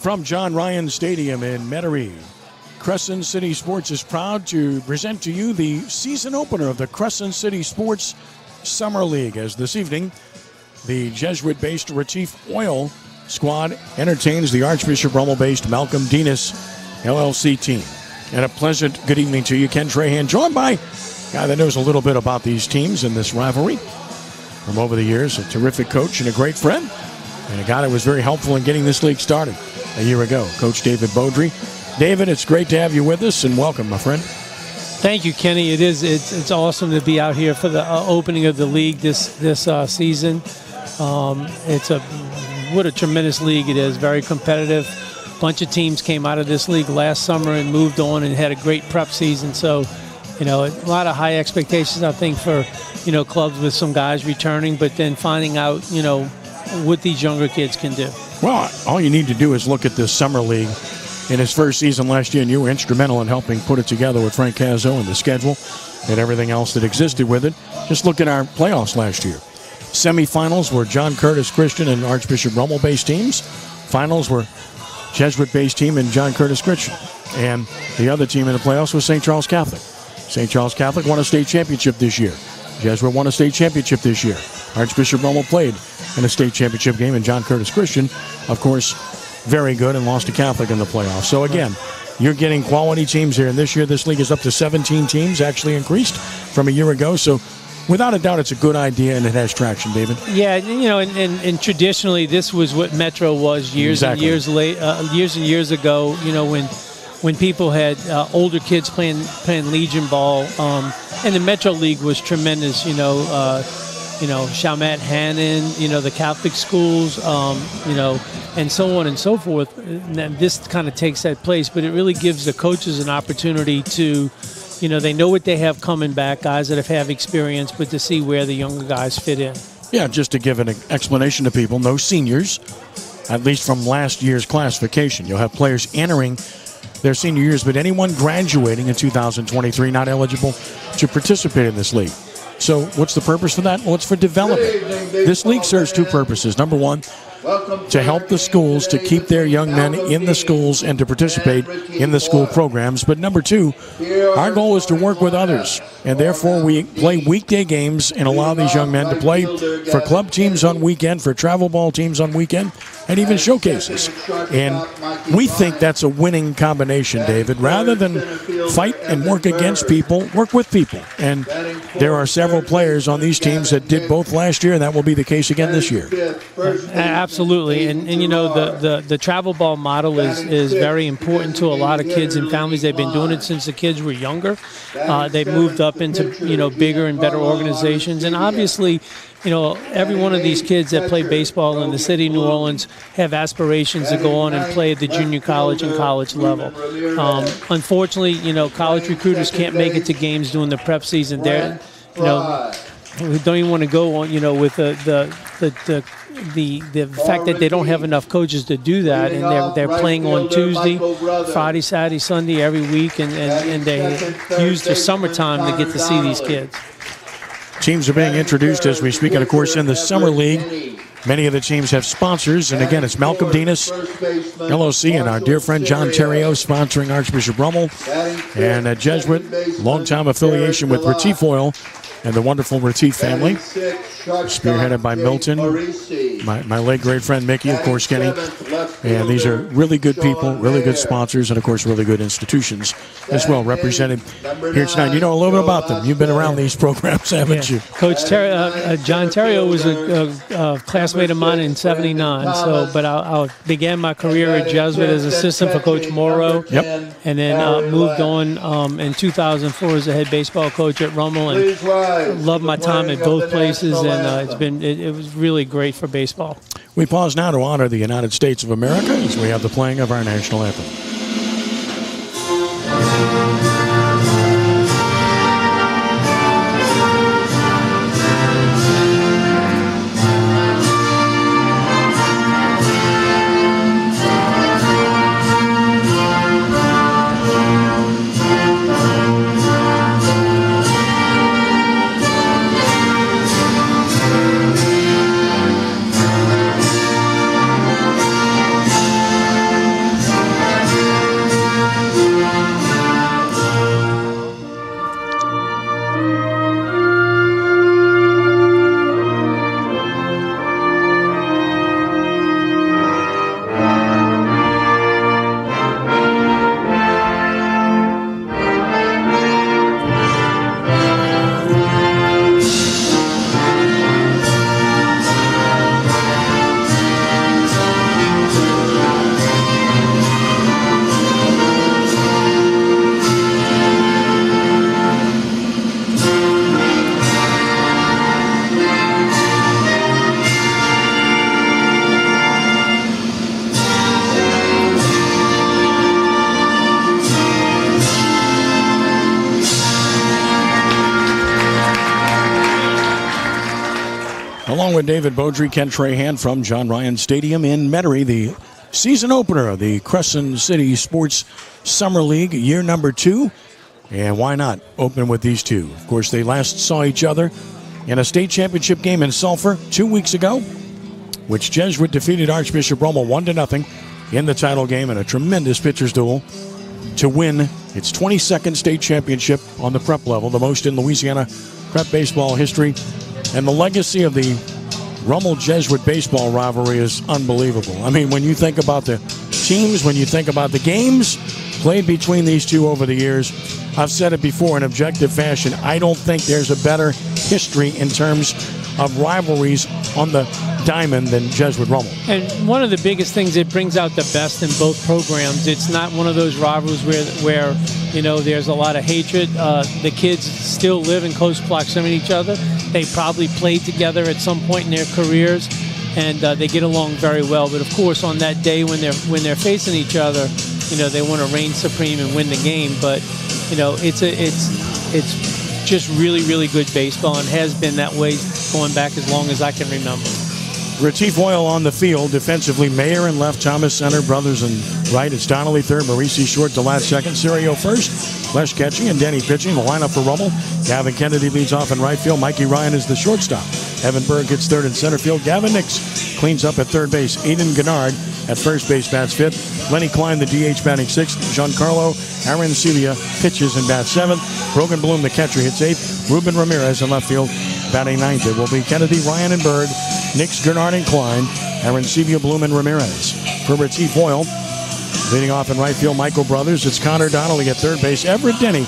From John Ryan Stadium in Metairie, Crescent City Sports is proud to present to you the season opener of the Crescent City Sports Summer League, as this evening the Jesuit-based Retif Oil squad entertains the Archbishop Rummel-based Malcolm Dienes LLC team. And a pleasant good evening to you, Ken Trahan, joined by a guy that knows a little bit about these teams and this rivalry from over the years, a terrific coach and a great friend, and a guy that was very helpful in getting this league started a year ago, Coach David Beaudry. David, it's great to have you with us, and welcome, my friend. Thank you, Kenny. It's awesome to be out here for the opening of the league this season. What a tremendous league it is, very competitive. A bunch of teams came out of this league last summer and moved on and had a great prep season. So, a lot of high expectations, I think, for, clubs with some guys returning, but then finding out, what these younger kids can do. Well, all you need to do is look at this summer league in his first season last year, and you were instrumental in helping put it together with Frank Cazzo and the schedule and everything else that existed with it. Just look at our playoffs last year. Semifinals were John Curtis Christian and Archbishop Rummel-based teams. Finals were Jesuit-based team and John Curtis Christian. And the other team in the playoffs was St. Charles Catholic. St. Charles Catholic won a state championship this year. Jesuit won a state championship this year. Archbishop Rummel played in a state championship game, and John Curtis Christian, of course, very good and lost to Catholic in the playoffs. So again, you're getting quality teams here, and this year this league is up to 17 teams, actually increased from a year ago. So without a doubt, it's a good idea, and it has traction, David. Yeah, and traditionally this was what Metro was years and years ago. When people had older kids playing Legion ball, and the Metro League was tremendous. Chalmette, Hannon, the Catholic schools, and so on and so forth. And this kind of takes that place, but it really gives the coaches an opportunity to, they know what they have coming back, guys that have experience, but to see where the younger guys fit in. Yeah, just to give an explanation to people, no seniors, at least from last year's classification. You'll have players entering their senior years, but anyone graduating in 2023 not eligible to participate in this league. So what's the purpose for that? Well, it's for development. This league serves two purposes. Number one, to help the schools to keep their young men in the schools and to participate in the school programs. But number two, our goal is to work with others. And therefore, we play weekday games and allow these young men to play for club teams on weekend, for travel ball teams on weekend, and even showcases. And we think that's a winning combination, David. Rather than fight and work against people, work with people. And there are several players on these teams that did both last year, and that will be the case again this year. Absolutely. And the travel ball model is very important to a lot of kids and families. They've been doing it since the kids were younger. They've moved up into, bigger and better organizations. And obviously, every one of these kids that play baseball in the city of New Orleans have aspirations to go on and play at the junior college and college level. Unfortunately, college recruiters can't make it to games during the prep season. They're, we don't even want to go on, with the fact that they don't have enough coaches to do that, and they're playing on Tuesday, Friday, Saturday, Sunday every week, and they use the summertime to get to see these kids. Teams are being introduced as we speak, and of course in the Summer League, many of the teams have sponsors, and again it's Malcolm Dienes LLC and our dear friend John Terrio sponsoring Archbishop Rummel, and a Jesuit, longtime affiliation with Retif Oil and the wonderful Retif family, spearheaded by Milton, my late great friend Mickey, of course Kenny, and these are really good people, really good sponsors, and of course really good institutions as well represented here tonight. You know a little bit about them. You've been around these programs, haven't you? Coach John Terrio was a classmate of mine in '79. But I began my career at Jesuit as assistant for Coach Morrow, and then moved on in 2004 as a head baseball coach at Rummel, and loved my time at both places, and it was really great for baseball. We pause now to honor the United States of America as we have the playing of our national anthem. along with David Beaudry, Ken Trahan from John Ryan Stadium in Metairie, the season opener of the Crescent City Sports Summer League, year number 2. And why not open with these two? Of course, they last saw each other in a state championship game in Sulphur 2 weeks ago, which Jesuit defeated Archbishop Rummel 1-0 in the title game in a tremendous pitcher's duel to win its 22nd state championship on the prep level, the most in Louisiana prep baseball history. And the legacy of the Rummel-Jesuit baseball rivalry is unbelievable. I mean, when you think about the teams, when you think about the games played between these two over the years, I've said it before in objective fashion, I don't think there's a better history in terms of rivalries on the diamond than Jesuit Rummel. And one of the biggest things, it brings out the best in both programs. It's not one of those rivalries where there's a lot of hatred. The kids still live in close proximity to each other. They probably played together at some point in their careers, and they get along very well. But of course, on that day when they're facing each other, they want to reign supreme and win the game. But it's just really, really good baseball, and has been that way going back as long as I can remember. Retif Oil on the field. Defensively, Mayer in left, Thomas center, Brothers in right. It's Donnelly third, Marisi short to last second, Serio first, Lesh catching, and Denny pitching. The lineup for Rummel. Gavin Kennedy leads off in right field. Mikey Ryan is the shortstop. Evan Berg hits third in center field. Gavin Nix cleans up at third base. Aiden Gennard at first base bats fifth. Lenny Klein, the DH, batting sixth. Giancarlo Arancibia pitches and bats seventh. Brogan Bloom, the catcher, hits eighth. Ruben Ramirez in left field, batting ninth. It will be Kennedy, Ryan, and Berg. Nix, Gennard, and Klein. Arancibia, Bloom, and Ramirez. For Retif Oil, leading off in right field, Michael Brothers. It's Connor Donnelly at third base. Everett Denny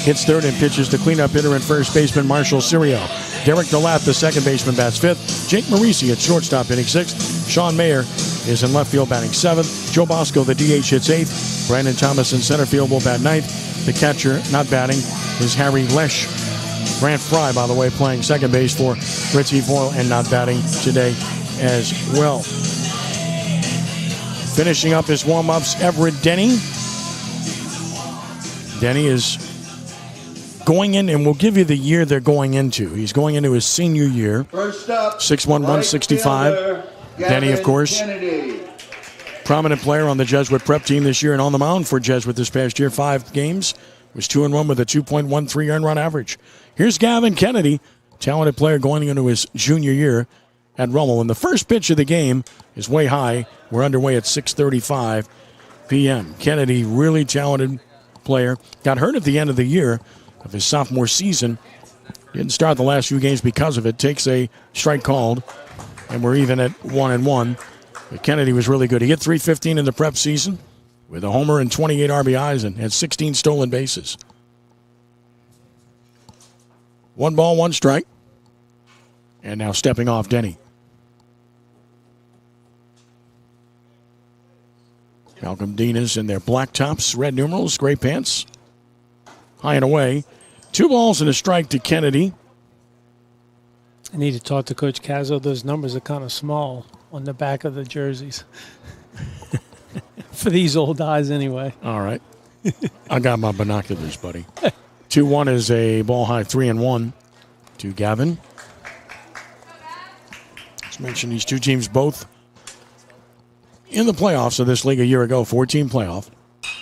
hits third and pitches to cleanup hitter and first baseman Marshall Serio. Derek DeLatte, the second baseman, bats fifth. Jake Marisi at shortstop, hitting sixth. Sean Mayer is in left field, batting seventh. Joe Bosco, the DH, hits eighth. Brandon Thomas in center field will bat ninth. The catcher, not batting, is Harry Lesh. Grant Fry, by the way, playing second base for Retif Oil and not batting today as well. Finishing up his warm-ups, Everett Denny. Denny is going in, and we'll give you the year they're going into. He's going into his senior year. First up, 6'1", 165. Denny, of course, prominent player on the Jesuit prep team this year and on the mound for Jesuit this past year. 5 games, was 2-1 with a 2.13 earned run average. Here's Gavin Kennedy, talented player going into his junior year at Rummel. And the first pitch of the game is way high. We're underway at 6:35 p.m. Kennedy, really talented player. Got hurt at the end of the year of his sophomore season. Didn't start the last few games because of it. Takes a strike called, and we're even at 1-1. But Kennedy was really good. He hit .315 in the prep season with a homer and 28 RBIs and had 16 stolen bases. 1 ball, 1 strike. And now stepping off, Denny. Malcolm Dienes in their black tops, red numerals, gray pants. High and away. 2 balls and a strike to Kennedy. I need to talk to Coach Cazzo. Those numbers are kind of small on the back of the jerseys. For these old eyes, anyway. All right. I got my binoculars, buddy. 2-1 is a ball high 3-1 to Gavin. Let's mention these two teams both in the playoffs of this league a year ago, 14 playoff.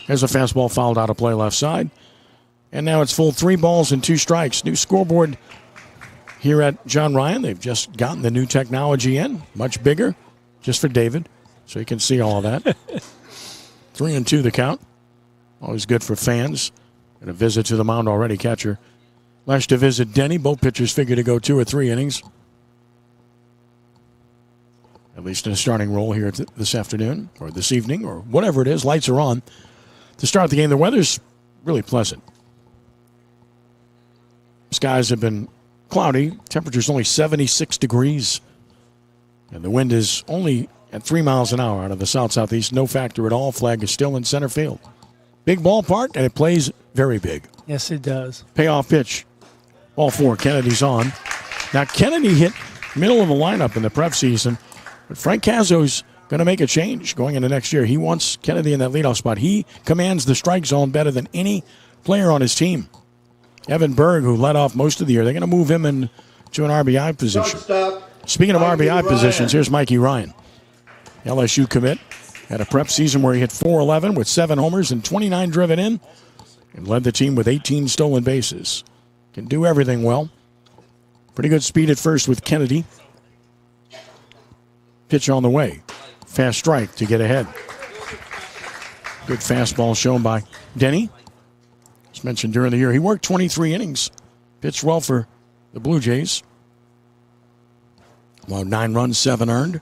There's a fastball fouled out of play left side. And now it's full 3 balls and 2 strikes. New scoreboard here at John Ryan. They've just gotten the new technology in, much bigger, just for David, so you can see all of that. 3-2 the count. Always good for fans. And a visit to the mound already. Catcher Lesh to visit Denny. Both pitchers figure to go 2 or 3 innings. At least in a starting role here this afternoon or this evening or whatever it is. Lights are on to start the game. The weather's really pleasant. Skies have been cloudy. Temperature's only 76 degrees. And the wind is only at 3 miles an hour out of the south-southeast. No factor at all. Flag is still in center field. Big ballpark, and it plays very big. Yes, it does. Payoff pitch. Ball 4. Kennedy's on. Now, Kennedy hit middle of the lineup in the prep season, but Frank Cazzo's going to make a change going into next year. He wants Kennedy in that leadoff spot. He commands the strike zone better than any player on his team. Evan Berg, who led off most of the year, they're going to move him into an RBI position. Speaking of RBI positions, here's Mikey Ryan. LSU commit. Had a prep season where he hit .411 with 7 homers and 29 driven in. And led the team with 18 stolen bases. Can do everything well. Pretty good speed at first with Kennedy. Pitch on the way. Fast strike to get ahead. Good fastball shown by Denny. As mentioned during the year, he worked 23 innings. Pitched well for the Blue Jays. Well, 9 runs, 7 earned.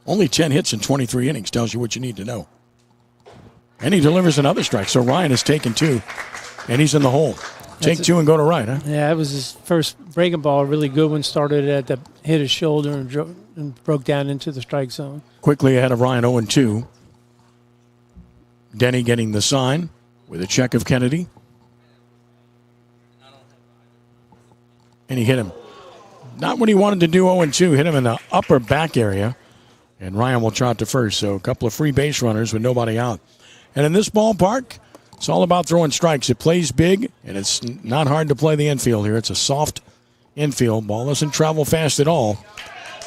Only 10 hits in 23 innings tells you what you need to know. And he delivers another strike. So Ryan has taken 2, and he's in the hole. Take 2 and go to right, huh? Yeah, it was his first breaking ball. A really good one. Started at the hit his shoulder and broke down into the strike zone. Quickly ahead of Ryan 0-2. Denny getting the sign with a check of Kennedy. And he hit him. Not what he wanted to do, 0-2. Hit him in the upper back area. And Ryan will trot to first. So a couple of free base runners with nobody out. And in this ballpark, it's all about throwing strikes. It plays big, and it's not hard to play the infield here. It's a soft infield. Ball doesn't travel fast at all.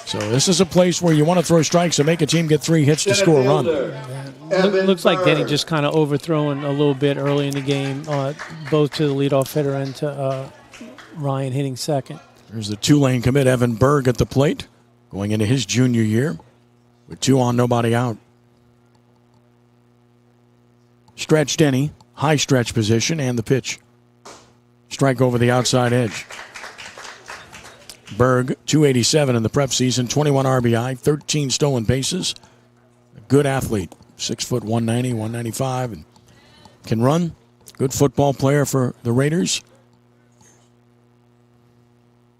So this is a place where you want to throw strikes and make a team get 3 hits to score a run. Looks like Denny just kind of overthrowing a little bit early in the game, both to the leadoff hitter and to Ryan hitting second. There's the Tulane commit, Evan Berg, at the plate, going into his junior year with 2 on, nobody out. Stretch Denny, high stretch position, and the pitch. Strike over the outside edge. Berg, 287 in the prep season, 21 RBI, 13 stolen bases. A good athlete, 6 foot 190, 195, and can run. Good football player for the Raiders.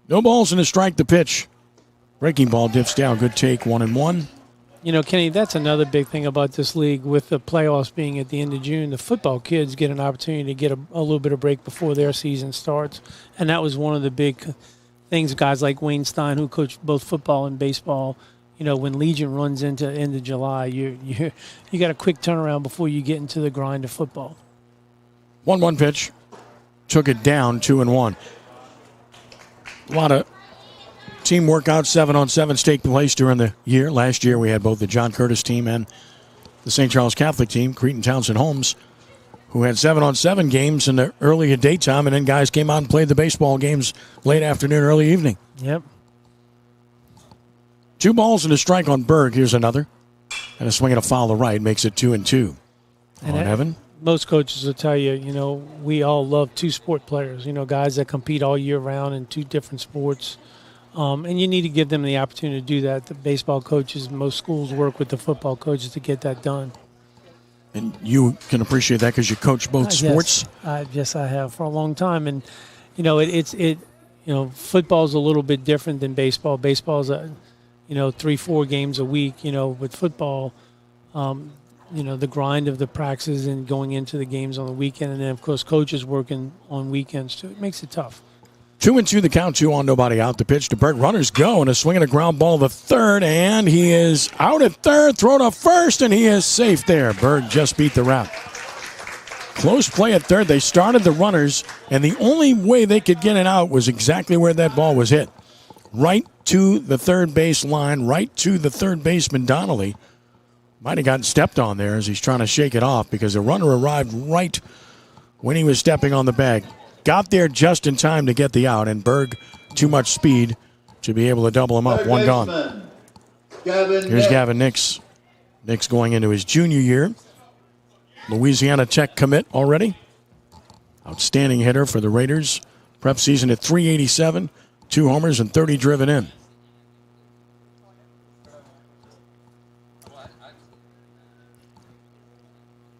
No balls and a strike, the pitch. Breaking ball dips down, good take, 1-1. You know, Kenny, that's another big thing about this league with the playoffs being at the end of June. The football kids get an opportunity to get a little bit of break before their season starts. And that was one of the big things, guys like Wayne Stein, who coached both football and baseball. You know, when Legion runs into end of July, you got a quick turnaround before you get into the grind of football. 1-1 pitch. Took it down, 2-1. A lot of team workouts, 7-on-7s take place during the year. Last year we had both the John Curtis team and the St. Charles Catholic team, Cretan Townsend Holmes, who had 7-on-7 games in the early daytime, and then guys came out and played the baseball games late afternoon, early evening. Yep. 2 balls and a strike on Berg. Here's another. And a swing and a foul to right makes it 2-2. On Evan. Most coaches will tell you, you know, we all love 2 sport players, you know, guys that compete all year round in 2 different sports. And you need to give them the opportunity to do that. The baseball coaches, most schools work with the football coaches to get that done. And you can appreciate that because you coach both sports? Yes, I have for a long time. And, you know, football's a little bit different than baseball. Baseball's, 3-4 games a week. You know, with football, the grind of the practices and going into the games on the weekend. And then, of course, coaches working on weekends, too. It makes it tough. 2-2 the count, 2 on, nobody out. The pitch to Berg. Runners go, and a swing and a ground ball to third, and he is out at third, throw to first, and he is safe there. Berg just beat the wrap. Close play at third. They started the runners, and the only way they could get it out was exactly where that ball was hit. Right to the third base line, right to the third baseman, Donnelly. Might have gotten stepped on there as he's trying to shake it off because the runner arrived right when he was stepping on the bag. Got there just in time to get the out, and Berg, too much speed to be able to double him up. 1 gone. Here's Gavin Nix. Nix going into his junior year. Louisiana Tech commit already. Outstanding hitter for the Raiders. Prep season at .387, 2 homers and 30 driven in.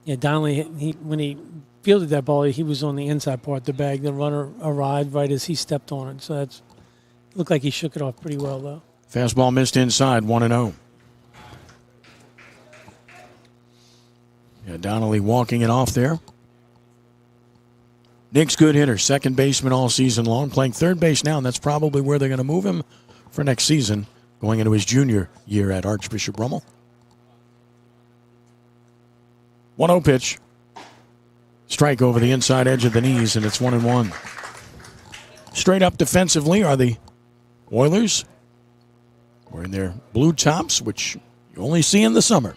Yeah, Donnelly, when he fielded that ball, he was on the inside part of the bag. The runner arrived right as he stepped on it. So that looked like he shook it off pretty well, though. Fastball missed inside, 1-0. Yeah, Donnelly walking it off there. Nick's good hitter, second baseman all season long, playing third base now, and that's probably where they're going to move him for next season, going into his junior year at Archbishop Rummel. 1-0 pitch. Strike over the inside edge of the knees, and it's 1-1. Straight up defensively are the Oilers. wearing their blue tops, which you only see in the summer,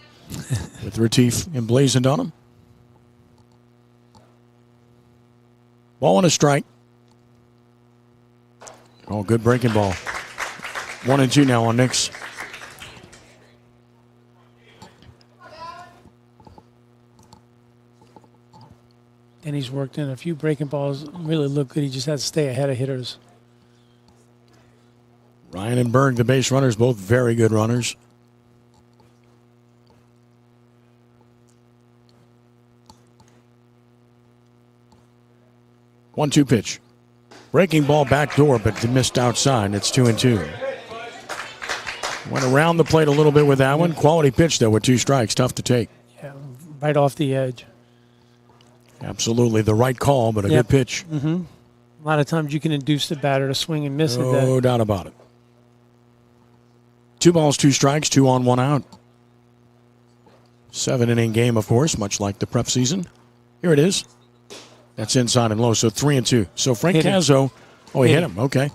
with Retif emblazoned on them. Ball and a strike. Oh, good breaking ball. 1-2 now on Nix. And he's worked in a few breaking balls. Really look good. He just has to stay ahead of hitters. Ryan and Berg, the base runners, both very good runners. One-two pitch. Breaking ball back door, but missed outside. It's 2-2. Went around the plate a little bit with that one. Quality pitch, though, with 2 strikes. Tough to take. Yeah, right off the edge. Absolutely the right call, but a good pitch. A lot of times you can induce the batter to swing and miss it. No doubt about it. 2 balls, 2 strikes, 2 on, 1 out. 7-inning game, of course, much like the prep season. Here it is. That's inside and low, so 3-2. So Frank Cazzo, he hit him. Okay.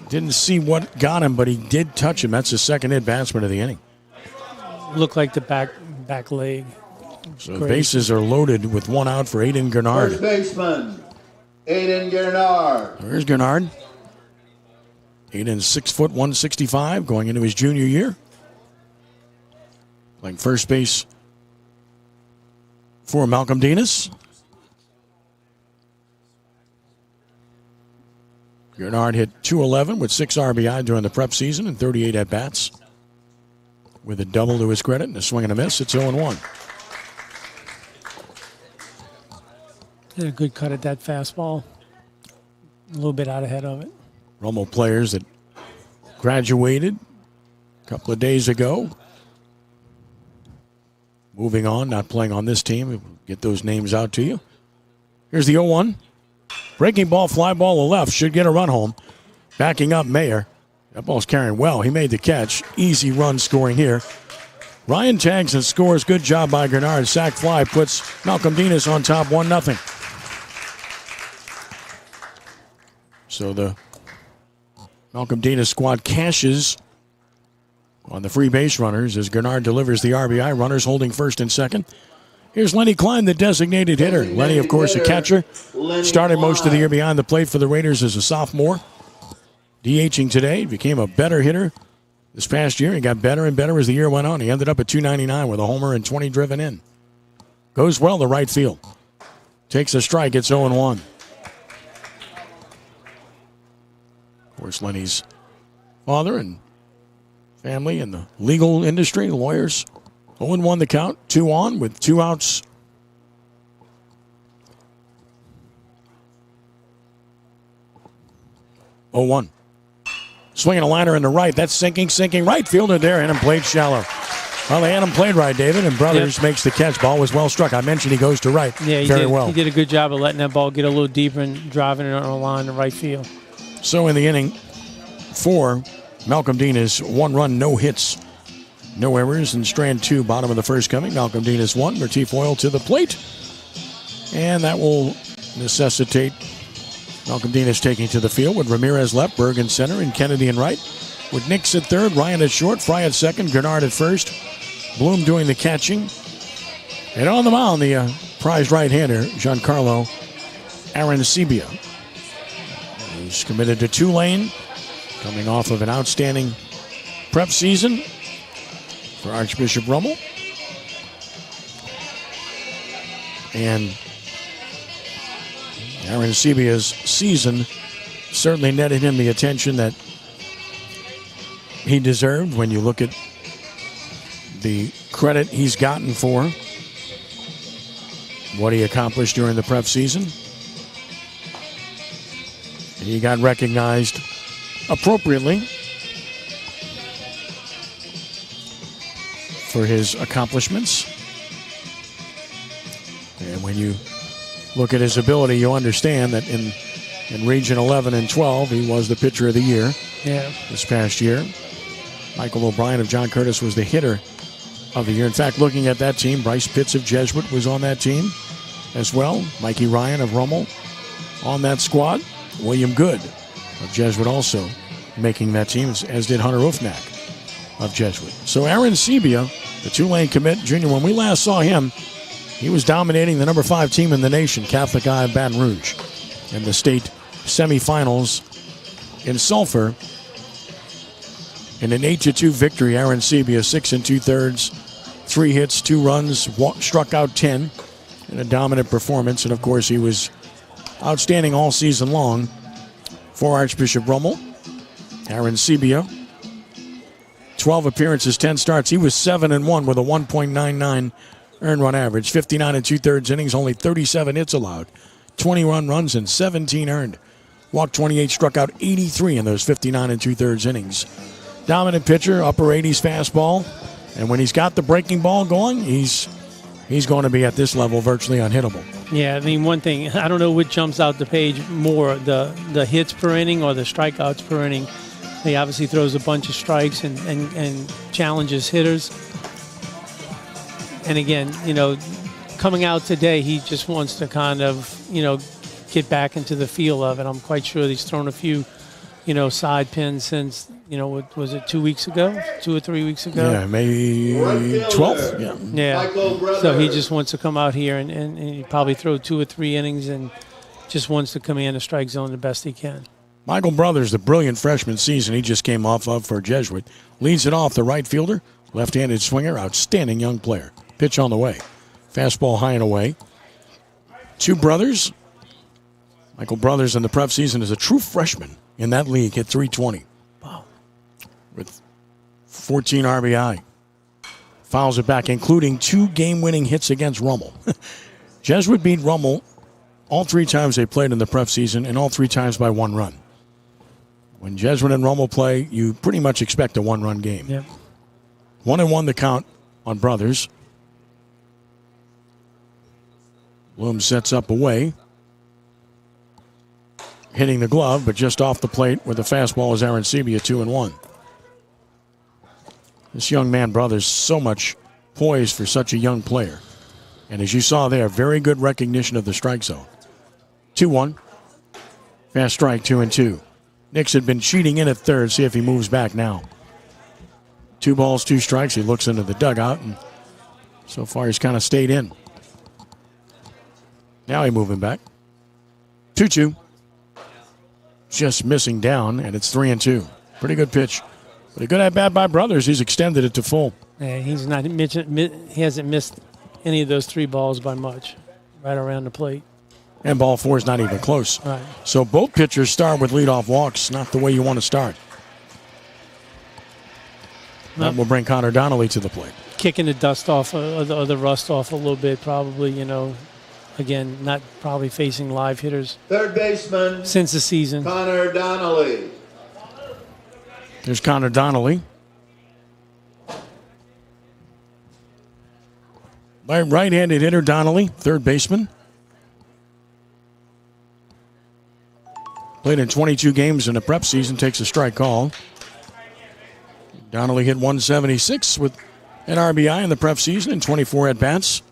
Didn't see what got him, but he did touch him. That's his second advancement of the inning. Looked like the back leg. So the bases are loaded with 1 out for Aiden Gernard. First baseman, Aiden Gernard. There's Gernard. Aiden's 6 foot 165 going into his junior year. Playing first base for Malcolm Dienes. Gernard hit .211 with 6 RBI during the prep season and 38 at-bats. With a double to his credit and a swing and a miss, it's 0-1. Did a good cut at that fastball. A little bit out ahead of it. Rummel players that graduated a couple of days ago. Moving on, not playing on this team. We'll get those names out to you. Here's the 0-1. Breaking ball, fly ball to left. Should get a run home. Backing up Mayer. That ball's carrying well. He made the catch. Easy run scoring here. Ryan tags and scores. Good job by Gernard. Sack fly puts Malcolm Dienes on top 1-0. So the Malcolm Dienes squad cashes on the free base runners as Gernard delivers the RBI. Runners holding first and second. Here's Lenny Klein, the designated hitter. Lenny, of course, a catcher. Started most of the year behind the plate for the Raiders as a sophomore. DHing today, became a better hitter this past year. He got better and better as the year went on. He ended up at .299 with a homer and 20 driven in. Goes well to right field. Takes a strike, it's 0-1. Of course, Lenny's father and family in the legal industry, lawyers. 0-1 the count, 2 on with 2 outs. Oh, swinging a liner in the right. That's sinking right fielder there, and him played shallow. Well, they had him played right, David, and Brothers makes the catch. Ball was well struck. I mentioned he goes to right very well. He did a good job of letting that ball get a little deeper and driving it on the line to right field. So in the inning, for Malcolm Dienes, 1 run, no hits, no errors, and strand 2, bottom of the first coming. Malcolm Dienes 1, Retif Oil to the plate, and that will necessitate Malcolm Dienes taking to the field with Ramirez left, Berg in center, and Kennedy in right. With Nix at third, Ryan at short, Fry at second, Gernard at first, Bloom doing the catching. And on the mound, the prized right-hander, Giancarlo Arancibia. He's committed to Tulane, coming off of an outstanding prep season for Archbishop Rummel. And Arancibia's season certainly netted him the attention that he deserved when you look at the credit he's gotten for what he accomplished during the prep season. And he got recognized appropriately for his accomplishments. And when you look at his ability, you understand that in Region 11 and 12, he was the pitcher of the year this past year. Michael O'Brien of John Curtis was the hitter of the year. In fact, looking at that team, Bryce Pitts of Jesuit was on that team as well. Mikey Ryan of Rummel on that squad. William Good of Jesuit also making that team, as did Hunter Ufnack. of Jesuit. So Aaron Sebia, the Tulane commit junior, when we last saw him, he was dominating the number 5 team in the nation, Catholic Eye of Baton Rouge, in the state semifinals in Sulphur. In an 8-2 victory, Aaron Sebia, 6 2/3, 3 hits, 2 runs, struck out 10 in a dominant performance. And of course, he was outstanding all season long for Archbishop Rummel. Aaron Sebia, 12 appearances, 10 starts. He was 7-1 with a 1.99 earned run average, 59 2/3 innings, only 37 hits allowed, 21 runs and 17 earned. Walked 28, struck out 83 in those 59 2/3 innings. Dominant pitcher, upper 80s fastball, and when he's got the breaking ball going, he's going to be at this level virtually unhittable. Yeah, I mean, one thing, I don't know what jumps out the page more, the hits per inning or the strikeouts per inning. He obviously throws a bunch of strikes and challenges hitters. And again, coming out today, he just wants to kind of, get back into the feel of it. I'm quite sure he's thrown a few, side pins since, what was it, 2 weeks ago? 2 or 3 weeks ago? Yeah, May 12th. Yeah. So he just wants to come out here and he probably throw 2 or 3 innings and just wants to command the strike zone the best he can. Michael Brothers, the brilliant freshman season he just came off of for Jesuit, leads it off, the right fielder, left-handed swinger, outstanding young player. Pitch on the way. Fastball high and away. 2 brothers. Michael Brothers in the prep season is a true freshman in that league, hit .320. Wow. With 14 RBI. Fouls it back, including 2 game-winning hits against Rummel. Jesuit beat Rummel all 3 times they played in the prep season, and all 3 times by 1 run. When Jesuit and Rummel play, you pretty much expect a 1-run game. Yep. 1-1 the count on Brothers. Bloom sets up away. Hitting the glove, but just off the plate with the fastball is Aaron Sebia, 2-1. This young man, Brothers, so much poised for such a young player. And as you saw there, very good recognition of the strike zone. 2-1. Fast strike, 2-2. Nix had been cheating in at third. See if he moves back now. 2 balls, 2 strikes. He looks into the dugout, and so far he's kind of stayed in. Now he's moving back. 2-2. Just missing down, and it's 3-2. Pretty good pitch. But a good at-bat by Brothers. He's extended it to full. Yeah, he hasn't missed any of those 3 balls by much, right around the plate. And ball 4 is not even close. Right. So both pitchers start with leadoff walks, not the way you want to start. That will bring Connor Donnelly to the plate. Kicking the dust off, or the rust off a little bit, probably, Again, not probably facing live hitters. Third baseman, since the season. Connor Donnelly. There's Connor Donnelly. Right-handed hitter Donnelly, third baseman. Played in 22 games in the prep season, takes a strike call. Donnelly hit 176 with an RBI in the prep season in 24 at-bats.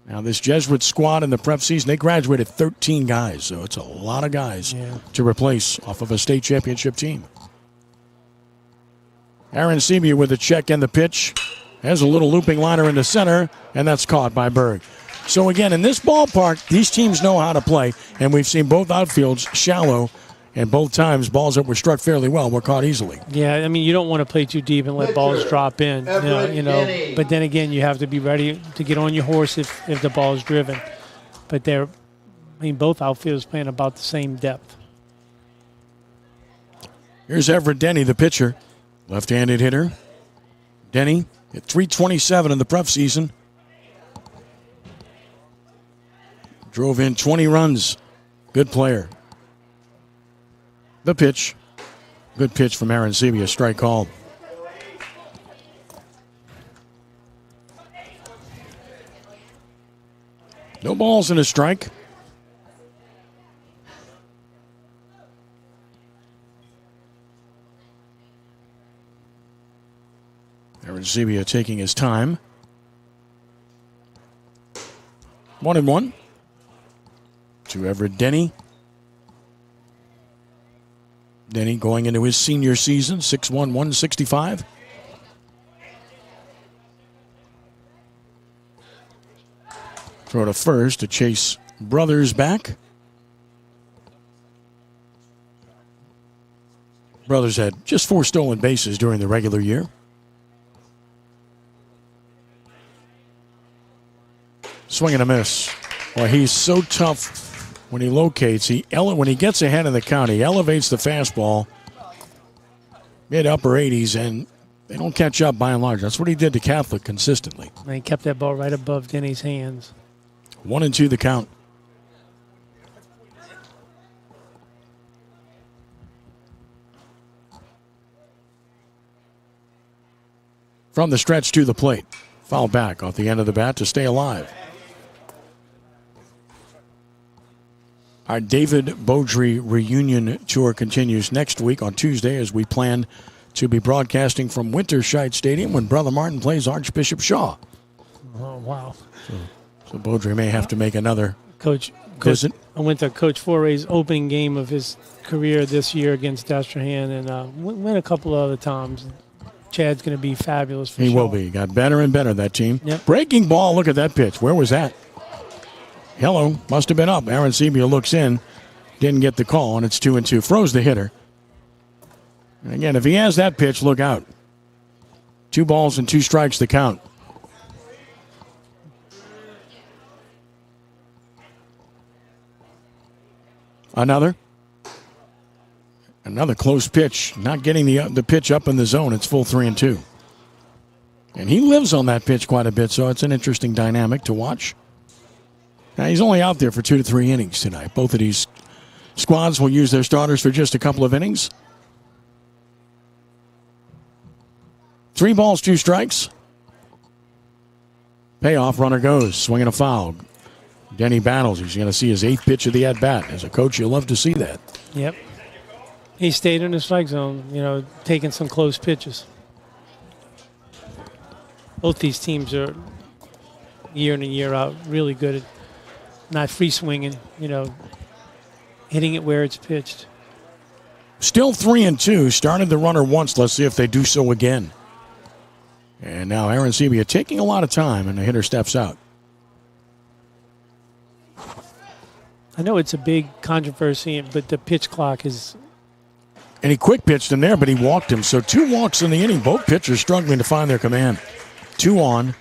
Now, this Jesuit squad in the prep season, they graduated 13 guys, so it's a lot of guys to replace off of a state championship team. Aaron Sebia with the check and the pitch. Has a little looping liner in the center, and that's caught by Berg. So, again, in this ballpark, these teams know how to play, and we've seen both outfields shallow, and both times balls that were struck fairly well were caught easily. Yeah, I mean, you don't want to play too deep and let balls drop in, But then again, you have to be ready to get on your horse if the ball is driven. But both outfielders playing about the same depth. Here's Everett Denny, the pitcher, left-handed hitter. Denny hit .327 in the prep season. Drove in 20 runs. Good player. The pitch. Good pitch from Aaron Sebia. Strike called. No balls and a strike. Aaron Sebia taking his time. 1-1. To Everett Denny. Denny going into his senior season, 6'1", 165. Throw to first to chase Brothers back. Brothers had just 4 stolen bases during the regular year. Swing and a miss. Well, he's so tough when he locates. When he gets ahead of the count, he elevates the fastball mid-upper 80s, and they don't catch up by and large. That's what he did to Catholic consistently. And he kept that ball right above Denny's hands. 1-2 the count. From the stretch to the plate. Foul back off the end of the bat to stay alive. Our David Beaudry reunion tour continues next week on Tuesday as we plan to be broadcasting from Winterscheid Stadium when Brother Martin plays Archbishop Shaw. Oh, wow. So Beaudry may have to make another Coach, visit. I went to Coach Foray's opening game of his career this year against Destrehan and went a couple of other times. Chad's going to be fabulous for He Shaw. will be. Got better and better, that team. Yep. Breaking ball. Look at that pitch. Where was that? Hello. Must have been up. Aaron Sebia looks in. Didn't get the call, and it's 2-2. Froze the hitter. And again, if he has that pitch, look out. 2 balls and 2 strikes to count. Another close pitch. Not getting the pitch up in the zone. It's full 3-2. And he lives on that pitch quite a bit, so it's an interesting dynamic to watch. Now, he's only out there for 2 to 3 innings tonight. Both of these squads will use their starters for just a couple of innings. 3 balls, 2 strikes. Payoff, runner goes. Swinging a foul. Denny battles. He's going to see his 8th pitch of the at-bat. As a coach, you'll love to see that. Yep. He stayed in the strike zone, taking some close pitches. Both these teams are year in and year out really good at not free swinging, hitting it where it's pitched. Still 3-2. Started the runner once. Let's see if they do so again. And now Aaron Sebia taking a lot of time, and the hitter steps out. I know it's a big controversy, but the pitch clock is... And he quick pitched him there, but he walked him. So 2 walks in the inning. Both pitchers struggling to find their command. 2 on,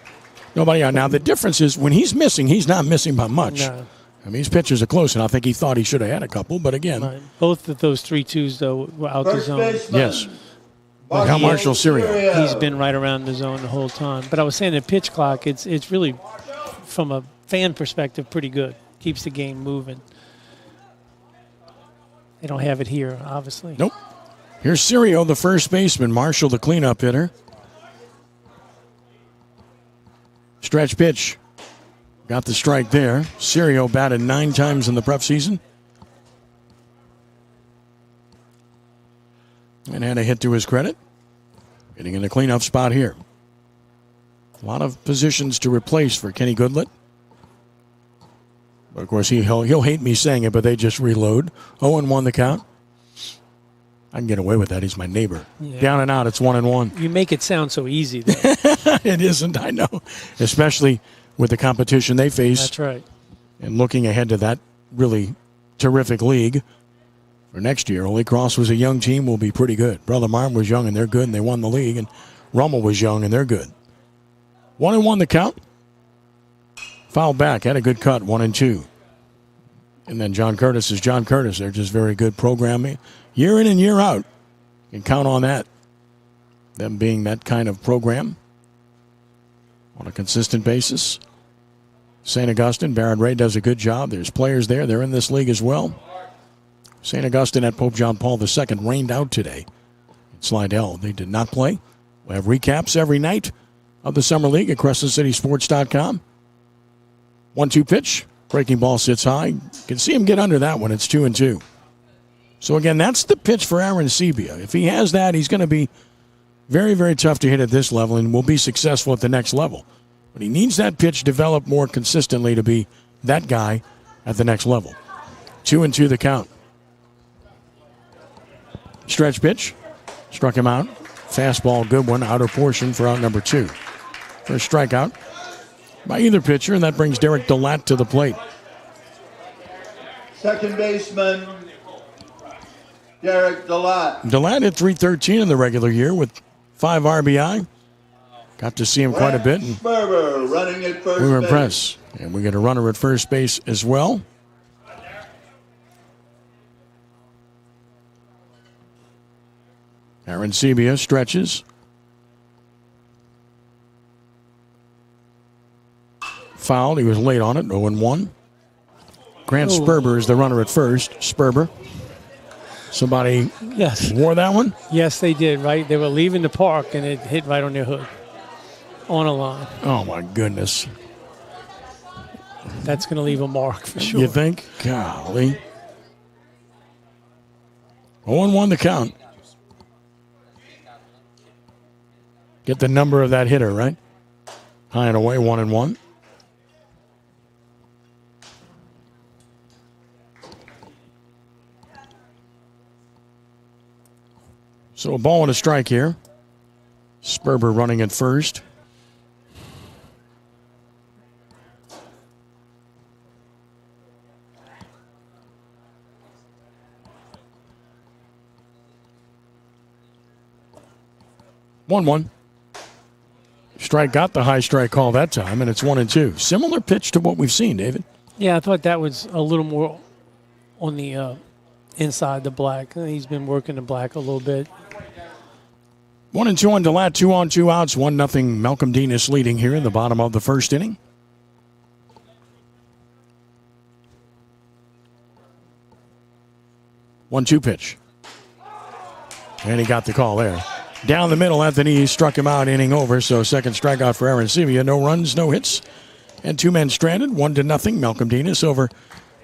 nobody out. Now, the difference is when he's missing, he's not missing by much. No. I mean, these pitchers are close, and I think he thought he should have had a couple. But again... Right. Both of those 3-2s, though, were out the zone. Yes. How Marshall Sirio. He's been right around the zone the whole time. But I was saying the pitch clock, it's really, from a fan perspective, pretty good. Keeps the game moving. They don't have it here, obviously. Nope. Here's Sirio, the first baseman. Marshall, the cleanup hitter. Stretch pitch. Got the strike there. Sirio batted 9 times in the prep season. And had a hit to his credit. Getting in the cleanup spot here. A lot of positions to replace for Kenny Goodlett. But of course, he'll hate me saying it, but they just reload. 0-1 the count. I can get away with that. He's my neighbor. Yeah. Down and out, it's 1-1. You make it sound so easy, though. It isn't, I know. Especially with the competition they face. That's right. And looking ahead to that really terrific league for next year. Holy Cross was a young team, will be pretty good. Brother Martin was young, and they're good, and they won the league. And Rummel was young, and they're good. 1-1 the count. Foul back, had a good cut, 1-2. And then John Curtis is John Curtis. They're just very good programming. Year in and year out. You can count on that. Them being that kind of program on a consistent basis. St. Augustine, Barrett Ray does a good job. There's players there. They're in this league as well. St. Augustine at Pope John Paul II rained out today in Slidell. They did not play. We'll have recaps every night of the Summer League at CrescentCitySports.com. 1-2 pitch. Breaking ball sits high. You can see him get under that one. It's 2-2. So, again, that's the pitch for Aaron Sebia. If he has that, he's going to be very, very tough to hit at this level and will be successful at the next level. But he needs that pitch developed more consistently to be that guy at the next level. 2-2 the count. Stretch pitch. Struck him out. Fastball, good one. Outer portion for out number 2. First strikeout by either pitcher, and that brings Derek DeLatte to the plate. Second baseman, Derek DeLatte. DeLatte hit .313 in the regular year with 5 RBI. Got to see him quite a bit. And Sperber running at first we were base. impressed. And we get a runner at first base as well. Aaron Sebia stretches. Fouled. He was late on it. 0-1. Grant Sperber is the runner at first. Sperber. Somebody wore that one? Yes, they did, right? They were leaving the park, and it hit right on their hood. On a line. Oh, my goodness. That's going to leave a mark for sure. You think? Golly. 0-1 the count. Get the number of that hitter, right? High and away, 1-1. So a ball and a strike here. Sperber running at first. One. Strike got the high strike call that time, and it's 1-2. Similar pitch to what we've seen, David. Yeah, I thought that was a little more on the inside the black. He's been working the black a little bit. 1-2 on DeLatte, 2 on, 2 outs, 1-0. Malcolm Dienes leading here in the bottom of the first inning. One-two pitch. And he got the call there. Down the middle at the knee, struck him out, inning over. So second strikeout for Aaron Sebia. No runs, no hits, and 2 men stranded. 1-0. Malcolm Dienes over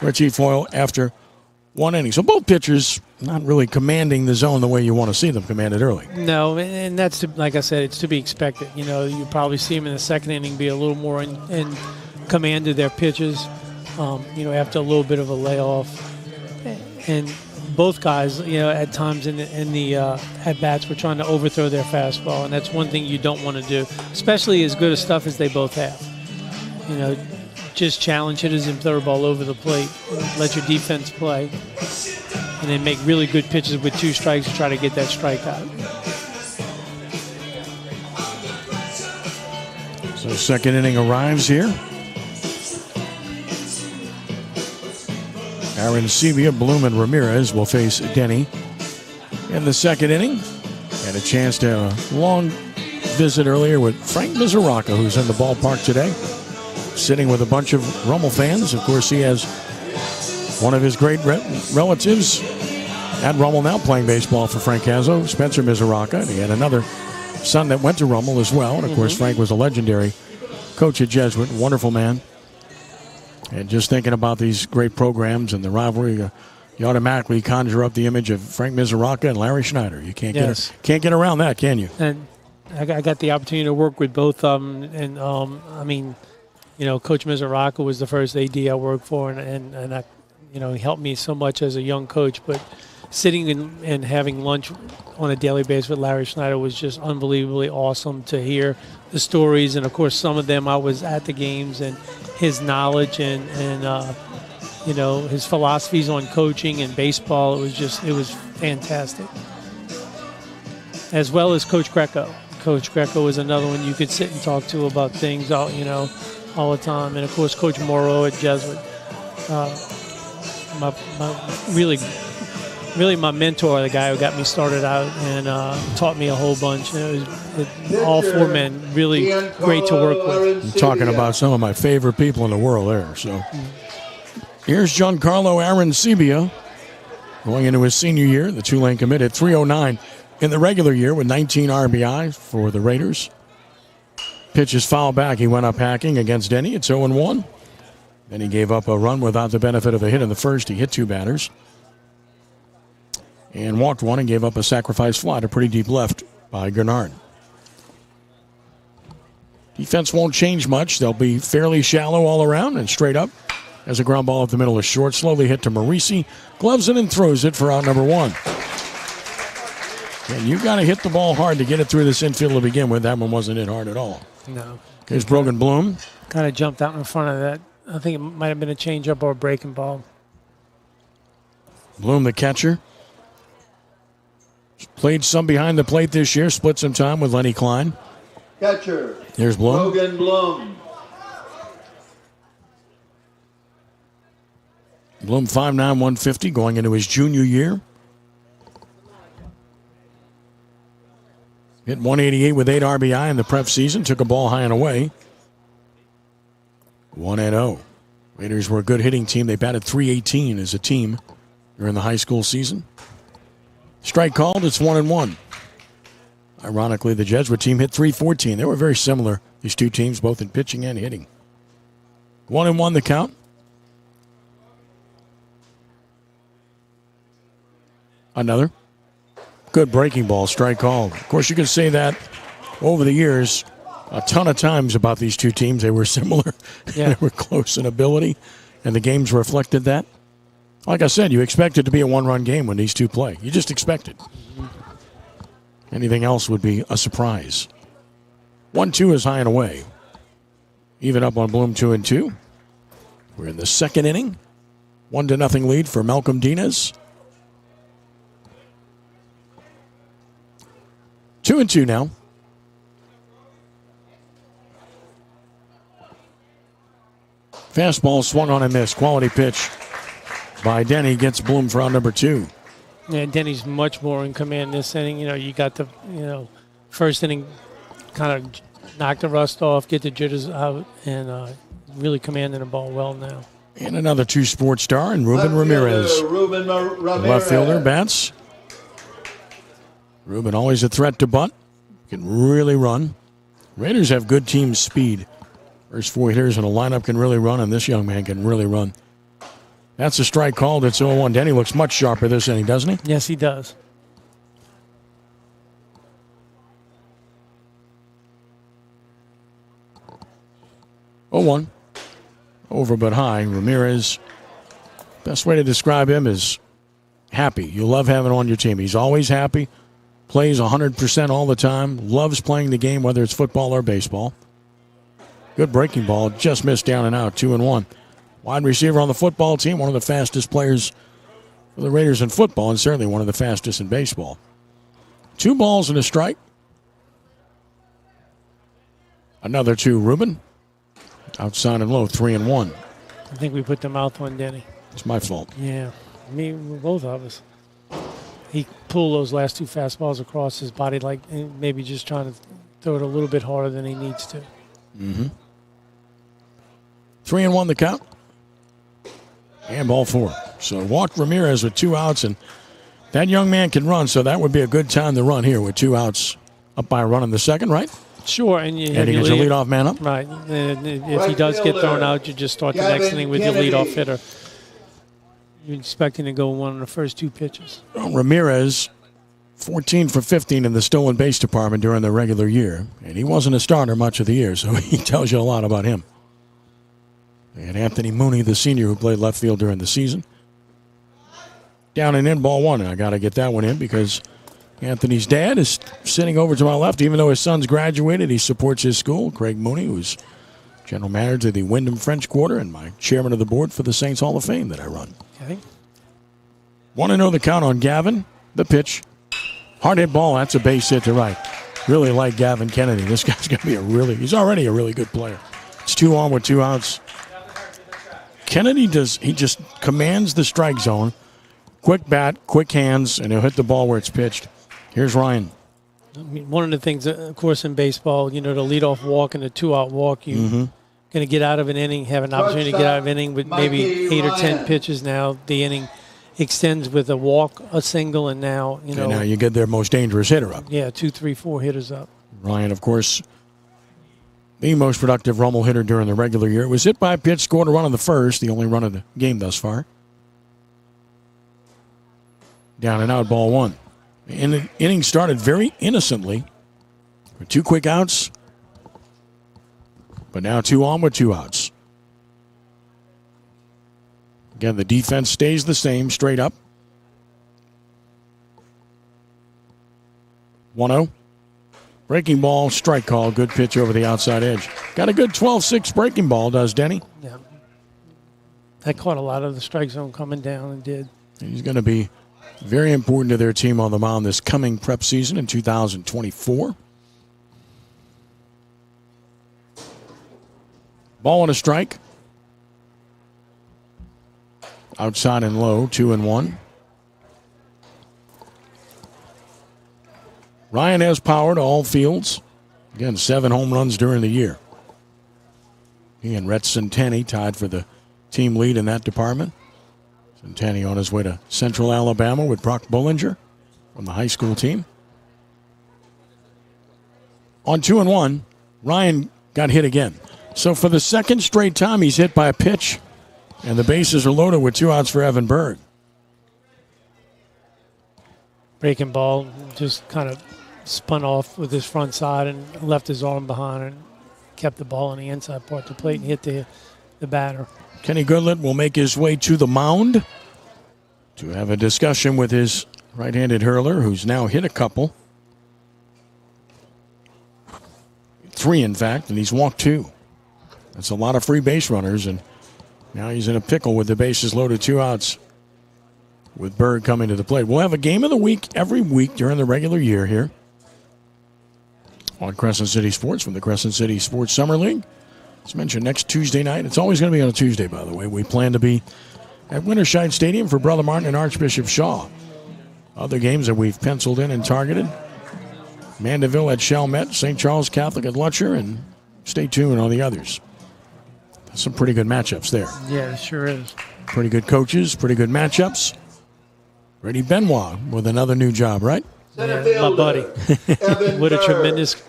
Retif after 1 inning. So both pitchers not really commanding the zone the way you want to see them commanded early. No, and that's, like I said, it's to be expected. You know, you probably see them in the second inning be a little more in command of their pitches, after a little bit of a layoff. And both guys, at times in the at-bats were trying to overthrow their fastball, and that's one thing you don't want to do, especially as good a stuff as they both have. Just challenge hitters and throw the ball over the plate, and let your defense play, and then make really good pitches with 2 strikes to try to get that strikeout. So second inning arrives here. Aaron Sebia, Bloom, and Ramirez will face Denny in the second inning. Had a chance to have a long visit earlier with Frank Mizuraka, who's in the ballpark today, sitting with a bunch of Rummel fans. Of course, he has one of his great relatives at Rummel now playing baseball for Frank Cazzo, Spencer Mizuraka. And he had another son that went to Rummel as well. And, of course, Frank was a legendary coach at Jesuit, wonderful man. And just thinking about these great programs and the rivalry, you automatically conjure up the image of Frank Mizuraka and Larry Schneider. You can't get around that, can you? And I got the opportunity to work with both of them. And, Coach Mizuraka was the first AD I worked for, and I, he helped me so much as a young coach. But sitting and having lunch on a daily basis with Larry Schneider was just unbelievably awesome to hear the stories. And, of course, some of them I was at the games, and his knowledge and his philosophies on coaching and baseball. It was fantastic. As well as Coach Greco. Coach Greco was another one you could sit and talk to about things all the time. And of course, Coach Morrow at Jesuit. Really my mentor, the guy who got me started out and taught me a whole bunch. All 4 men really great to work with. I'm talking about some of my favorite people in the world there. So here's Giancarlo Aaron Sebia going into his senior year. The Tulane commit at .309 in the regular year with 19 RBI for the Raiders. Pitch is foul back. He went up hacking against Denny. It's 0-1. Then he gave up a run without the benefit of a hit in the first. He hit 2 batters and walked 1 and gave up a sacrifice fly to pretty deep left by Gernard. Defense won't change much. They'll be fairly shallow all around and straight up as a ground ball up the middle is short. Slowly hit to Marisi. Gloves it and throws it for out number 1. And you got to hit the ball hard to get it through this infield to begin with. That one wasn't hit hard at all. No. Here's Brogan Bloom. Kind of jumped out in front of that. I think it might have been a changeup or a breaking ball. Bloom, the catcher. Played some behind the plate this year. Split some time with Lenny Klein. Catcher. Here's Bloom. Brogan Bloom. Bloom 5'9", 150 going into his junior year. Hit 188 with 8 RBI in the prep season. Took a ball high and away. 1-0. Raiders were a good hitting team. They batted .318 as a team during the high school season. Strike called. It's 1-1. Ironically, the Jesuit team hit .314. They were very similar, these two teams, both in pitching and hitting. 1-1 the count. Another. Good breaking ball, strike called. Of course, you can say that over the years a ton of times about these two teams. They were similar. Yeah. They were close in ability, and the games reflected that. Like I said, you expect it to be a one-run game when these two play. You just expect it. Anything else would be a surprise. 1-2 is high and away. Even up on Bloom 2-2. We're in the second inning. 1-0 lead for Malcolm Dienes. 2-2 now. Fastball swung on and missed. Quality pitch by Denny. Gets Bloom for out number 2. Yeah, Denny's much more in command this inning. You know, you got the, first inning kind of knock the rust off, get the jitters out, and really commanding the ball well now. And another two-sport star in Ruben Ramirez. Ramirez. Left fielder bats. Ruben always a threat to bunt. Can really run. Raiders have good team speed. First 4 hitters in a lineup can really run, and this young man can really run. That's a strike called. It's 0-1. Denny looks much sharper this inning, doesn't he? Yes, he does. Oh-1. Over but high. Ramirez, best way to describe him is happy. You love having him on your team. He's always happy. Plays 100% all the time. Loves playing the game, whether it's football or baseball. Good breaking ball. Just missed down and out. 2-1. Wide receiver on the football team. One of the fastest players for the Raiders in football, and certainly one of the fastest in baseball. 2 balls and a strike. Another 2, Ruben. Outside and low, 3-1. I think we put the mouth on Denny. It's my fault. Yeah, me, both of us. He pulled those last 2 fastballs across his body, like maybe just trying to throw it a little bit harder than he needs to. 3-1 the count. And ball 4. So walked Ramirez with 2 outs, and that young man can run, so that would be a good time to run here with 2 outs up by a run in the second, right? Sure, and And he gets a leadoff man up. Right, and if he does get thrown out, you just start the next inning with your leadoff hitter. You're expecting to go 1 of the first 2 pitches. Well, Ramirez, 14 for 15 in the stolen base department during the regular year, and he wasn't a starter much of the year, so he tells you a lot about him. And Anthony Mooney, the senior who played left field during the season. Down and in, ball 1. And I got to get that one in because Anthony's dad is sitting over to my left. Even though his son's graduated, he supports his school. Craig Mooney, who's general manager of the Wyndham French Quarter and my chairman of the board for the Saints Hall of Fame that I run. Okay. 1-0 the count on Gavin. The pitch. Hard hit ball. That's a base hit to right. Really like Gavin Kennedy. This guy's going to be he's already a really good player. It's 2 on with 2 outs. Kennedy he just commands the strike zone. Quick bat, quick hands, and he'll hit the ball where it's pitched. Here's Ryan. I mean, one of the things, of course, in baseball, the leadoff walk and the 2-out walk, you're going to get out of an inning, have an opportunity to get out of an inning with maybe 8 or 10 pitches now. The inning extends with a walk, a single, and now, And now you get their most dangerous hitter up. Yeah, 2, 3, 4 hitters up. Ryan, of course, the most productive Rummel hitter during the regular year. It was hit by a pitch, scored a run on the first, the only run of the game thus far. Down and out, ball 1. And the inning started very innocently with 2 quick outs, but now 2 on with 2 outs. Again, the defense stays the same, straight up. 1-0. Breaking ball, strike call, good pitch over the outside edge. Got a good 12-6 breaking ball, does Denny? Yeah. That caught a lot of the strike zone coming down and did. He's going to be very important to their team on the mound this coming prep season in 2024. Ball and a strike. Outside and low, 2-1. Ryan has power to all fields. Again, 7 home runs during the year. He and Rhett Centenni tied for the team lead in that department. Centenni on his way to Central Alabama with Brock Bollinger from the high school team. On 2-1, Ryan got hit again. So for the second straight time, he's hit by a pitch, and the bases are loaded with 2 outs for Evan Berg. Breaking ball, just kind of spun off with his front side and left his arm behind and kept the ball on the inside part of the plate and hit the batter. Kenny Goodlett will make his way to the mound to have a discussion with his right-handed hurler, who's now hit a couple. 3, in fact, and he's walked 2. That's a lot of free base runners, and now he's in a pickle with the bases loaded, 2 outs with Berg coming to the plate. We'll have a game of the week every week during the regular year here on Crescent City Sports from the Crescent City Sports Summer League. As mentioned, next Tuesday night. It's always going to be on a Tuesday, by the way. We plan to be at Winterscheid Stadium for Brother Martin and Archbishop Shaw. Other games that we've penciled in and targeted: Mandeville at Chalmette, St. Charles Catholic at Lutcher, and stay tuned on the others. Some pretty good matchups there. Yeah, it sure is. Pretty good coaches, pretty good matchups. Brady Benoit with another new job, right? Yeah, my buddy. What a tremendous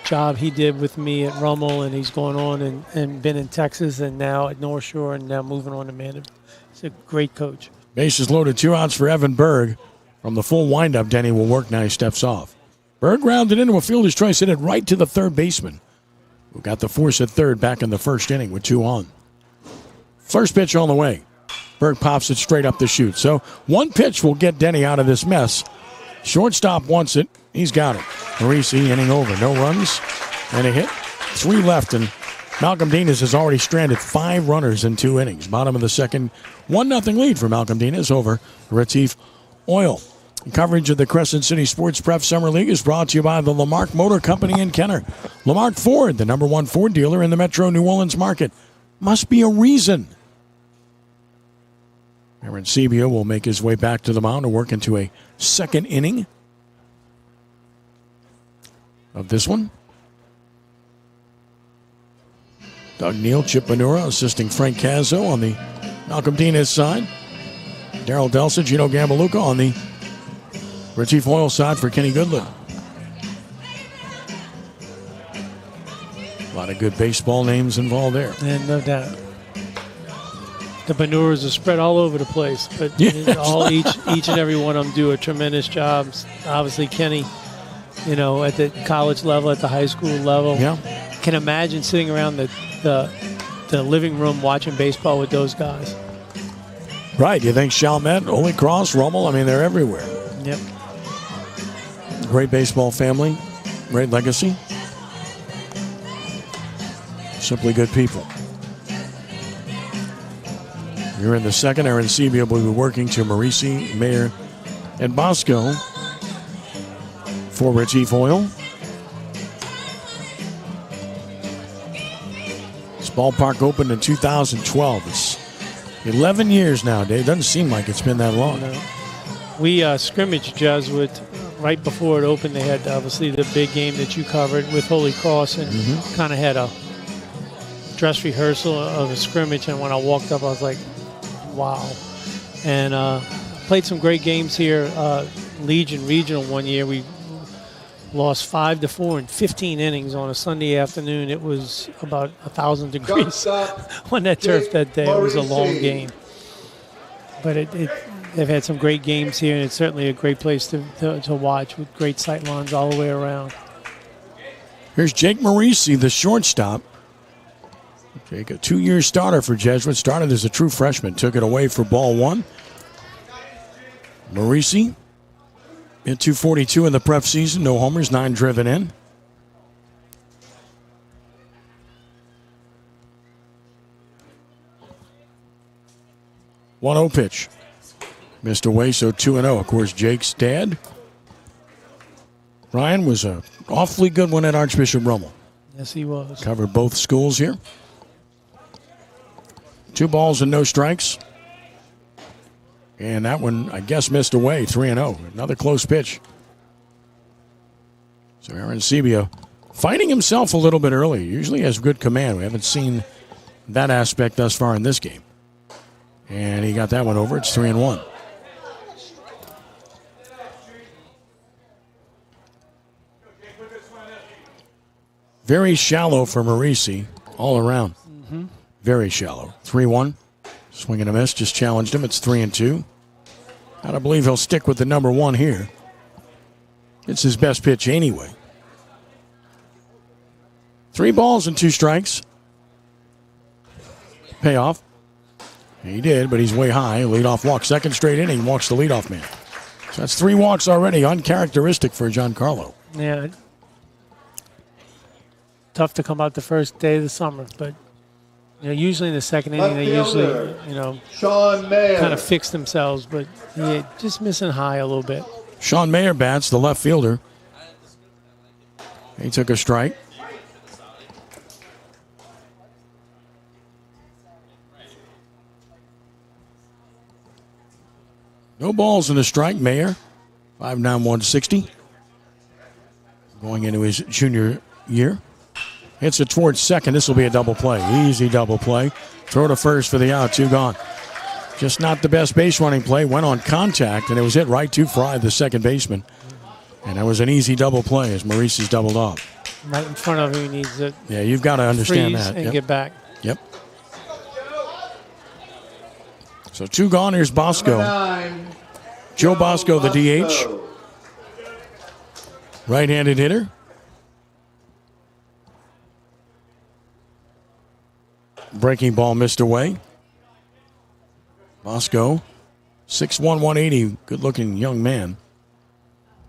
job he did with me at Rummel, and he's going on and been in Texas and now at North Shore and now moving on to Mandeville. He's a great coach. Bases loaded, 2 outs for Evan Berg. From the full windup, Denny will work now. He steps off. Berg grounded into a fielder's choice, hit it right to the third baseman, who got the force at third back in the first inning with 2 on. First pitch on the way. Berg pops it straight up the chute. So one pitch will get Denny out of this mess. Shortstop wants it. He's got it. Marisi, inning over. No runs and a hit. 3 left, and Malcolm Dienes has already stranded 5 runners in 2 innings. Bottom of the second, 1-0 lead for Malcolm Dienes over Retif Oil. Coverage of the Crescent City Sports Prep Summer League is brought to you by the Lamarck Motor Company in Kenner. Lamarck Ford, the #1 Ford dealer in the Metro New Orleans market. Must be a reason. Aaron Sebia will make his way back to the mound to work into a second inning of this one. Doug Neal, Chip Manura assisting Frank Cazzo on the Malcolm Dienes side. Darryl Delsa, Gino Gambaluca on the Retif Oil side for Kenny Goodlett. A lot of good baseball names involved there. And no doubt. The manures are spread all over the place, but each and every one of them do a tremendous job. Obviously, Kenny, at the college level, at the high school level, can imagine sitting around the living room watching baseball with those guys. Right. You think Chalmette, Holy Cross, Rummel, I mean, they're everywhere. Yep. Great baseball family, great legacy. Simply good people. You're in the second. Aaron Sebia will be working to Marisi, Mayer, and Bosco for Retif Oil. This ballpark opened in 2012. It's 11 years now, Dave. Doesn't seem like it's been that long. No. We scrimmaged Jesuit right before it opened. They had obviously the big game that you covered with Holy Cross, and kind of had a dress rehearsal of a scrimmage. And when I walked up, I was like, wow. And played some great games here. Legion Regional one year, we lost 5-4 in 15 innings on a Sunday afternoon. It was about 1,000 degrees on that turf that day. It was a long game. But they've had some great games here, and it's certainly a great place to watch with great sight lines all the way around. Here's Jake Marisi, the shortstop. Jake, a 2-year starter for Jesuit. Started as a true freshman. Took it away for ball 1. Marisi Hit 242 in the prep season. No homers, 9 driven in. One 0 pitch. Missed away, so 2-0. Of course, Jake's dad, Ryan, was an awfully good one at Archbishop Rummel. Yes, he was. Covered both schools here. 2 balls and no strikes. And that one, I guess, missed away, 3-0. Another close pitch. So Aaron Sebia fighting himself a little bit early. Usually has good command. We haven't seen that aspect thus far in this game. And he got that one over. It's 3-1. Very shallow for Marisi all around. Very shallow. 3-1. Swing and a miss. Just challenged him. It's 3-2. I believe he'll stick with the number 1 here. It's his best pitch anyway. 3 balls and 2 strikes. Payoff. He did, but he's way high. Leadoff walk. Second straight inning, walks the leadoff man. So that's 3 walks already. Uncharacteristic for Giancarlo. Yeah. Tough to come out the first day of the summer, but usually in the second inning they usually Sean Mayer. kind of fix themselves, but just missing high a little bit. Sean Mayer bats, the left fielder. He took a strike. No balls and a strike. Mayer, 5'9", 160. Going into his junior year. Hits it towards second. This will be a double play. Easy double play. Throw to first for the out. 2 gone. Just not the best base running play. Went on contact, and it was hit right to Fry, the second baseman. And that was an easy double play as Maurice's doubled off. Right in front of him, he needs it. Yeah, you've got to understand freeze that. and get back. Yep. So 2 gone. Here's Bosco. 9, Joe Bosco, the DH. Right-handed hitter. Breaking ball missed away. Bosco, 6'1", 180, good-looking young man.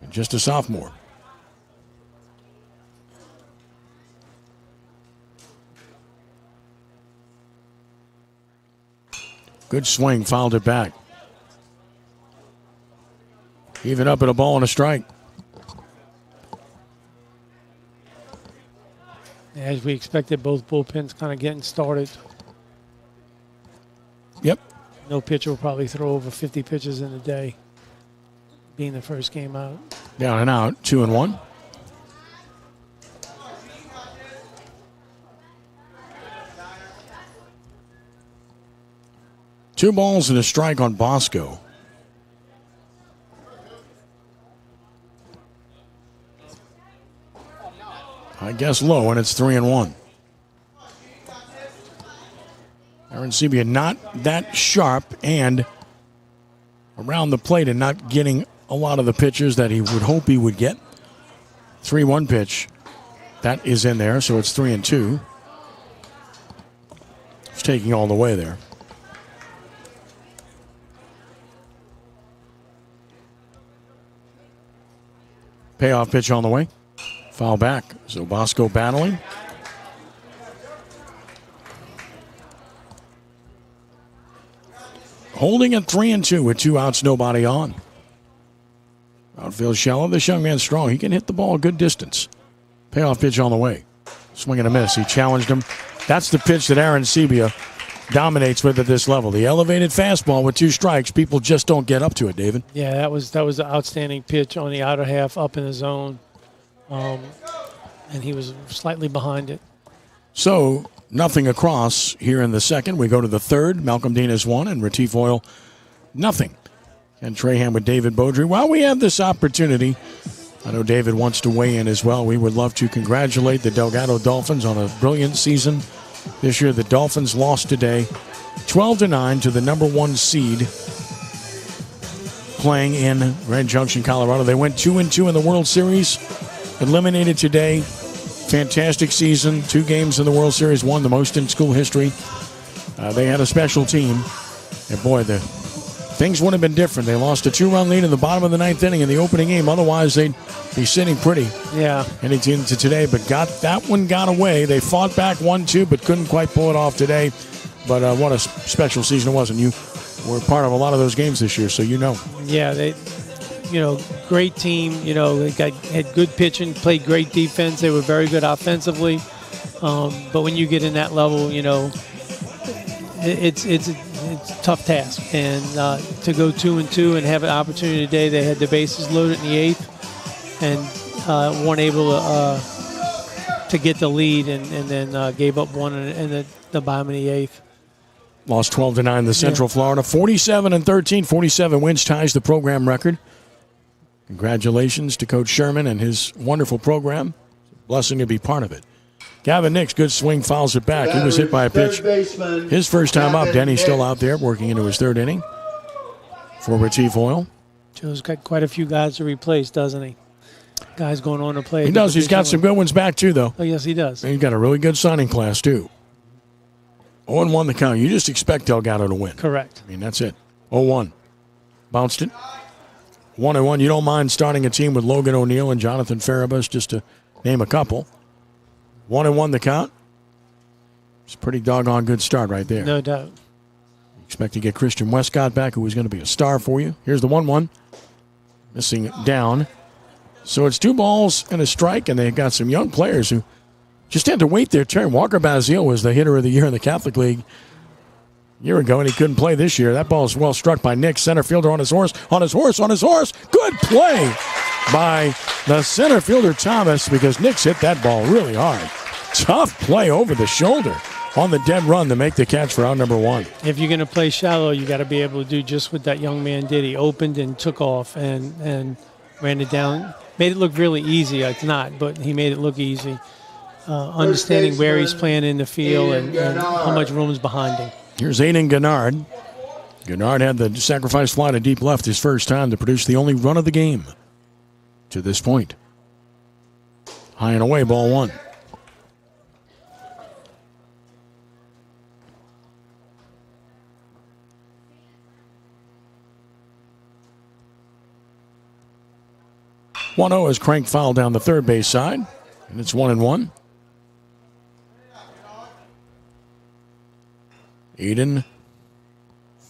Just a sophomore. Good swing, fouled it back. Even up at a ball and a strike. As we expected, both bullpens kind of getting started. Yep. No pitcher will probably throw over 50 pitches in a day, being the first game out. Down and out, 2-1. Two balls and a strike on Bosco. I guess low, and it's 3-1. Aaron Sebia not that sharp and around the plate and not getting a lot of the pitches that he would hope he would get. 3-1 pitch. That is in there, so it's 3-2. It's taking all the way there. Payoff pitch on the way. Foul back. So Bosco battling. Holding at 3-2 with 2 outs, nobody on. Outfield shallow. This young man's strong. He can hit the ball a good distance. Payoff pitch on the way. Swing and a miss. He challenged him. That's the pitch that Aaron Sebia dominates with at this level. The elevated fastball with 2 strikes. People just don't get up to it, David. Yeah, that was an outstanding pitch on the outer half up in the zone. And he was slightly behind it. So, nothing across here in the second. We go to the third. Malcolm Dienes 1 and Retif Oil nothing. And Trahan with David Beaudry. While we have this opportunity, I know David wants to weigh in as well. We would love to congratulate the Delgado Dolphins on a brilliant season. This year, the Dolphins lost today 12-9 to the number 1 seed playing in Grand Junction, Colorado. They went 2-2 in the World Series. Eliminated today. Fantastic season. 2 games in the World Series, won the most in school history. They had a special team. And boy, the things would have been different. They lost a 2-run lead in the bottom of the 9th inning in the opening game. Otherwise, they'd be sitting pretty. Yeah. Heading into today, but that one got away. They fought back 1-2, but couldn't quite pull it off today. But what a special season it was, and you were part of a lot of those games this year, so you know. Yeah, they, great team. They had good pitching, played great defense. They were very good offensively. But when you get in that level, it's a tough task. And to go 2-2 and have an opportunity today, they had the bases loaded in the 8th and weren't able to get the lead, and then gave up one in the bottom of the 8th. Lost 12-9 to Central Florida. 47-13, 47 wins, ties the program record. Congratulations to Coach Sherman and his wonderful program. Blessing to be part of it. Gavin Nix, good swing, fouls it back. He was hit by a pitch. His first time up. Denny's still out there working into his 3rd inning for Retif Oil. Joe's got quite a few guys to replace, doesn't he? Guys going on to play. He does. He's got some good ones back, too, though. Oh, yes, he does. And he's got a really good signing class, too. 0-1 the count. You just expect Delgado to win. Correct. I mean, that's it. 0-1. Bounced it. 1-1. You don't mind starting a team with Logan O'Neill and Jonathan Farabus, just to name a couple. 1-1 the count. It's a pretty doggone good start right there. No doubt. Expect to get Christian Westcott back, who is going to be a star for you. Here's the 1-1. Missing down. So it's 2 balls and a strike, and they've got some young players who just had to wait their turn. Walker Bazile was the hitter of the year in the Catholic League a year ago, and he couldn't play this year. That ball is well struck by Nick, center fielder on his horse. Good play by the center fielder, Thomas, because Nick's hit that ball really hard. Tough play over the shoulder on the dead run to make the catch for out number 1. If you're going to play shallow, you got to be able to do just what that young man did. He opened and took off and ran it down. Made it look really easy. It's not, but he made it look easy. Understanding where he's playing in the field and how much room is behind him. Here's Aiden Gennard. Gennard had the sacrifice fly to deep left his first time to produce the only run of the game to this point. High and away, ball 1. One-0 as Crank fouled down the third base side, and it's 1-1. Aiden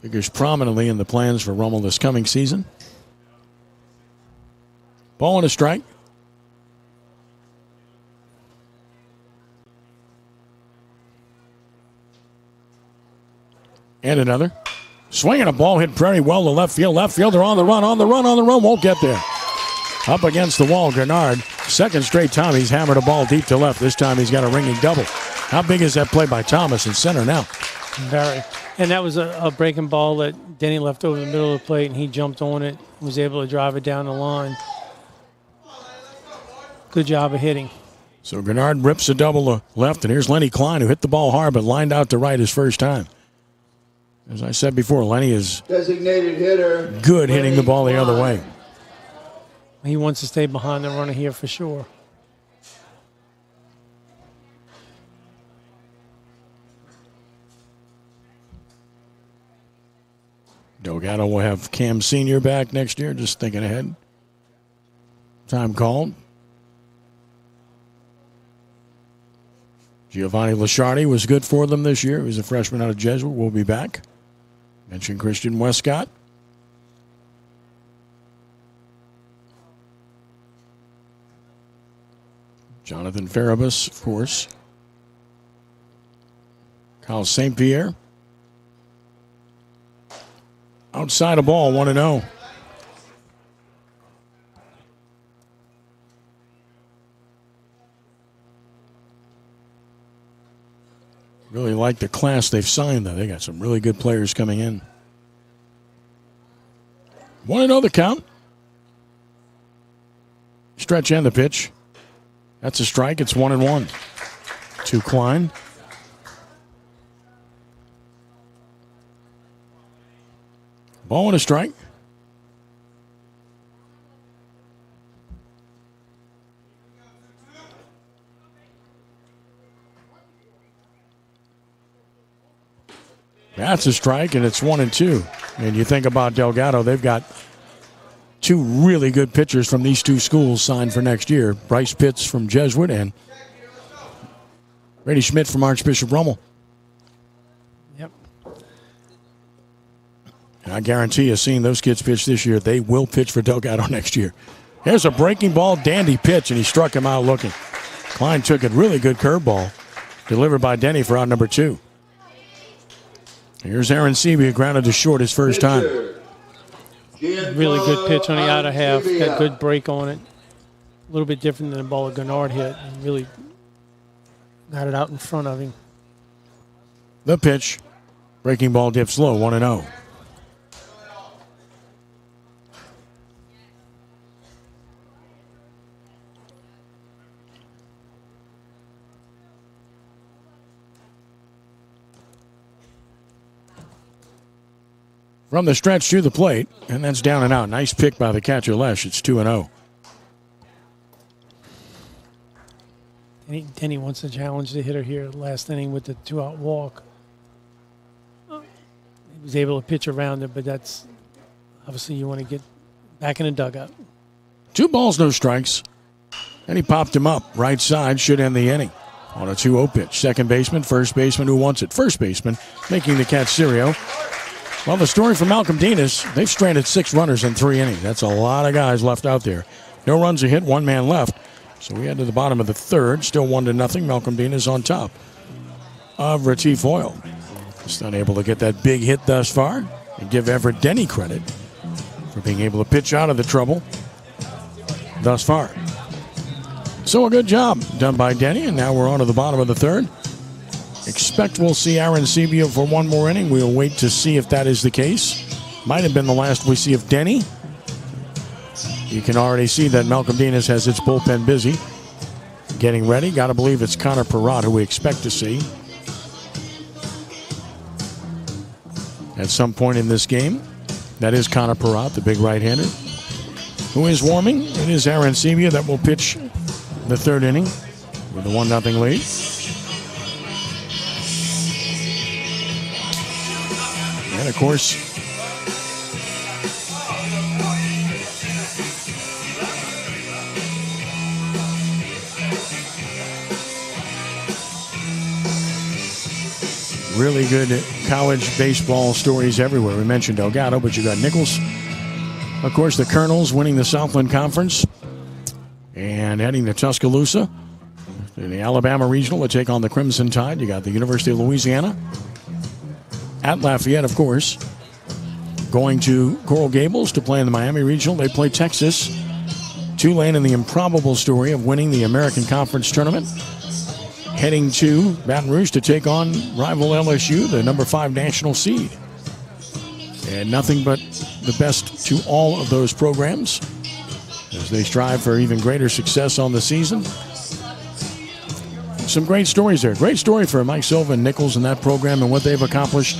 figures prominently in the plans for Rummel this coming season. Ball and a strike. And another. Swinging a ball hit very well to left field. Left fielder on the run, won't get there. Up against the wall, Gennard. Second straight time he's hammered a ball deep to left. This time he's got a ringing double. How big is that play by Thomas in center now? Very. And that was a breaking ball that Denny left over the middle of the plate, and he jumped on it, was able to drive it down the line. Good job of hitting. So Gennard rips a double to left, and here's Lenny Klein, who hit the ball hard but lined out to right his first time. As I said before, Lenny is designated hitter. Good hitting the ball the other way. He wants to stay behind the runner here for sure. Delgado will have Cam Sr. back next year, just thinking ahead. Time called. Giovanni Lasciardi was good for them this year. He was a freshman out of Jesuit. Will be back. Mentioned Christian Westcott. Jonathan Farabus, of course. Kyle St. Pierre. Outside a ball, 1-0. Really like the class they've signed, though. They got some really good players coming in. 1-0 the count. Stretch and the pitch. That's a strike. It's 1-1 to Klein. Ball and a strike. That's a strike, and it's 1-2. And you think about Delgado, they've got two really good pitchers from these two schools signed for next year. Bryce Pitts from Jesuit and Brady Schmidt from Archbishop Rummel. Yep. And I guarantee you, seeing those kids pitch this year, they will pitch for Delgado next year. Here's a breaking ball, dandy pitch, and he struck him out looking. Klein took it, really good curveball, delivered by Denny for out number 2. Here's Aaron Sebia, grounded to short his first time. Really good pitch on the outer half. Got good break on it. A little bit different than the ball that Gennard hit. And really got it out in front of him. The pitch, breaking ball dips low, 1-0. From the stretch to the plate, and that's down and out. Nice pick by the catcher, Lesh. It's 2-0. Denny wants to challenge the hitter here last inning with the 2-out walk. He was able to pitch around it, but that's obviously you want to get back in the dugout. 2 balls, no strikes. And he popped him up. Right side should end the inning. On a 2-0 pitch. Second baseman, first baseman, who wants it? First baseman making the catch, Sirio. Well, the story from Malcolm Dienes, they've stranded 6 runners in 3 innings. That's a lot of guys left out there. No runs a hit, 1 man left. So we head to the bottom of the third, still 1-0. Malcolm Dienes on top of Retif Oil. Just unable to get that big hit thus far. And give Everett Denny credit for being able to pitch out of the trouble thus far. So a good job done by Denny, and now we're on to the bottom of the third. Expect we'll see Aaron Sebia for 1 more inning. We'll wait to see if that is the case. Might have been the last we see of Denny. You can already see that Malcolm Dienes has its bullpen busy. Getting ready. Got to believe it's Connor Perrott who we expect to see at some point in this game. That is Connor Perrott, the big right-hander, who is warming. It is Aaron Sebia that will pitch the 3rd inning with a 1-0 lead. And, of course, really good college baseball stories everywhere. We mentioned Delgado, but you got Nichols. Of course, the Colonels winning the Southland Conference and heading to Tuscaloosa in the Alabama Regional to take on the Crimson Tide. You got the University of Louisiana at Lafayette, of course, going to Coral Gables to play in the Miami Regional. They play Texas. Tulane in the improbable story of winning the American Conference Tournament, heading to Baton Rouge to take on rival LSU, the number 5 national seed. And nothing but the best to all of those programs as they strive for even greater success on the season. Some great stories there. Great story for Mike Silva and Nichols in that program and what they've accomplished.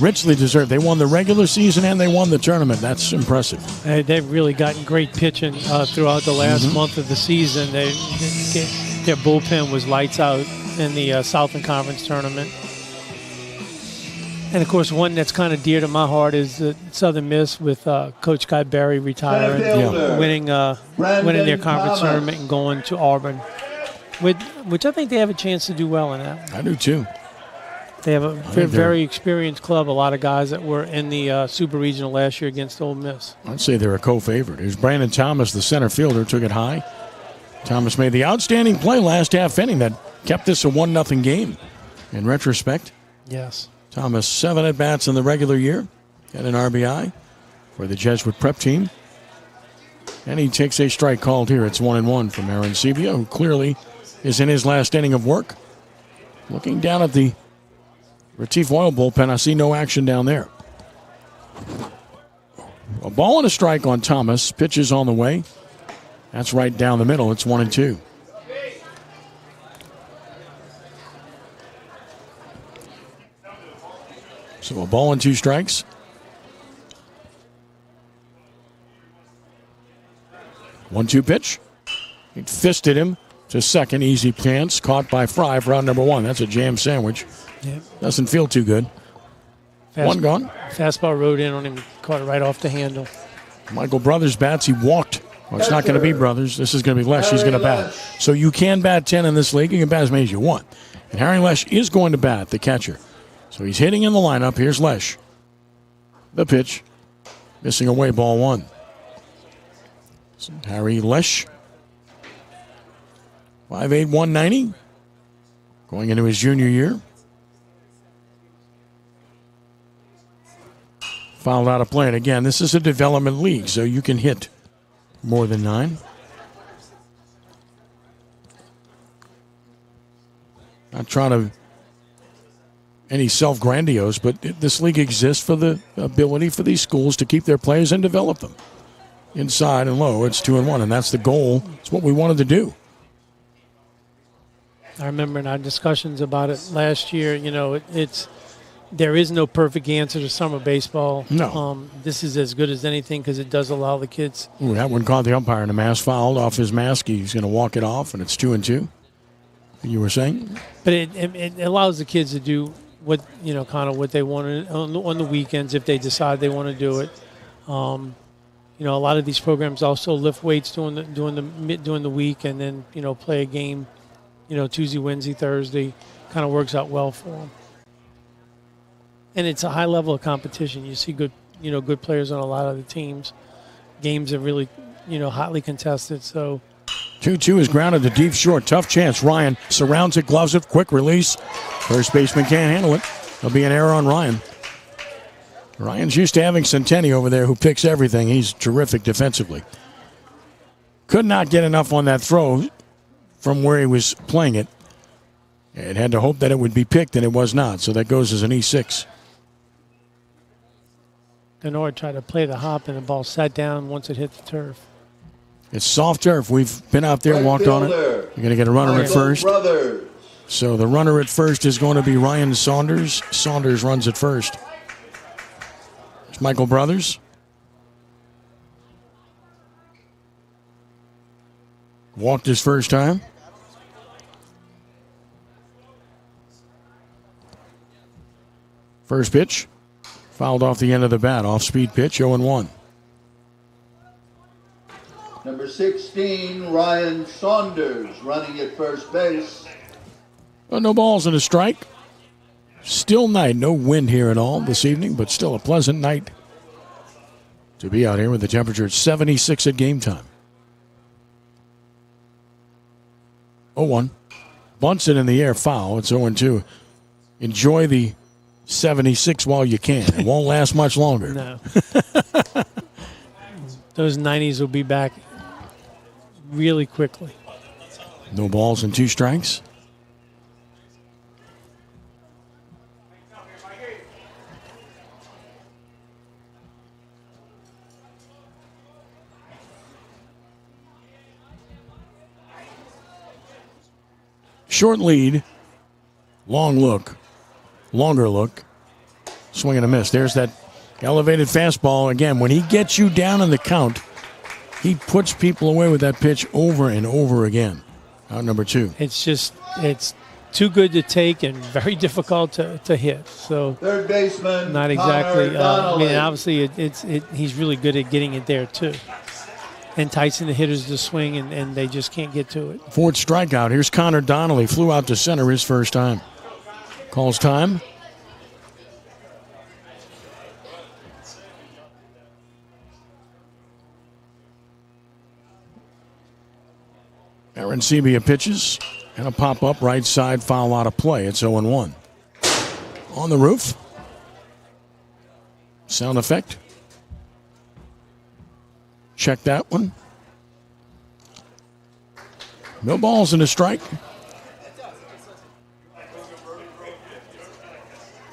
Richly deserved. They won the regular season and they won the tournament. That's impressive. They've really gotten great pitching throughout the last month of the season. Their bullpen was lights out in the Southland Conference tournament. And, of course, one that's kind of dear to my heart is the Southern Miss with Coach Guy Berry retiring, winning their conference tournament and going to Auburn, which I think they have a chance to do well in that. I do, too. They have a very experienced club, a lot of guys that were in the Super Regional last year against Ole Miss. I'd say they're a co-favorite. Here's Brandon Thomas, the center fielder, took it high. Thomas made the outstanding play last half inning that kept this a 1-0 game in retrospect. Yes. Thomas, 7 at-bats in the regular year. Got an RBI for the Jesuit prep team. And he takes a strike called here. It's 1-1 from Aaron Sebia, who clearly is in his last inning of work. Looking down at the Retif Oil bullpen, I see no action down there. A ball and a strike on Thomas. Pitches on the way. That's right down the middle. It's 1-2. So a ball and 2 strikes. 1-2 pitch. He fisted him to second. Easy chance. Caught by Fry for out number 1. That's a jam sandwich. Yep. Doesn't feel too good. One gone. Fastball rode in on him, caught it right off the handle. Michael Brothers bats. He walked. Well, it's not going to be Brothers. This is going to be Lesh. He's going to bat. So you can bat 10 in this league. You can bat as many as you want. And Harry Lesh is going to bat, the catcher. So he's hitting in the lineup. Here's Lesh. The pitch. Missing away, ball one. Harry Lesh. 5'8", 190. Going into his junior year. Fouled out of play. And again, this is a development league, so you can hit more than 9. Not trying to any self-grandiose, but this league exists for the ability for these schools to keep their players and develop them. Inside and low, it's 2-1, and that's the goal. It's what we wanted to do. I remember in our discussions about it last year, there is no perfect answer to summer baseball. No. This is as good as anything because it does allow the kids. Ooh, that one caught the umpire in a mask, fouled off his mask. He's going to walk it off, and it's 2-2. You were saying? But it allows the kids to do what, kind of what they want on the weekends if they decide they want to do it. A lot of these programs also lift weights during the week and then, play a game, Tuesday, Wednesday, Thursday. Kind of works out well for them. And it's a high level of competition. You see good players on a lot of the teams. Games are really, hotly contested. So 2-2 is grounded to deep short. Tough chance. Ryan surrounds it, gloves it, quick release. First baseman can't handle it. There'll be an error on Ryan. Ryan's used to having Centeni over there who picks everything. He's terrific defensively. Could not get enough on that throw from where he was playing it. It had to hope that it would be picked, and it was not. So that goes as an E6. Denard tried to play the hop, and the ball sat down once it hit the turf. It's soft turf. We've been out there, walked on it. You're going to get a runner at first. Brothers. So the runner at first is going to be Ryan Saunders. Saunders runs at first. It's Michael Brothers. Walked his first time. First pitch. Fouled off the end of the bat. Off-speed pitch, 0-1. Number 16, Ryan Saunders, running at first base. No balls and a strike. Still night. No wind here at all this evening, but still a pleasant night to be out here with the temperature at 76 at game time. 0-1. Bunts it in the air, foul. It's 0-2. Enjoy the 76 while you can. It won't last much longer. No. Those 90s will be back really quickly. No balls and 2 strikes. Short lead, long look, longer look, swing and a miss. There's that elevated fastball. Again, when he gets you down in the count, he puts people away with that pitch over and over again. Out number 2. It's too good to take and very difficult to hit. So Third baseman, not exactly. Donnelly. Obviously, he's really good at getting it there too. Enticing the hitters to swing, and they just can't get to it. 4th strikeout. Here's Connor Donnelly. Flew out to center his first time. Calls time. Aaron Sebia pitches. And a pop-up right side foul out of play. It's 0-1. On the roof. Sound effect. Check that one. No balls and a strike.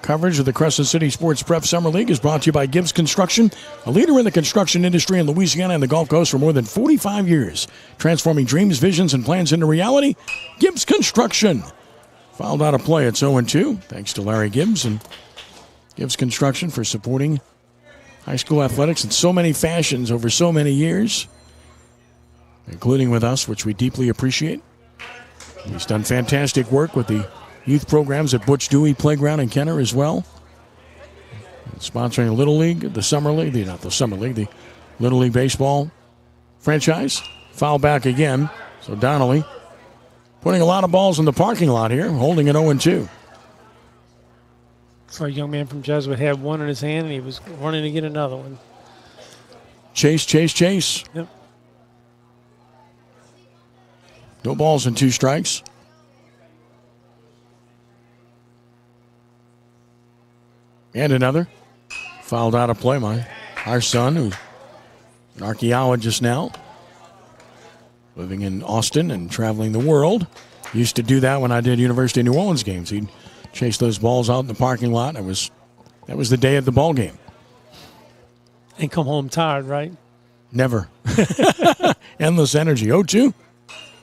Coverage of the Crescent City Sports Prep Summer League is brought to you by Gibbs Construction, a leader in the construction industry in Louisiana and the Gulf Coast for more than 45 years. Transforming dreams, visions, and plans into reality. Gibbs Construction. Fouled out of play. It's 0-2. Thanks to Larry Gibbs and Gibbs Construction for supporting high school athletics in so many fashions over so many years, including with us, which we deeply appreciate. He's done fantastic work with the youth programs at Butch Dewey Playground in Kenner as well. Sponsoring the Little League, the Summer League, not the Summer League, the Little League Baseball franchise. Foul back again. So Donnelly putting a lot of balls in the parking lot here, holding it 0-2. So a young man from Jesuit had one in his hand, and he was running to get another one. Chase. Yep. No balls and 2 strikes. And another. Fouled out of play, our son, who's an archaeologist now, living in Austin and traveling the world. Used to do that when I did University of New Orleans games. He'd chase those balls out in the parking lot. That was the day of the ball game. And come home tired, right? Never. Endless energy. 0-2.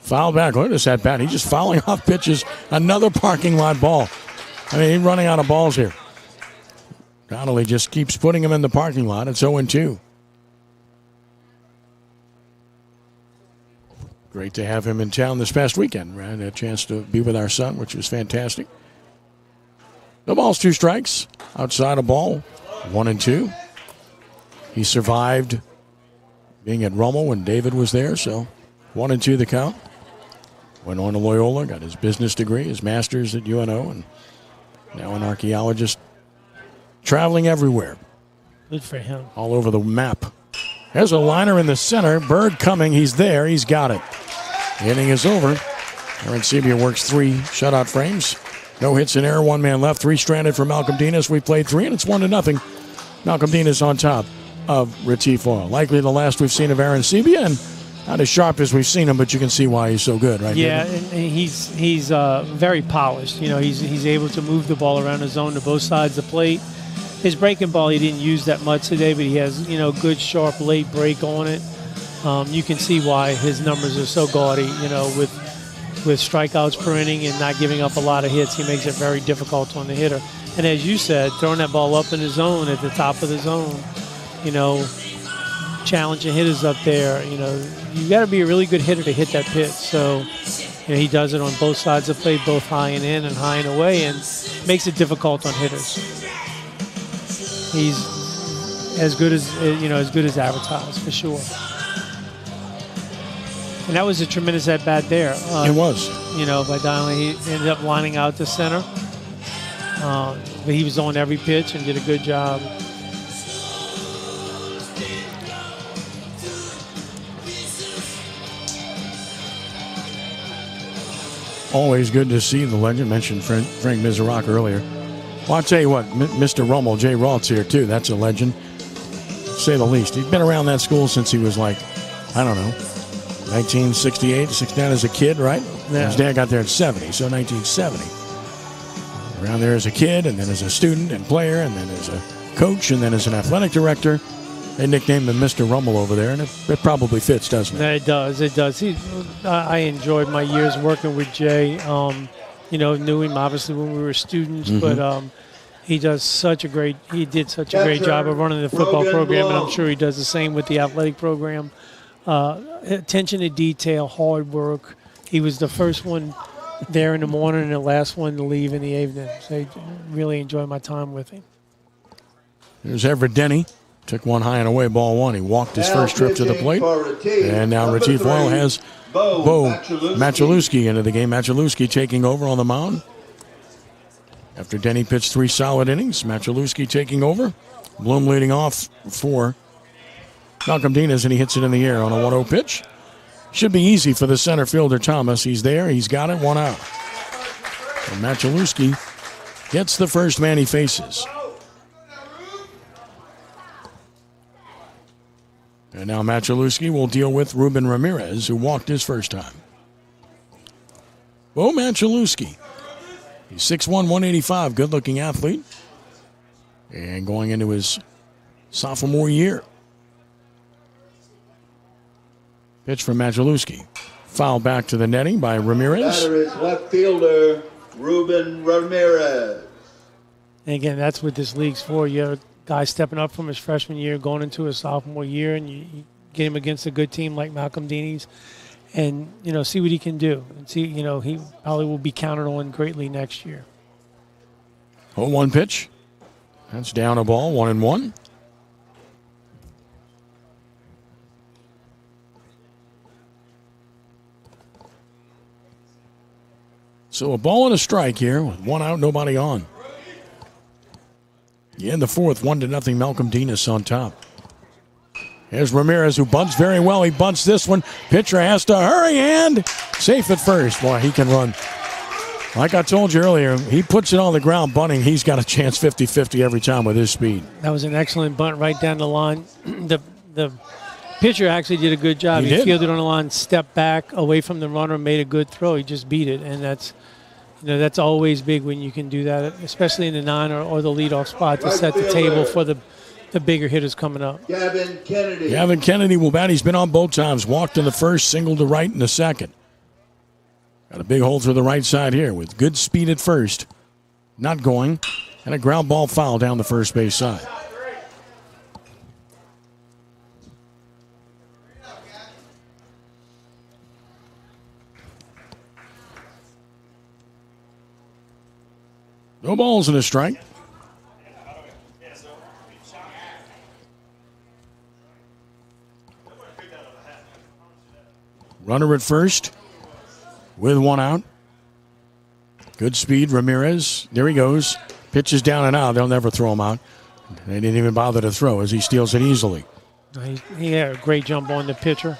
Foul back. Look at this at bat. He's just fouling off pitches. Another parking lot ball. I mean, he's running out of balls here. Donnelly just keeps putting him in the parking lot. It's 0-2. Great to have him in town this past weekend. We had a chance to be with our son, which was fantastic. No balls, 2 strikes. Outside a ball, 1-2. He survived being at Rummel when David was there, so 1-2 the count. Went on to Loyola, got his business degree, his master's at UNO, and now an archaeologist traveling everywhere. Good for him. All over the map. There's a liner in the center. Bird coming. He's there. He's got it. The inning is over. Arancibia works 3 shutout frames. No hits in error. 1 man left. 3 stranded for Malcolm Dienes. We played 3, and it's 1-0. Malcolm Dienes on top of Retif Oil. Likely the last we've seen of Arancibia, and not as sharp as we've seen him, but you can see why he's so good, right? Yeah, and he's very polished. You know, he's able to move the ball around the zone to both sides of the plate. His breaking ball he didn't use that much today, but he has good sharp late break on it. You can see why his numbers are so gaudy. With strikeouts per inning and not giving up a lot of hits, he makes it very difficult on the hitter. And as you said, throwing that ball up in the zone at the top of the zone, challenging hitters up there. You got to be a really good hitter to hit that pitch. So he does it on both sides of the plate, both high and in and high and away, and makes it difficult on hitters. He's as good as advertised for sure. And that was a tremendous at bat there. It was. By Donnelly, he ended up lining out to center, but he was on every pitch and did a good job. Always good to see the legend. Mentioned Frank Mizarok earlier. Well, I'll tell you what, Mr. Rummel, Jay Rolt's here too. That's a legend, to say the least. He's been around that school since he was 1968, 69 as a kid, right? Yeah. His dad got there at 70, so 1970. Around there as a kid, and then as a student and player, and then as a coach, and then as an athletic director. They nicknamed him Mr. Rummel over there, and it probably fits, doesn't it? It does. I enjoyed my years working with Jay. Knew him obviously when we were students, but he did such a great job of running the football program, and I'm sure he does the same with the athletic program. Attention to detail, hard work. He was the first one there in the morning and the last one to leave in the evening. So I really enjoyed my time with him. There's Everett Denny. Took one high and away, ball 1. He walked his first trip to the plate. And now Retif Oil has Bo Machaluski into the game. Machaluski taking over on the mound. After Denny pitched 3 solid innings, Machaluski taking over. Bloom leading off for Malcolm Dienes, and he hits it in the air on a 1-0 pitch. Should be easy for the center fielder, Thomas. He's there. He's got it. 1 out. And Machaluski gets the first man he faces. And now Machaluski will deal with Ruben Ramirez, who walked his first time. Bo Machaluski. He's 6'1", 185, good-looking athlete. And going into his sophomore year. Pitch from Machaluski. Foul back to the netting by Ramirez. Batter is left fielder Ruben Ramirez. And again, that's what this league's for. You have a guy stepping up from his freshman year, going into his sophomore year, and you get him against a good team like Malcolm Dienes, and see what he can do. And see, he probably will be counted on greatly next year. 0-1 pitch. That's down a ball, 1-1. So a ball and a strike here with 1 out, nobody on. Yeah, in the fourth, 1-0, Malcolm Dienes on top. Here's Ramirez, who bunts very well. He bunts this one. Pitcher has to hurry and safe at first. Boy, he can run. Like I told you earlier, he puts it on the ground bunting. He's got a chance 50-50 every time with his speed. That was an excellent bunt right down the line. The pitcher actually did a good job. He fielded on the line, stepped back away from the runner, made a good throw. He just beat it, and that's always big when you can do that, especially in the 9 or the leadoff spot to set the table for the bigger hitters coming up. Gavin Kennedy will bat. He's been on both times. Walked in the first, singled to right in the second. Got a big hole through the right side here with good speed at first. Not going. And a ground ball foul down the first base side. No balls and a strike. Runner at first with 1 out. Good speed, Ramirez. There he goes. Pitches down and out. They'll never throw him out. They didn't even bother to throw as he steals it easily. He had a great jump on the pitcher.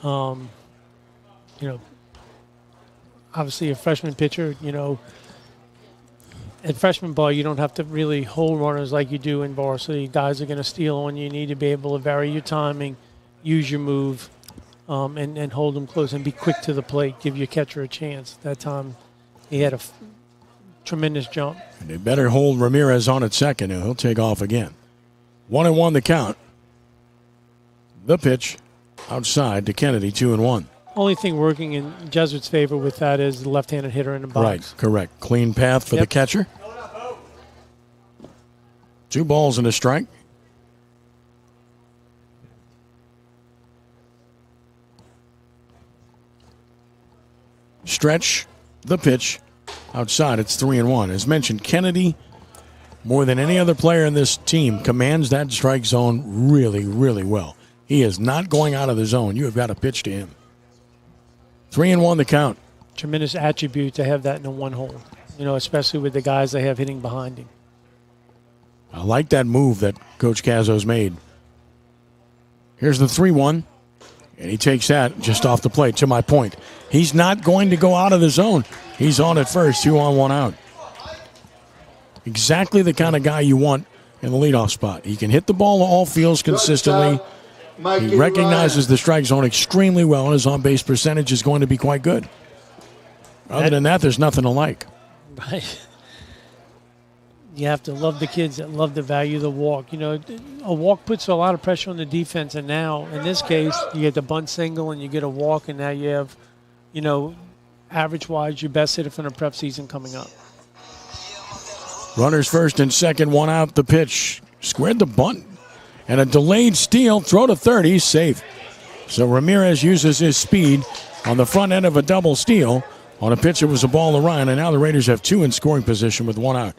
Obviously a freshman pitcher, at freshman ball, you don't have to really hold runners like you do in varsity. Guys are going to steal on you. You need to be able to vary your timing, use your move, and hold them close and be quick to the plate, give your catcher a chance. That time he had a tremendous jump. And they better hold Ramirez on at second, and he'll take off again. 1-1 the count. The pitch outside to Kennedy, 2-1. Only thing working in Jesuit's favor with that is the left-handed hitter in the box. Right, correct. Clean path for the catcher. 2 balls and a strike. Stretch, the pitch, outside. It's 3-1. As mentioned, Kennedy, more than any other player in this team, commands that strike zone really, really well. He is not going out of the zone. You have got to pitch to him. 3-1 the count. Tremendous attribute to have that in a 1 hole, especially with the guys they have hitting behind him. I like that move that Coach Cazzo's made. Here's the 3-1, and he takes that just off the plate. To my point, he's not going to go out of the zone. He's on at first, 2 on, 1 out. Exactly the kind of guy you want in the leadoff spot. He can hit the ball to all fields consistently. He recognizes the strike zone extremely well, and his on-base percentage is going to be quite good. Other than that, there's nothing to like. Right. You have to love the kids that love to value the walk. A walk puts a lot of pressure on the defense, and now, in this case, you get the bunt single and you get a walk, and now you have, average-wise, your best hitter from the prep season coming up. Runners first and second, 1 out, the pitch. Squared the bunt. And a delayed steal, throw to third, he's safe. So Ramirez uses his speed on the front end of a double steal on a pitch that was a ball to Ryan, and now the Raiders have 2 in scoring position with 1 out.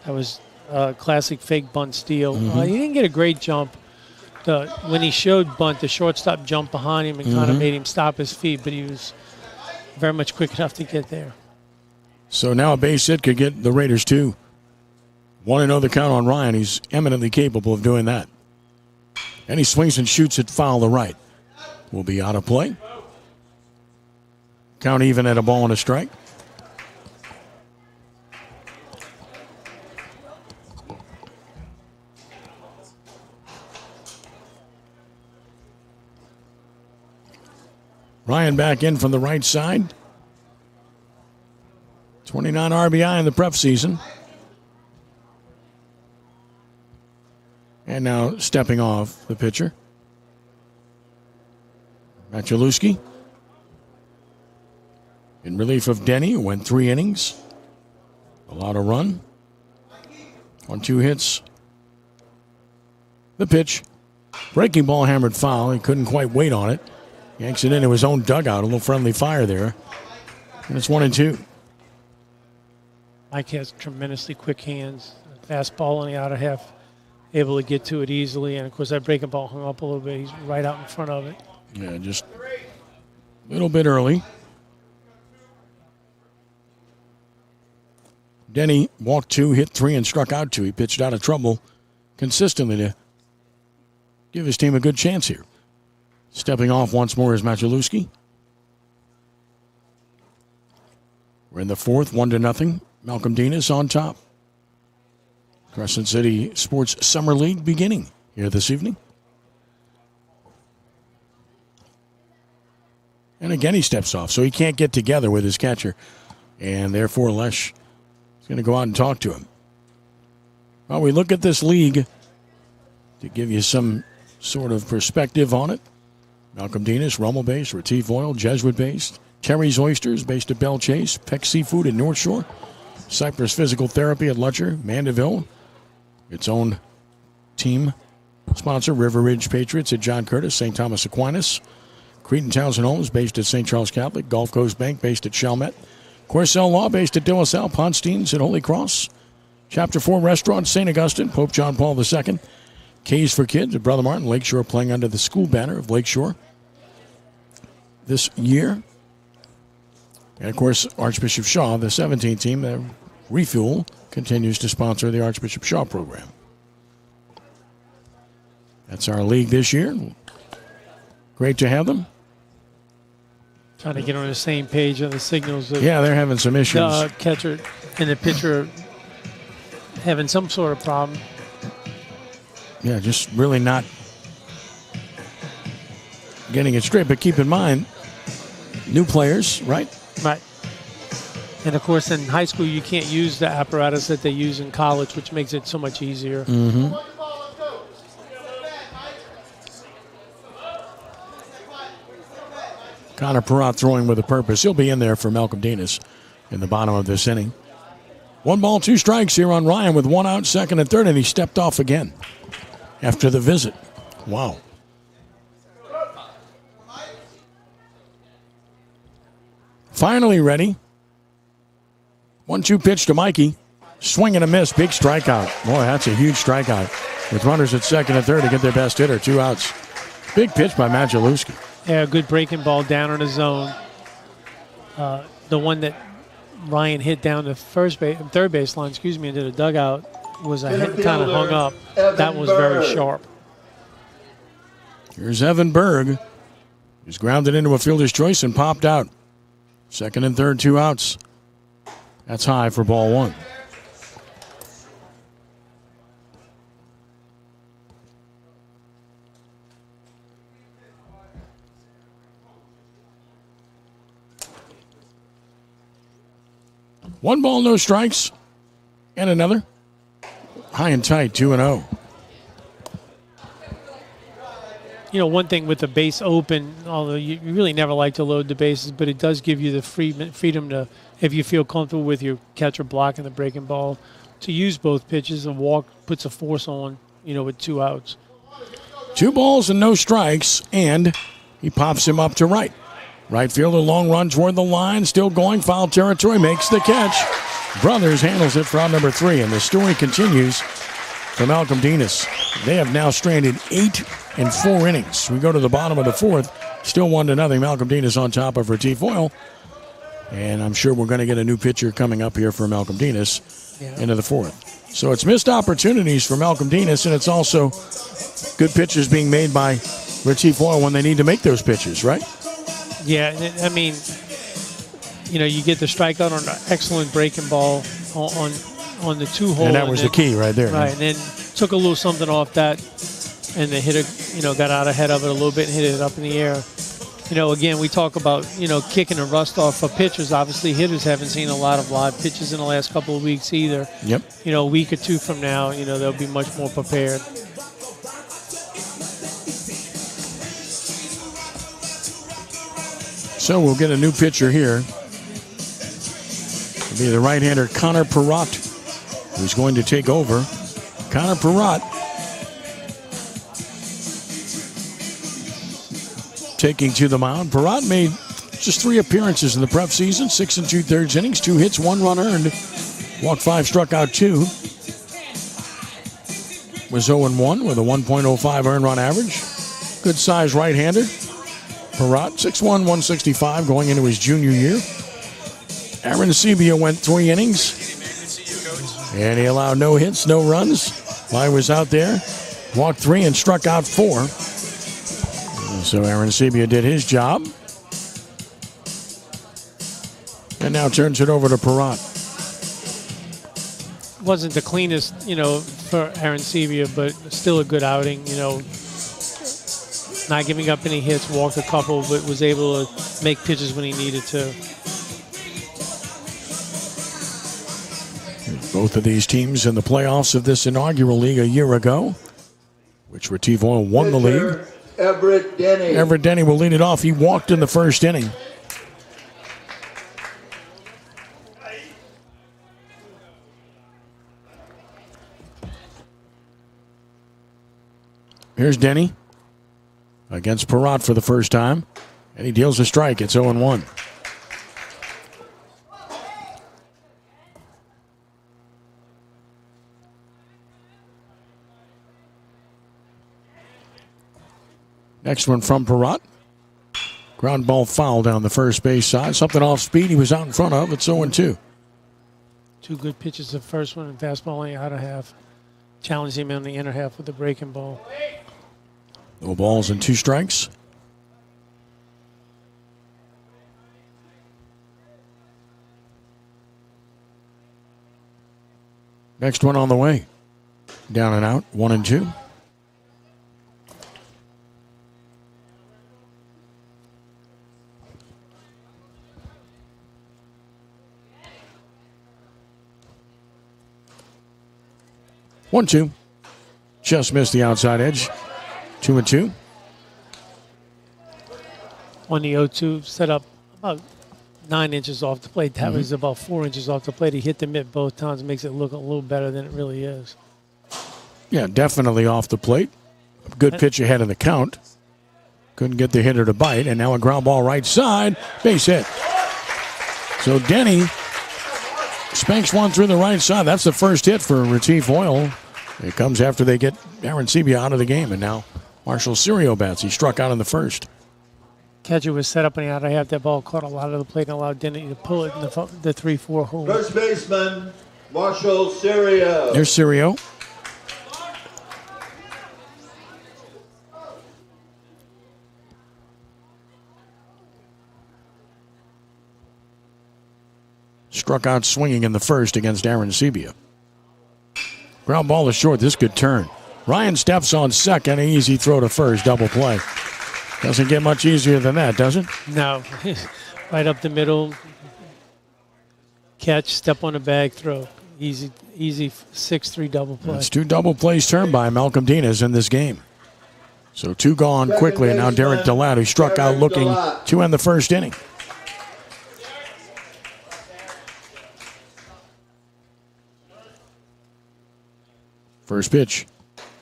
That was a classic fake bunt steal. He didn't get a great jump. When he showed bunt, the shortstop jumped behind him and kind of made him stop his feet, but he was very much quick enough to get there. So now a base hit could get the Raiders 2. 1-0 the count on Ryan. He's eminently capable of doing that. And he swings and shoots it foul to right. Will be out of play. Count even at a ball and a strike. Ryan back in from the right side. 29 RBI in the prep season. And now stepping off the pitcher. Maciulewski. In relief of Denny, who went 3 innings. Allowed a run. On 2 hits. The pitch. Breaking ball hammered foul. He couldn't quite wait on it. Yanks it into his own dugout. A little friendly fire there. And it's 1-2. Mike has tremendously quick hands. Fastball on the outer half, able to get to it easily. And, of course, that breaking ball hung up a little bit. He's right out in front of it. Yeah, just a little bit early. Denny walked 2, hit 3, and struck out 2. He pitched out of trouble consistently to give his team a good chance here. Stepping off once more is Machalewski. We're in the 4th, 1-0. Malcolm Dienes on top. Crescent City Sports Summer League beginning here this evening. And again he steps off, so he can't get together with his catcher. And therefore Lesh is going to go out and talk to him. Well, we look at this league to give you some sort of perspective on it. Malcolm Dienes, Rummel-based, Retif Oil, Jesuit-based, Terry's Oysters, based at Bell Chase, Peck Seafood in North Shore, Cypress Physical Therapy at Lutcher, Mandeville, its own team sponsor, River Ridge Patriots at John Curtis, St. Thomas Aquinas, Cretan Townsend Homes, based at St. Charles Catholic, Gulf Coast Bank, based at Chalmette, Corcel Law, based at De La Salle, Ponstein's at Holy Cross, Chapter 4 Restaurant, St. Augustine, Pope John Paul II, K's for Kids at Brother Martin, Lakeshore, playing under the school banner of Lakeshore this year. And, of course, Archbishop Shaw, the 17th team, Refuel, continues to sponsor the Archbishop Shaw program. That's our league this year. Great to have them. Trying to get on the same page on the signals. Yeah, they're having some issues. The catcher and the pitcher having some sort of problem. Yeah, just really not getting it straight. But keep in mind, new players, right? Right. And, of course, in high school, you can't use the apparatus that they use in college, which makes it so much easier. Mm-hmm. Connor Perrott throwing with a purpose. He'll be in there for Malcolm Dienes in the bottom of this inning. 1 ball, 2 strikes here on Ryan with 1 out, 2nd and 3rd, and he stepped off again after the visit. Wow. Finally ready. 1-2 pitch to Mikey. Swing and a miss. Big strikeout. Boy, that's a huge strikeout. With runners at 2nd and 3rd to get their best hitter. 2 outs. Big pitch by Machalewski. Yeah, good breaking ball down in the zone. The one that Ryan hit down the third baseline, into the dugout was a hit kind of hung up. That was very sharp. Here's Evan Berg. He's grounded into a fielder's choice and popped out. 2nd and 3rd, 2 outs. That's high for ball 1. One ball, no strikes. And another. High and tight, 2-0. You know, one thing with the base open, although you really never like to load the bases, but it does give you the freedom to, if you feel comfortable with your catcher blocking the breaking ball, to use both pitches. A walk puts a force on, with 2 outs. 2 balls and no strikes, and he pops him up to right. Right fielder, long run toward the line, still going, foul territory, makes the catch. Brothers handles it for out number 3, and the story continues for Malcolm Dienes. They have now stranded 8 in 4 innings. We go to the bottom of the 4th, still 1-0. Malcolm Dienes on top of Retif Oil, and I'm sure we're going to get a new pitcher coming up here for Malcolm Dienes into the 4th. So it's missed opportunities for Malcolm Dienes, and it's also good pitches being made by Retif Oil when they need to make those pitches, right? Yeah, I mean, you get the strikeout on an excellent breaking ball on the 2-hole. And that was the key right there. Right, and then took a little something off that, and the hitter, got out ahead of it a little bit and hit it up in the air. Again, we talk about, kicking the rust off for pitchers. Obviously, hitters haven't seen a lot of live pitches in the last couple of weeks either. Yep. A week or 2 from now, they'll be much more prepared. So we'll get a new pitcher here. It'll be the right-hander Connor Perrott, who's going to take over. Connor Perrott taking to the mound. Perrott made just 3 appearances in the prep season, 6 2/3 innings, 2 hits, 1 run earned, walked 5, struck out 2. was 0-1 with a 1.05 earned run average. Good size right-hander. Perrott, 6'1", 165 going into his junior year. Arancibia went 3 innings. And he allowed no hits, no runs. Fly was out there. Walked 3 and struck out 4. So Arancibia did his job. And now turns it over to Perrott. Wasn't the cleanest, for Arancibia, but still a good outing, Not giving up any hits, walked a couple, but was able to make pitches when he needed to. Both of these teams in the playoffs of this inaugural league a year ago, which Retif Oil won the league. Everett Denny. Everett Denny will lead it off. He walked in the first inning. Here's Denny against Perrott for the first time. And he deals a strike. It's 0-1. Next one from Perrott. Ground ball foul down the first base side. Something off speed he was out in front of. It's 0-2. 2 good pitches. The first one, and fastball on the outer half. Challenged him on the inner half with the breaking ball. No balls and 2 strikes. Next one on the way. Down and out, 1-2. One, 2. Just missed the outside edge. 2-2. On the 0-2, set up about 9 inches off the plate. That was about 4 inches off the plate. He hit the mitt both times. Makes it look a little better than it really is. Yeah, definitely off the plate. Good pitch ahead of the count. Couldn't get the hitter to bite. And now a ground ball right side. Base hit. So Denny spanks one through the right side. That's the first hit for Retif Oil. It comes after they get Arancibia out of the game. And now Marshall Sirio bats. He struck out in the first. Catcher was set up on the outer half. That ball caught a lot of the plate and allowed Denny to pull it in the 3-4 hole. First baseman, Marshall Sirio. There's Sirio. Struck out swinging in the first against Arancibia. Ground ball is short. This could turn. Ryan steps on second. An easy throw to first. Double play. Doesn't get much easier than that, does it? No. Right up the middle. Catch, step on the bag, throw. Easy 6-3 double play. It's 2 double plays turned by Malcolm Dienes in this game. So 2 gone quickly, and now Derek DeLatte, who struck out looking to end the first inning. First pitch,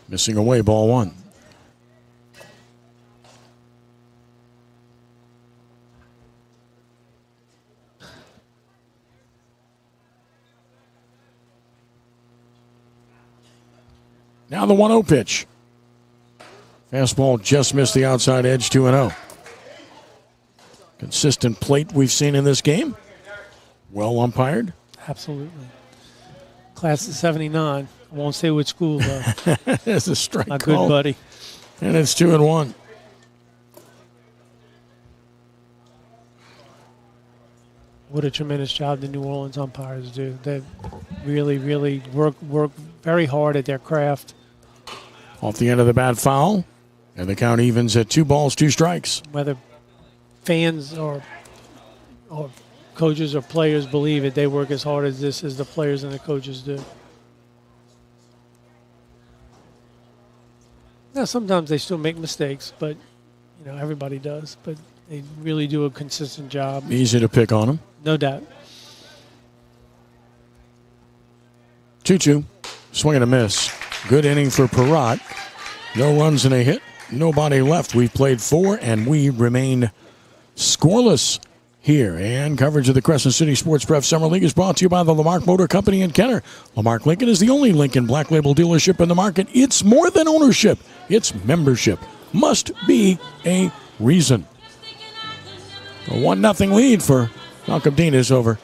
missing away, ball 1. Now the 1-0 pitch. Fastball just missed the outside edge, 2-0. Consistent plate we've seen in this game. Well umpired. Absolutely. Class of 79. I won't say which school, though. There's a strike My call. good buddy. And it's 2-1. What a tremendous job the New Orleans umpires do. They really, really work very hard at their craft. Off the end of the bat foul. And the count evens at 2 balls, 2 strikes. Whether fans or coaches or players believe it, they work as hard as this as the players and the coaches do. Now, sometimes they still make mistakes, but everybody does. But they really do a consistent job. Easy to pick on them. No doubt. 2-2. Swing and a miss. Good inning for Perrott. No runs and a hit. Nobody left. We've played 4, and we remain scoreless here. And coverage of the Crescent City Sports Prep Summer League is brought to you by the Lamarck Motor Company in Kenner. Lamarck Lincoln is the only Lincoln Black Label dealership in the market. It's more than ownership. It's membership. Must be a reason. A 1-0 lead for Malcolm Dienes over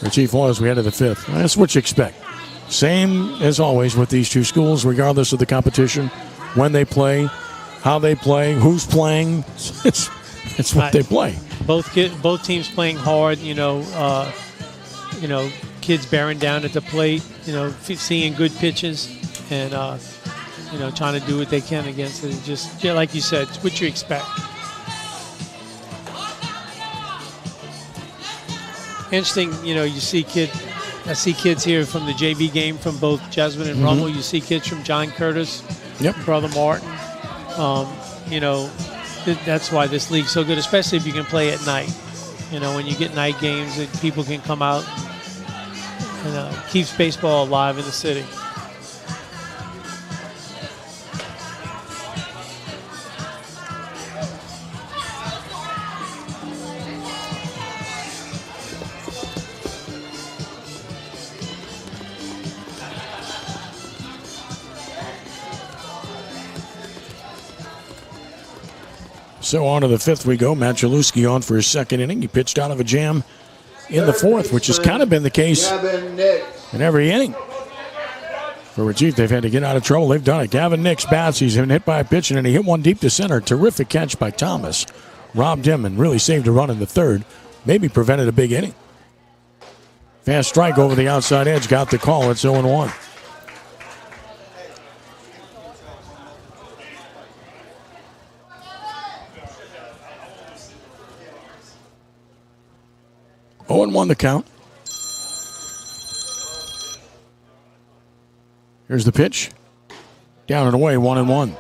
Retif as we head to the 5th. That's what you expect. Same as always with these two schools, regardless of the competition, when they play, how they play, who's playing. It's what they play. Both teams playing hard. Kids bearing down at the plate. Seeing good pitches and trying to do what they can against it. Just like you said, it's what you expect. Interesting. I see kids here from the JV game from both Jesuit and Rummel. You see kids from John Curtis, Brother Martin. That's why this league's so good, especially if you can play at night. When you get night games, and people can come out and keeps baseball alive in the city. So on to the 5th we go. Matt Jalewski on for his second inning. He pitched out of a jam in the 4th, which has kind of been the case in every inning. For Retif, they've had to get out of trouble. They've done it. Gavin Nix bats. He's been hit by a pitch, and he hit one deep to center. Terrific catch by Thomas. Robbed him and really saved a run in the 3rd. Maybe prevented a big inning. Fast strike over the outside edge. Got the call. It's 0-1. Oh, and 1 the count. Here's the pitch. Down and away, 1-1.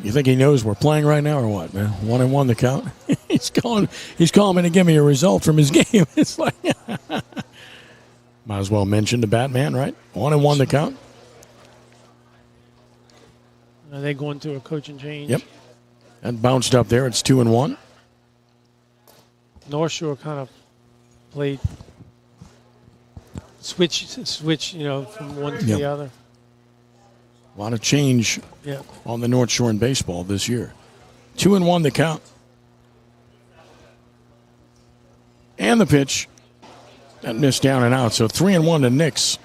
You think he knows we're playing right now or what, man? 1-1 the count. He's calling me to give me a result from his game. It's like might as well mention the Batman, right? 1-1 the count. Are they going through a coaching change? Yep. And bounced up there. It's 2-1. North Shore kind of played switch, from one to the other. A lot of change on the North Shore in baseball this year. 2-1 the count. And the pitch. That missed down and out. So 3-1 to Nix.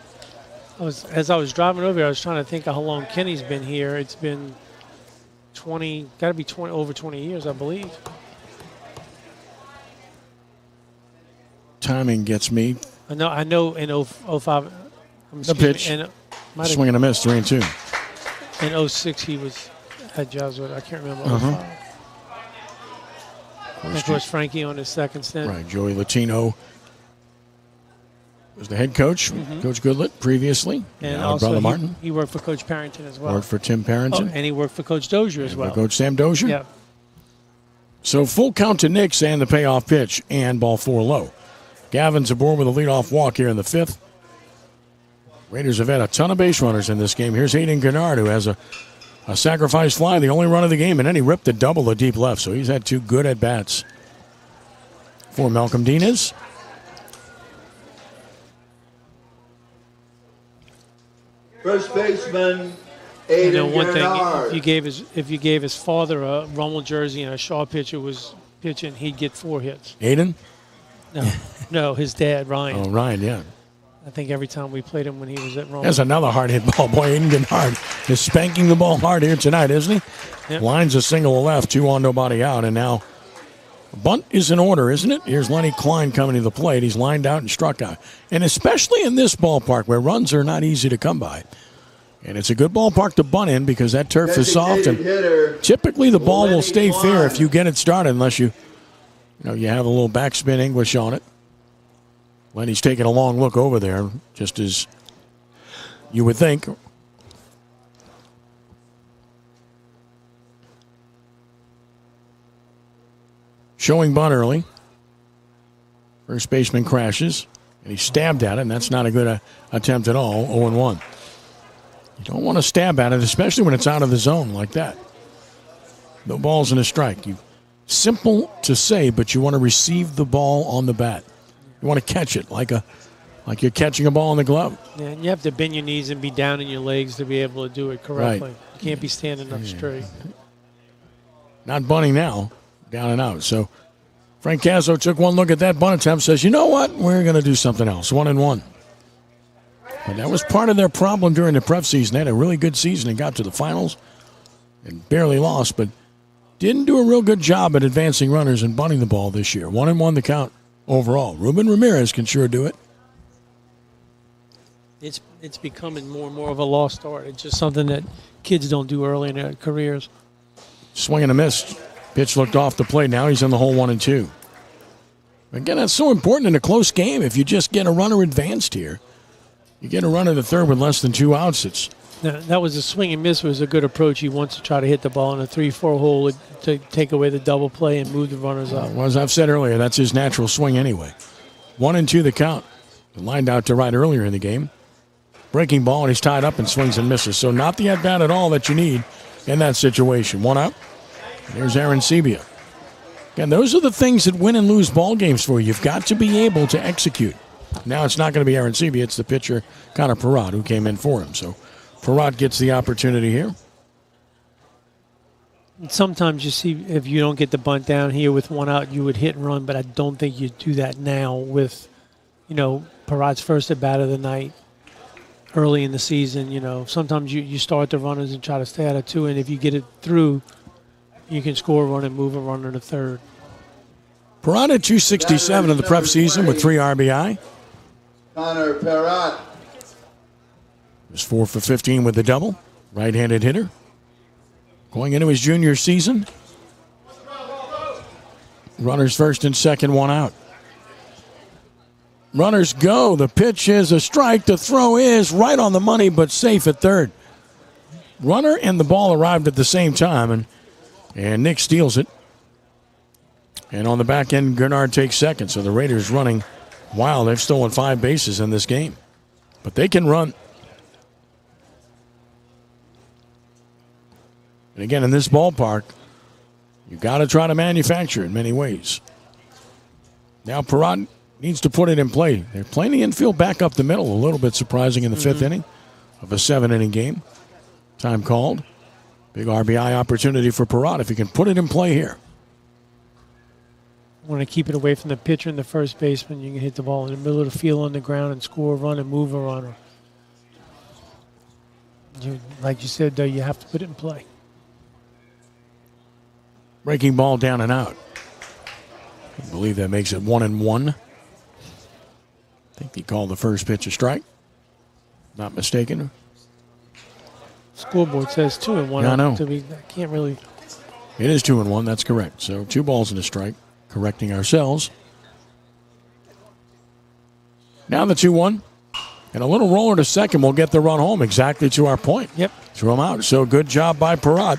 As I was driving over here, I was trying to think of how long Kenny's been here. It's been over 20 years, I believe. Timing gets me. I know in 05. The pitch. Swing and a miss, 3-2. In 06, he was at Jesuit. I can't remember. 05. And of course, Frankie on his second stint. Right, Joey Latino was the head coach, Coach Goodlett previously. And also Brother Martin. He worked for Coach Parrington as well. Worked for Tim Parrington. And he worked for Coach Dozier as well. For Coach Sam Dozier. Yeah. So full count to Nix and the payoff pitch and ball 4 low. Gavin's aboard with a leadoff walk here in the 5th. Raiders have had a ton of base runners in this game. Here's Hayden Gennard, who has a sacrifice fly, the only run of the game, and then he ripped a double to deep left. So he's had 2 good at-bats for Malcolm Dienes. First baseman, Hayden Gennard. Thing, if you gave his father a Rummel jersey and a Shaw pitcher was pitching, he'd get 4 hits. Hayden? No, his dad, Ryan. Oh, Ryan, yeah. I think every time we played him when he was at Rummel. That's another hard hit ball. Boy, Hayden Gennard is spanking the ball hard here tonight, isn't he? Yep. Lines a single left, 2 on, nobody out, and now bunt is in order, isn't it? Here's Lenny Klein coming to the plate. He's lined out and struck out. And especially in this ballpark where runs are not easy to come by. And it's a good ballpark to bunt in because that turf is soft, and typically the ball will stay fair if you get it started unless you have a little backspin English on it. Lenny's taking a long look over there, just as you would think. Showing bunt early. First baseman crashes, and he stabbed at it, and that's not a good attempt at all. 0-1. You don't want to stab at it, especially when it's out of the zone like that. No balls and a strike. You Simple to say, but you want to receive the ball on the bat. You want to catch it like you're catching a ball in the glove. Yeah, and you have to bend your knees and be down in your legs to be able to do it correctly. Right. You can't be standing up straight. Not bunting now, down and out. So Frank Cazzo took one look at that bunt attempt, says, you know what, we're going to do something else, 1-1. But that was part of their problem during the prep season. They had a really good season and got to the finals and barely lost, but didn't do a real good job at advancing runners and bunting the ball this year. 1-1 the count overall. Ruben Ramirez can sure do it. It's becoming more and more of a lost art. It's just something that kids don't do early in their careers. Swing and a miss. Pitch looked off the plate. Now he's in the hole 1-2. Again, that's so important in a close game. If you just get a runner advanced here, you get a runner to third with less than 2 outs. That was a swing and miss. Was a good approach. He wants to try to hit the ball in a 3-4 hole to take away the double play and move the runners up. Well, as I've said earlier, that's his natural swing anyway. 1-2 the count. Lined out to right earlier in the game. Breaking ball, and he's tied up and swings and misses. So not the at-bat at all that you need in that situation. 1 out. There's Aaron Sebia. Again, those are the things that win and lose ball games for you. You've got to be able to execute. Now it's not going to be Aaron Sebia. It's the pitcher, Connor Perrott, who came in for him. So Perrott gets the opportunity here. Sometimes you see if you don't get the bunt down here with 1 out, you would hit and run, but I don't think you do that now with, Perrott's first at bat of the night. Early in the season, sometimes you start the runners and try to stay out of 2, and if you get it through, you can score a run and move a runner to third. Perrott at 267 in the prep season with 3 RBI. Connor Perrott. Was 4 for 15 with the double. Right-handed hitter. Going into his junior season. Runners first and second, 1 out. Runners go. The pitch is a strike. The throw is right on the money, but safe at third. Runner and the ball arrived at the same time, and Nick steals it. And on the back end, Gernard takes second. So the Raiders running wild. They've stolen 5 bases in this game. But they can run. And again, in this ballpark, you've got to try to manufacture in many ways. Now Perrott needs to put it in play. They're playing the infield back up the middle. A little bit surprising in the 5th inning of a 7-inning game. Time called. Big RBI opportunity for Perrott if he can put it in play here. Want to keep it away from the pitcher and the first baseman. You can hit the ball in the middle of the field on the ground and score a run and move a runner. Like you said, though, you have to put it in play. Breaking ball down and out. I believe that makes it 1-1. I think he called the first pitch a strike. Not mistaken. Scoreboard says 2-1. Yeah, I know. I can't really. It is 2-1. That's correct. So 2 balls and a strike. Correcting ourselves. Now the 2-1. And a little roller to second will get the run home exactly to our point. Yep. Threw him out. So good job by Perrott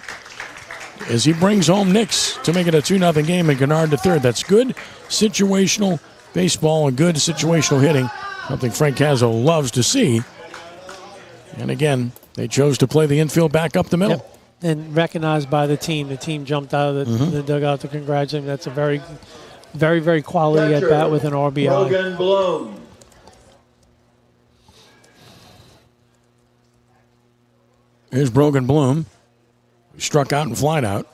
as he brings home Knicks to make it a 2-0 game and Gernard to third. That's good situational baseball and good situational hitting. Something Frank Cazzo loves to see. And again, they chose to play the infield back up the middle. Yep. And recognized by the team. The team jumped out of the dugout to congratulate him. That's a very, very, very quality at bat with an RBI. Brogan Bloom. Here's Brogan Bloom. He struck out and flied out.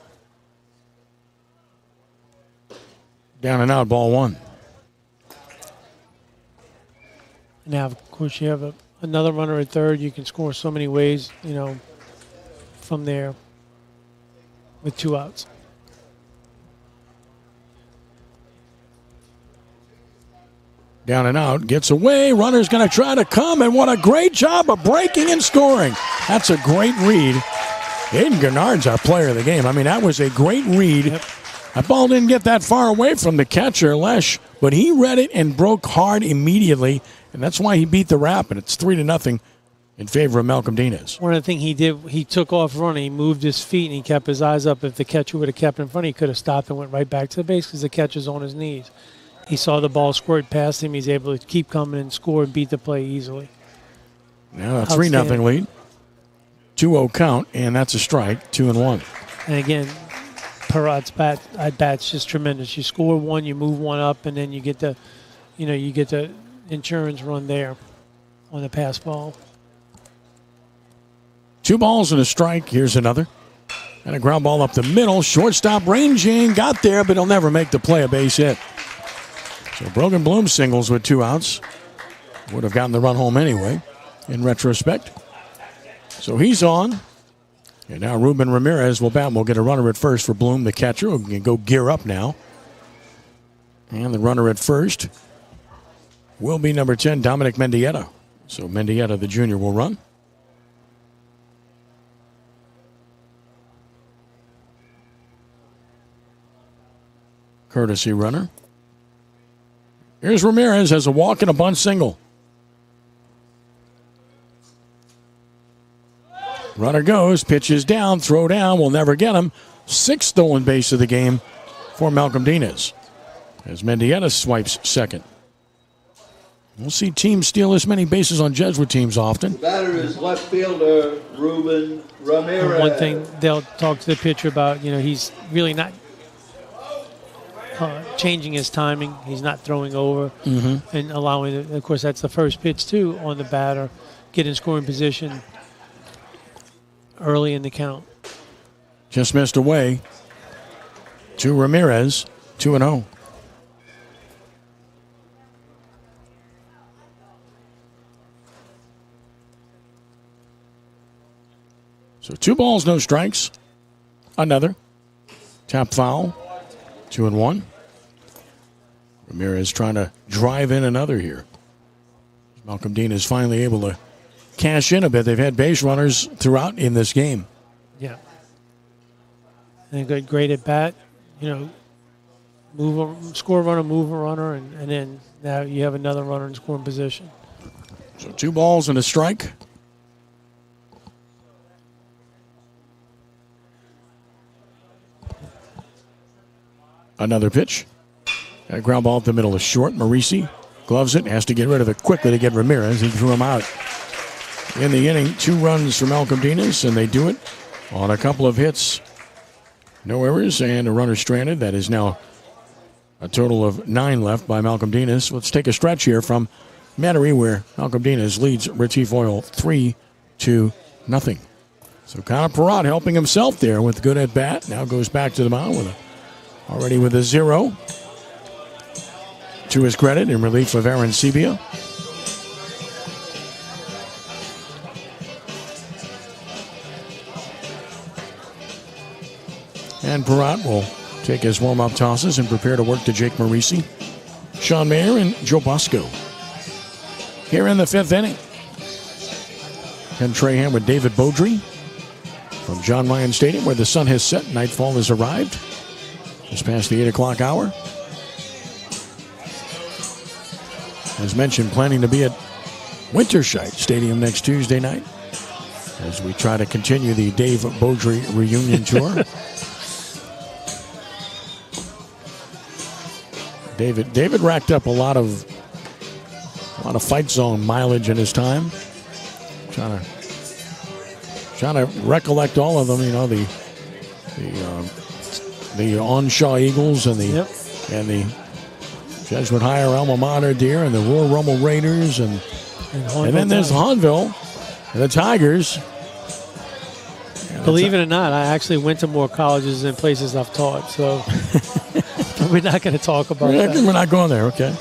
Down and out, ball 1. Now, of course, you have another runner at third. You can score so many ways, from there with 2 outs. Down and out, gets away. Runner's going to try to come, and what a great job of breaking and scoring. That's a great read. Aiden Gernard's our player of the game. I mean, that was a great read. Yep. That ball didn't get that far away from the catcher, Lesh, but he read it and broke hard immediately, and that's why he beat the rap, and it's 3-0 in favor of Malcolm Dienes. One of the things he did, he took off running, he moved his feet, and he kept his eyes up. If the catcher would have kept in front, he could have stopped and went right back to the base because the catcher's on his knees. He saw the ball squirt past him. He's able to keep coming and score and beat the play easily. Now a 3-0 lead. 2-0 count, and that's a strike, 2-1. And again, Perot's at bat's just tremendous. You score one, you move one up, and then you get the insurance run there on the pass ball. 2 balls and a strike. Here's another. And a ground ball up the middle. Shortstop ranging. Got there, but he'll never make the play. A base hit. So Brogan Bloom singles with 2 outs. Would have gotten the run home anyway, in retrospect. So he's on. And now Ruben Ramirez will bat. We'll get a runner at first for Bloom, the catcher. Who can go gear up now. And the runner at first will be number 10, Dominic Mendieta. So Mendieta, the junior, will run. Courtesy runner. Here's Ramirez, has a walk and a bunt single. Runner goes, pitches down, throw down, will never get him. 6th stolen base of the game for Malcolm Dienes, as Mendieta swipes second. We'll see teams steal this many bases on Jesuit teams often. The batter is left fielder Ruben Ramirez. One thing they'll talk to the pitcher about, he's really not changing his timing. He's not throwing over and allowing it. Of course, that's the first pitch, too, on the batter. Get in scoring position early in the count. Just missed away to Ramirez, 2-0. So 2 balls, no strikes. Another. Tap foul. 2-1. Ramirez trying to drive in another here. Malcolm Dean is finally able to cash in a bit. They've had base runners throughout in this game. Yeah. And good, great at bat. Score a runner, move a runner, and then now you have another runner in scoring position. So 2 balls and a strike. Another pitch. A ground ball up the middle is short. Marisi gloves it, has to get rid of it quickly to get Ramirez. He threw him out. In the inning, 2 runs for Malcolm Dienes, and they do it on a couple of hits. No errors and a runner stranded. That is now a total of 9 left by Malcolm Dienes. Let's take a stretch here from Metairie, where Malcolm Dienes leads Retif Oil 3-0. So Connor Perot helping himself there with good at bat. Now goes back to the mound already with a 0. To his credit, in relief of Aaron Sebia. And Perot will take his warm-up tosses and prepare to work to Jake Marisi, Sean Mayer, and Joe Bosco. Here in the 5th inning, Ken Trahan with David Beaudry from John Ryan Stadium, where the sun has set. Nightfall has arrived. Just past the 8 o'clock hour. As mentioned, planning to be at Winterscheid Stadium next Tuesday night as we try to continue the Dave Beaudry reunion tour. David racked up a lot of fight zone mileage in his time. Trying to recollect all of them. The Onshaw Eagles and the Jesuit Higher Alma Mater Deer and the Royal Rummel Raiders and then there's Hahnville and the Tigers. Believe it or not, I actually went to more colleges than places I've taught, so we're not going to talk about that. We're not going there, okay.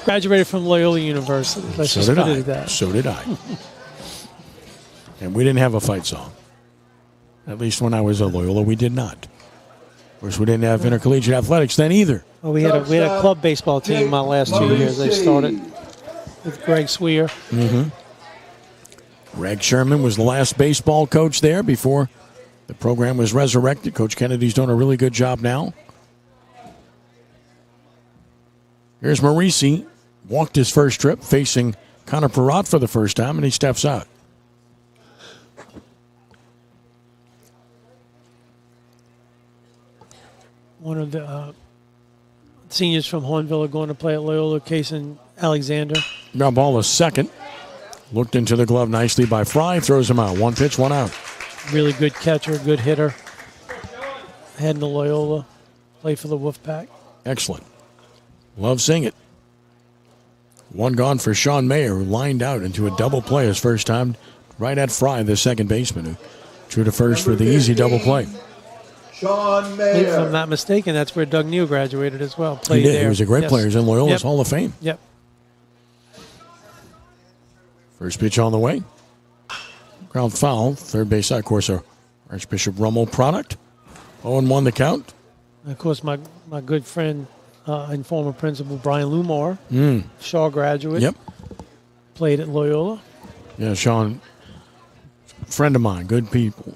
Graduated from Loyola University. Let's just put it at that. So did I. And we didn't have a fight song. At least when I was at Loyola, we did not. Of course, we didn't have intercollegiate athletics then either. Well, we had a club baseball team my last 2 years. They started with Greg Swear. Greg Sherman was the last baseball coach there before the program was resurrected. Coach Kennedy's doing a really good job now. Here's Marisi. Walked his first trip, facing Connor Perot for the first time, and he steps out. One of the seniors from Hornville are going to play at Loyola, Kason Alexander. Ground ball is second. Looked into the glove nicely by Fry. Throws him out. 1 pitch, 1 out. Really good catcher, good hitter. heading to Loyola, play for the Wolfpack. Excellent. Love seeing it. One gone for Sean Mayer, who lined out into a double play his first time, right at Fry, the second baseman, who drew to first for the easy double play. Sean Mayer. If I'm not mistaken, that's where Doug Neal graduated as well. He did. There. He was a great Yes. player. He's in Loyola's Yep. Hall of Fame. Yep. First pitch on the way. Ground foul. Third base side, of course, a Archbishop Rummel product. 0-1 the count. And of course, my good friend and former principal, Brian Lumar, Shaw graduate. Yep. Played at Loyola. Yeah, Sean, friend of mine, good people.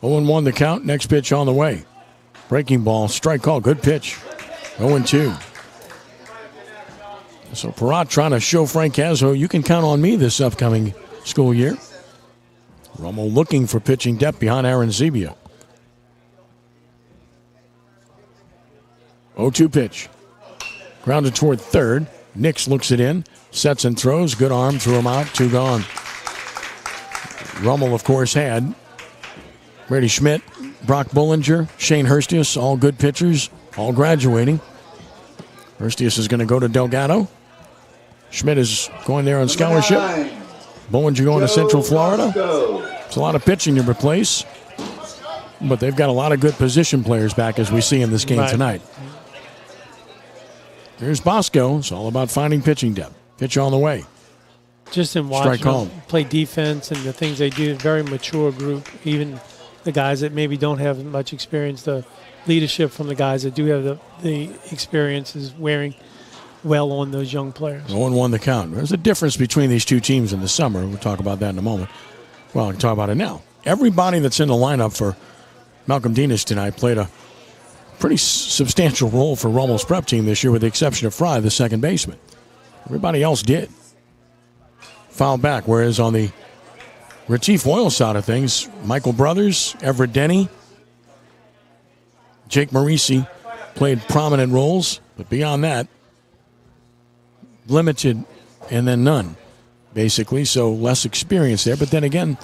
0-1 the count. Next pitch on the way. Breaking ball, strike call, good pitch. 0-2. So Perrott trying to show Frank Cazzo, you can count on me this upcoming school year. Rummel looking for pitching depth behind Aaron Zebia. 0-2 pitch. Grounded toward third. Nix looks it in. Sets and throws. Good arm. Threw him out. 2 gone. Rummel, of course, had Brady Schmidt, Brock Bullinger, Shane Herstius, all good pitchers, all graduating. Herstius is going to go to Delgado. Schmidt is going there on scholarship. Bullinger going to Central Florida. It's a lot of pitching to replace, but they've got a lot of good position players back, as we see in this game tonight. Here's Bosco. It's all about finding pitching depth. Pitch on the way. Just in watching them play defense and the things they do, very mature group. Even the guys that maybe don't have much experience, the leadership from the guys that do have the experience is wearing well on those young players. 0-1 the count. There's a difference between these two teams in the summer. We'll talk about that in a moment. Well, I can talk about it now. Everybody that's in the lineup for Malcolm Dienes tonight played a pretty substantial role for Rummel's prep team this year, with the exception of Fry, the second baseman. Everybody else did. Foul back, whereas on the Retif Oil side of things, Michael Brothers, Everett Denny, Jake Marisi played prominent roles, but beyond that, limited and then none, basically, so less experience there. But then again,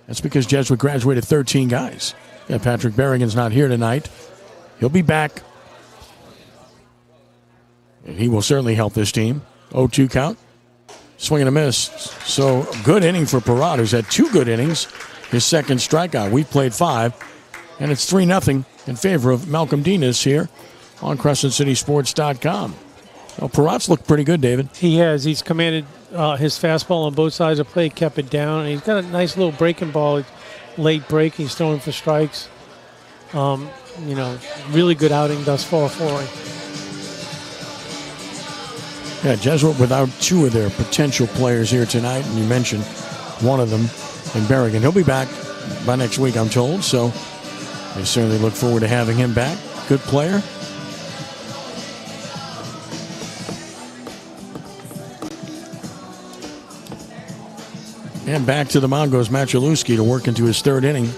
that's because Jesuit graduated 13 guys. Yeah, Patrick Berrigan's not here tonight. He'll be back, and he will certainly help this team. 0-2 count. Swing and a miss. So good inning for Perrott, who's had 2 good innings. His second strikeout. We played 5, and it's 3-0 in favor of Malcolm Dienes here on CrescentCitySports.com. Well, Perrott's looked pretty good, David. He has. He's commanded his fastball on both sides of the plate, kept it down. And he's got a nice little breaking ball, late break. He's throwing for strikes. Really good outing thus far for him. Yeah, Jesuit without 2 of their potential players here tonight, and you mentioned one of them in Berrigan. He'll be back by next week, I'm told, so they certainly look forward to having him back. Good player. And back to the mound goes Maciulewski to work into his 3rd inning.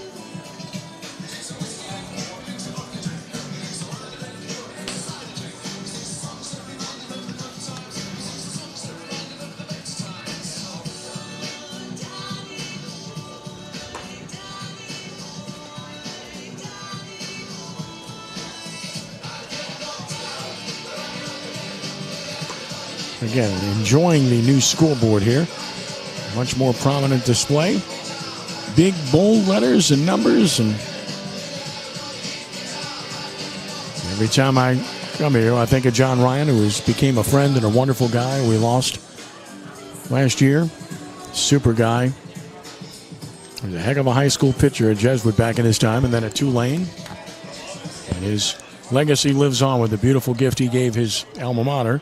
Again, enjoying the new scoreboard here. Much more prominent display. Big, bold letters and numbers. And every time I come here, I think of John Ryan, who became a friend and a wonderful guy we lost last year. Super guy. He was a heck of a high school pitcher at Jesuit back in his time, and then at Tulane. And his legacy lives on with the beautiful gift he gave his alma mater,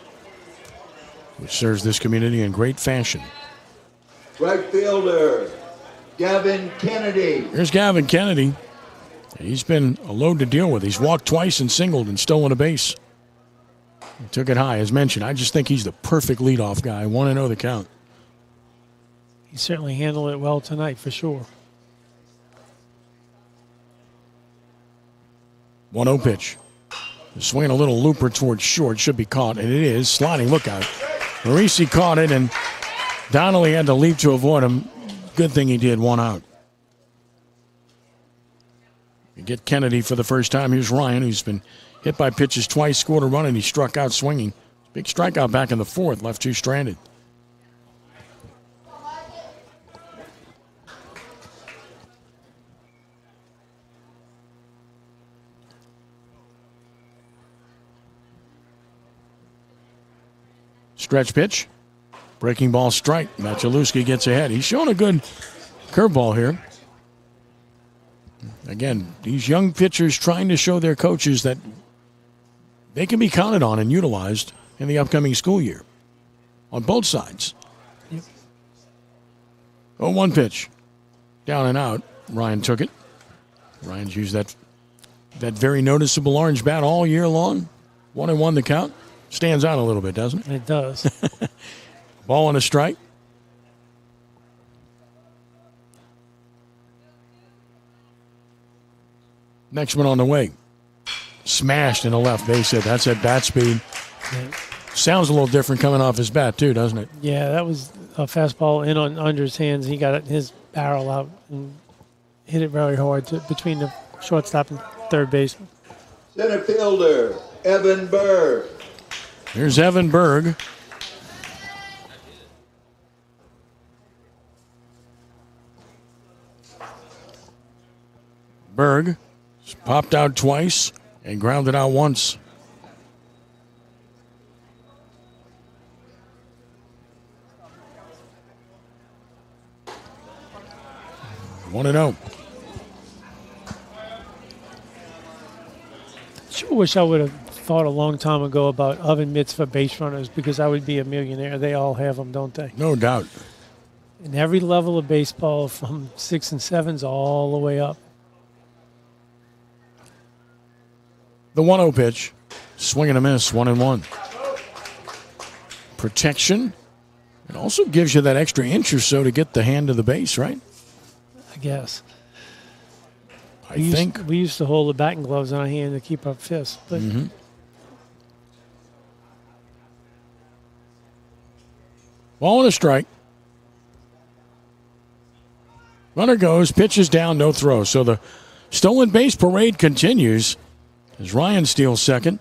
which serves this community in great fashion. Right fielder, Gavin Kennedy. Here's Gavin Kennedy. He's been a load to deal with. He's walked twice and singled and stolen a base. He took it high, as mentioned. I just think he's the perfect leadoff guy. 1-0 the count. He certainly handled it well tonight, for sure. 1-0 pitch. Swinging a little looper towards short. Should be caught, and it is. Sliding lookout. Marisi caught it, and Donnelly had to leap to avoid him. Good thing he did. 1 out. get Kennedy for the first time. Here's Ryan, who's been hit by pitches twice, scored a run, and he struck out swinging. Big strikeout back in the fourth, left two stranded. Stretch pitch. Breaking ball strike. Macielewski gets ahead. He's showing a good curveball here. Again, these young pitchers trying to show their coaches that they can be counted on and utilized in the upcoming school year on both sides. Yep. 0-1 pitch. Down and out. Ryan took it. Ryan's used that very noticeable orange bat all year long. 1-1 the count. Stands out a little bit, doesn't it? It does. Ball and a strike. Next one on the way. Smashed in the left base hit. That's at bat speed. Yeah. Sounds a little different coming off his bat, too, doesn't it? Yeah, that was a fastball in under his hands. He got his barrel out and hit it very hard between the shortstop and third baseman. Center fielder, Evan Berg. Here's Evan Berg. Berg popped out twice and grounded out once. One and 0. Sure wish I would have thought a long time ago about oven mitts for base runners because I would be a millionaire. They all have them, don't they? No doubt. In every level of baseball, from 6 and 7s all the way up. The 1-0 pitch. Swing and a miss. 1-1. Protection. It also gives you that extra inch or so to get the hand to the base, right? I guess. I think. We used to hold the batting gloves on our hand to keep our fists. But Ball and a strike. Runner goes, pitches down, no throw. So the stolen base parade continues as Ryan steals second.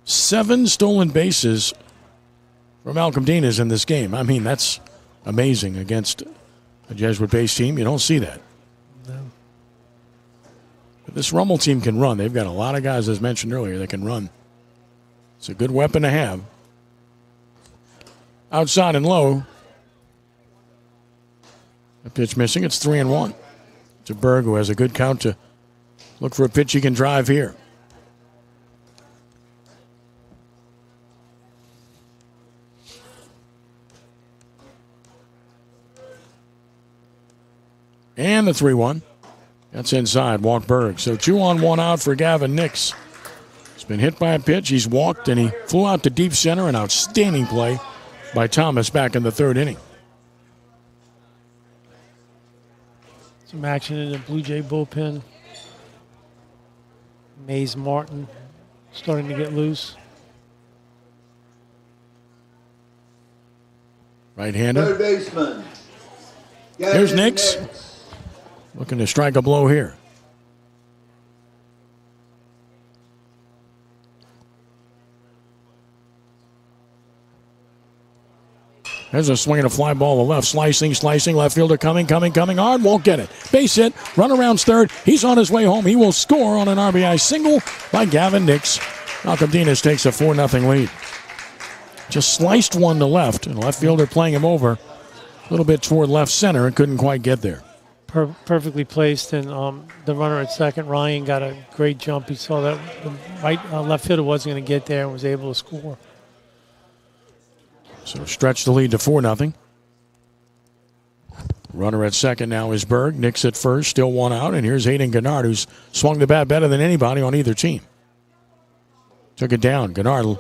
7 stolen bases for Malcolm Dienes in this game. I mean, that's amazing against a Jesuit-based team. You don't see that. No. But this Rummel team can run. They've got a lot of guys, as mentioned earlier, that can run. It's a good weapon to have. Outside and low. A pitch missing. It's 3-1. To Berg, who has a good count to look for a pitch he can drive here. And the 3-1. That's inside. Walk Berg. So 2 on, 1 out for Gavin Nix. He's been hit by a pitch. He's walked, and he flew out to deep center. An outstanding play by Thomas back in the third inning. Some action in the Blue Jay bullpen. Mays Martin starting to get loose. Right-hander. Third baseman. Here's Nix. Looking to strike a blow here. There's a swing and a fly ball to left. Slicing. Left fielder coming hard. Won't get it. Base hit. Run around third. He's on his way home. He will score on an RBI single by Gavin Nix. Malcolm Dienes takes a 4-0 lead. Just sliced one to left. And left fielder playing him over a little bit toward left center and couldn't quite get there. Perfectly placed, and the runner at second, Ryan, got a great jump. He saw that the left fielder wasn't going to get there and was able to score. So stretch the lead to 4-0. Runner at second now is Berg. Nix at first, still 1 out. And here's Hayden Gennard, who's swung the bat better than anybody on either team. Took it down. Gennard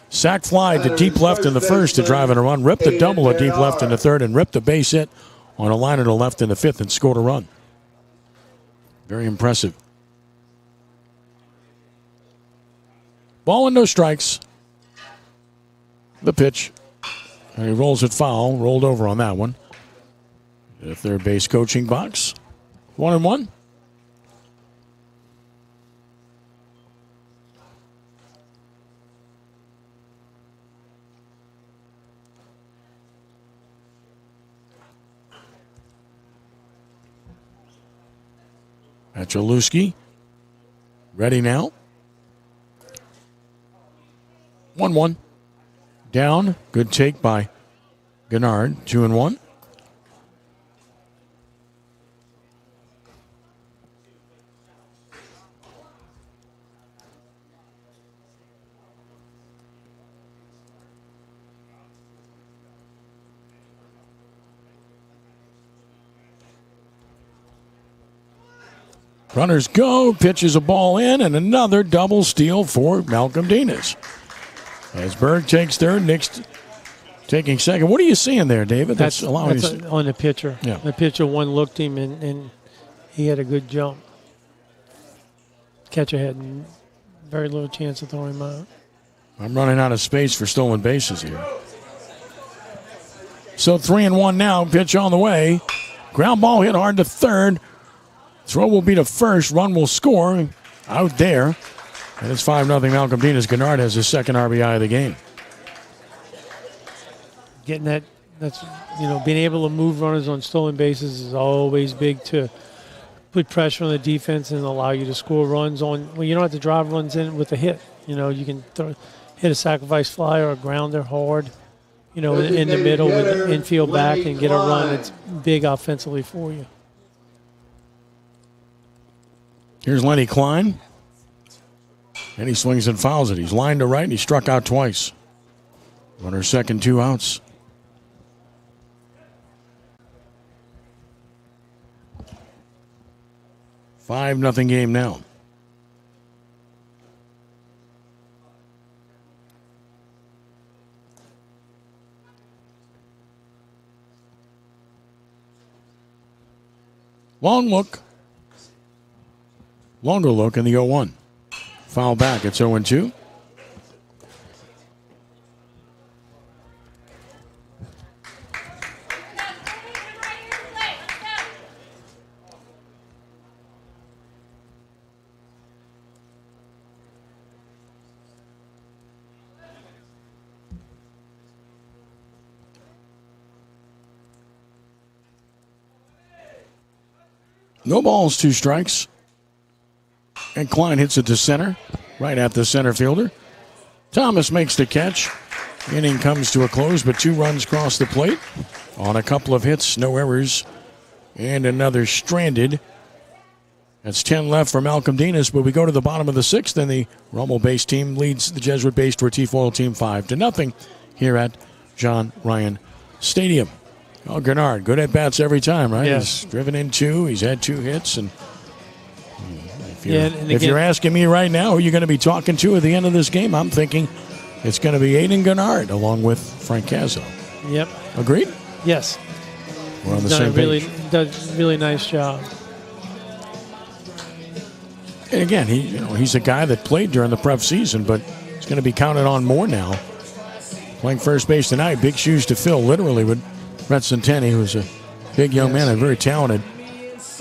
sack fly to deep left in the first to drive in a run. Ripped the double to deep left in the third and ripped the base hit on a liner to left in the fifth and scored a run. Very impressive. Ball and no strikes. The pitch. And he rolls it foul. Rolled over on that one. The third base coaching box. 1-1. Chalewski ready now. 1-1. Down. Good take by Gennard. 2-1. Runners go, pitches a ball in, and another double steal for Malcolm Dienes. As Berg takes third, Nick's taking second. What are you seeing there, David? That's allowing on the pitcher. Yeah. The pitcher one-looked him, and he had a good jump. Catcher had very little chance of throwing him out. I'm running out of space for stolen bases here. So 3-1 now. Pitch on the way. Ground ball hit hard to third. Throw will be to first. Run will score out there. And it's 5-0 Malcolm Dienes. Gennard has his second RBI of the game. Getting that's being able to move runners on stolen bases is always big to put pressure on the defense and allow you to score runs on. Well, you don't have to drive runs in with a hit. You can hit a sacrifice fly or a grounder hard, in the middle with the infield back and get a run that's big offensively for you. Here's Lenny Klein. And he swings and fouls it. He's lined to right, and he struck out twice. Runner second, 2 outs. $5-0 game now. Long look. Longer look in the 0-1. Foul back. It's 0-2. No balls, 2 strikes. And Klein hits it to center, right at the center fielder. Thomas makes the catch. Inning comes to a close, but 2 runs cross the plate on a couple of hits, no errors, and another stranded. That's 10 left for Malcolm Dienes, but we go to the bottom of the 6th, and the Rummel-based team leads the Jesuit-based Retif Oil team 5-0 here at John Ryan Stadium. Oh, Gennard, good at bats every time, right? Yes. He's driven in 2. He's had 2 hits, and if you're asking me right now who you're going to be talking to at the end of this game, I'm thinking it's going to be Aiden Gennard along with Frank Cazzo. Yep. Agreed? Yes. We're on the same page. Does a really nice job. And again, he's a guy that played during the prep season, but he's going to be counted on more now. Playing first base tonight, big shoes to fill, literally, with Brett Centenni, who's a big young man and very talented.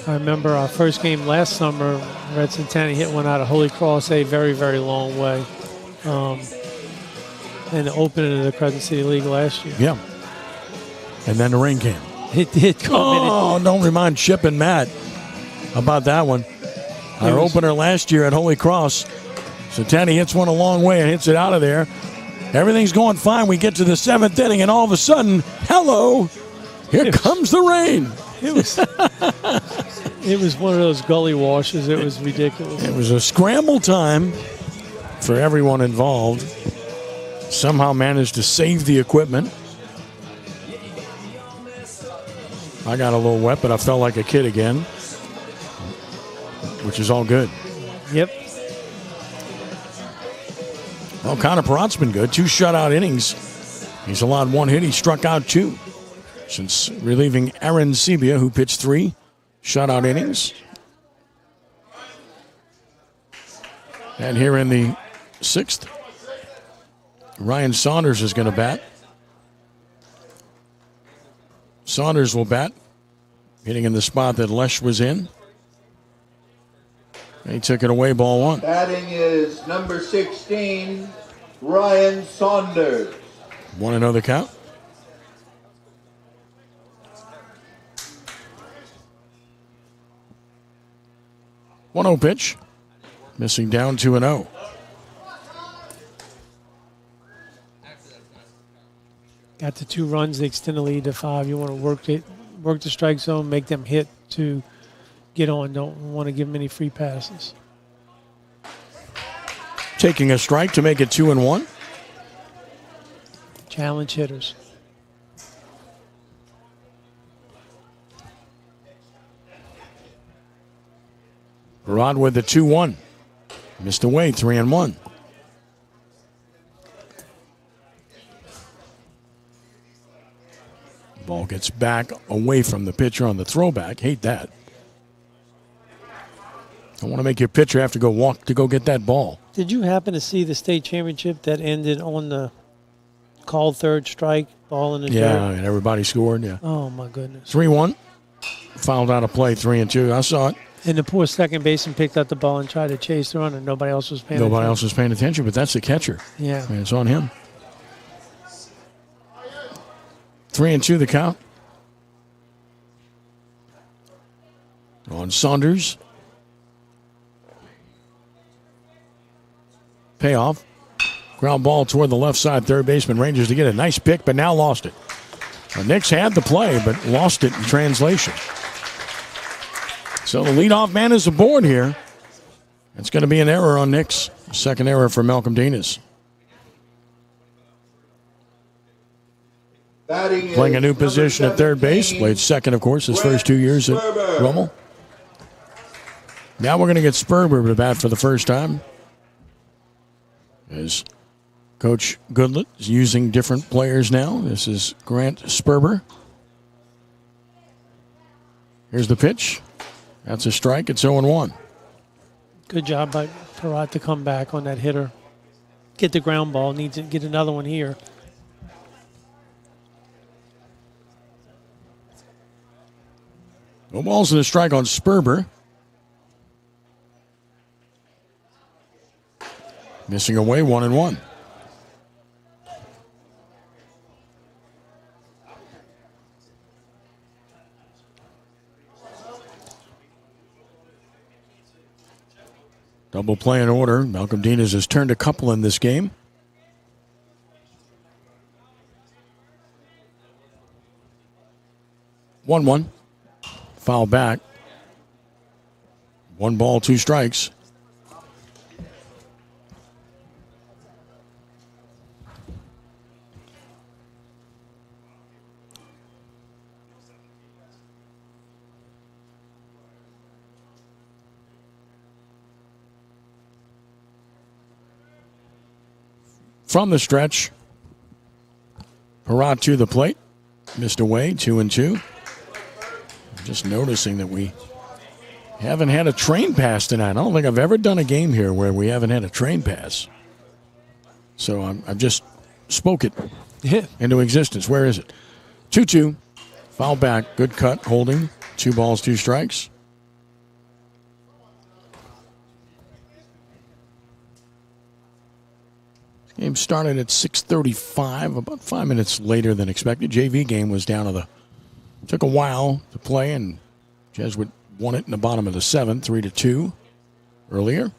I remember our first game last summer, Red Centenni hit one out of Holy Cross a very, very long way. In the opening of the Crescent City League last year. Yeah. And then the rain came. It did come in. Oh, don't remind Chip and Matt about that one. Our opener last year at Holy Cross. Centenni hits one a long way and hits it out of there. Everything's going fine. We get to the 7th inning, and all of a sudden, hello, here comes the rain. It was one of those gully washes. It was ridiculous. It was a scramble time for everyone involved. Somehow managed to save the equipment. I got a little wet, but I felt like a kid again, which is all good. Yep. Well, Connor Perot's been good. 2 shutout innings. He's allowed 1 hit. He struck out 2 since relieving Aaron Sebia, who pitched 3 shutout innings. And here in the 6th, Ryan Saunders is going to bat. Saunders will bat, hitting in the spot that Lesh was in. He took it away, ball 1. Batting is number 16, Ryan Saunders. 1-0 the count. 1-0 pitch. Missing down 2-0. Got the 2 runs. They extend the lead to 5. You want to work the strike zone, make them hit to get on. Don't want to give them any free passes. Taking a strike to make it 2-1. Challenge hitters. Rod with the 2-1. Missed away, 3-1. Ball gets back away from the pitcher on the throwback. Hate that. Don't want to make your pitcher have to go walk to go get that ball. Did you happen to see the state championship that ended on the called third strike, ball in the dirt? Yeah, and everybody scored, yeah. Oh, my goodness. 3-1. Fouled out of play, 3-2. I saw it. And the poor second baseman picked up the ball and tried to chase the run, and nobody else was paying attention. Nobody else was paying attention, but that's the catcher. Yeah. And it's on him. 3-2 the count. On Saunders. Payoff. Ground ball toward the left side. Third baseman Rangers to get a nice pick, but now lost it. The Knicks had the play, but lost it in translation. So the leadoff man is aboard here. It's going to be an error on Knicks. Second error for Malcolm Dienes. Playing a new position at third base. Played second, of course, his first 2 years at Rummel. Now we're going to get Sperber to bat for the first time. As Coach Goodlett is using different players now. This is Grant Sperber. Here's the pitch. That's a strike. It's 0-1. Good job by Perrott to come back on that hitter. Get the ground ball. Needs to get another one here. No balls and a strike on Sperber. Missing away, 1-1. Double play in order. Malcolm Dienes has turned a couple in this game. One. Foul back. 1 ball, 2 strikes. From the stretch, Perrott to the plate. Missed away, 2-2. Just noticing that we haven't had a train pass tonight. I don't think I've ever done a game here where we haven't had a train pass. So I've just spoke it into existence. Where is it? 2-2. Foul back. Good cut. Holding. 2 balls, 2 strikes. Game started at 6:35, about 5 minutes later than expected. JV game was down to the... Took a while to play, and Jesuit won it in the bottom of the 7th, 3-2 earlier.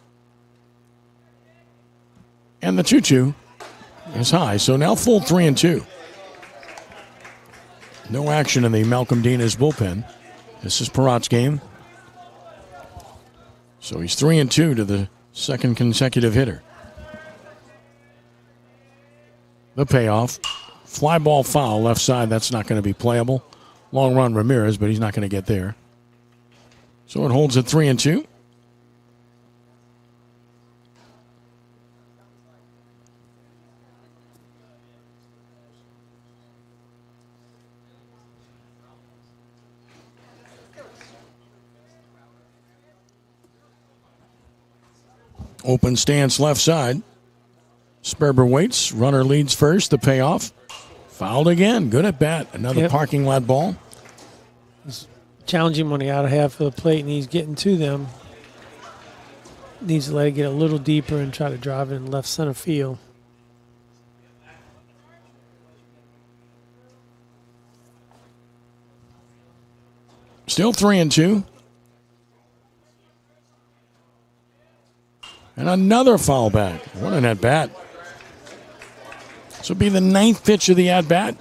And the 2-2 is high, so now full 3-2. No action in the Malcolm Dienes bullpen. This is Perrott's game. So he's 3-2 to the second consecutive hitter. The payoff. Fly ball foul, left side. That's not going to be playable. Long run Ramirez, but he's not going to get there. So it holds at 3-2. Open stance left side. Sperber waits. Runner leads first. The payoff. Fouled again. Good at bat. Another parking lot ball. He's challenging when he out of half of the plate, and he's getting to them. Needs to let it get a little deeper and try to drive it in left center field. Still 3-2. another foul back. What an at-bat. This will be the 9th pitch of the at-bat.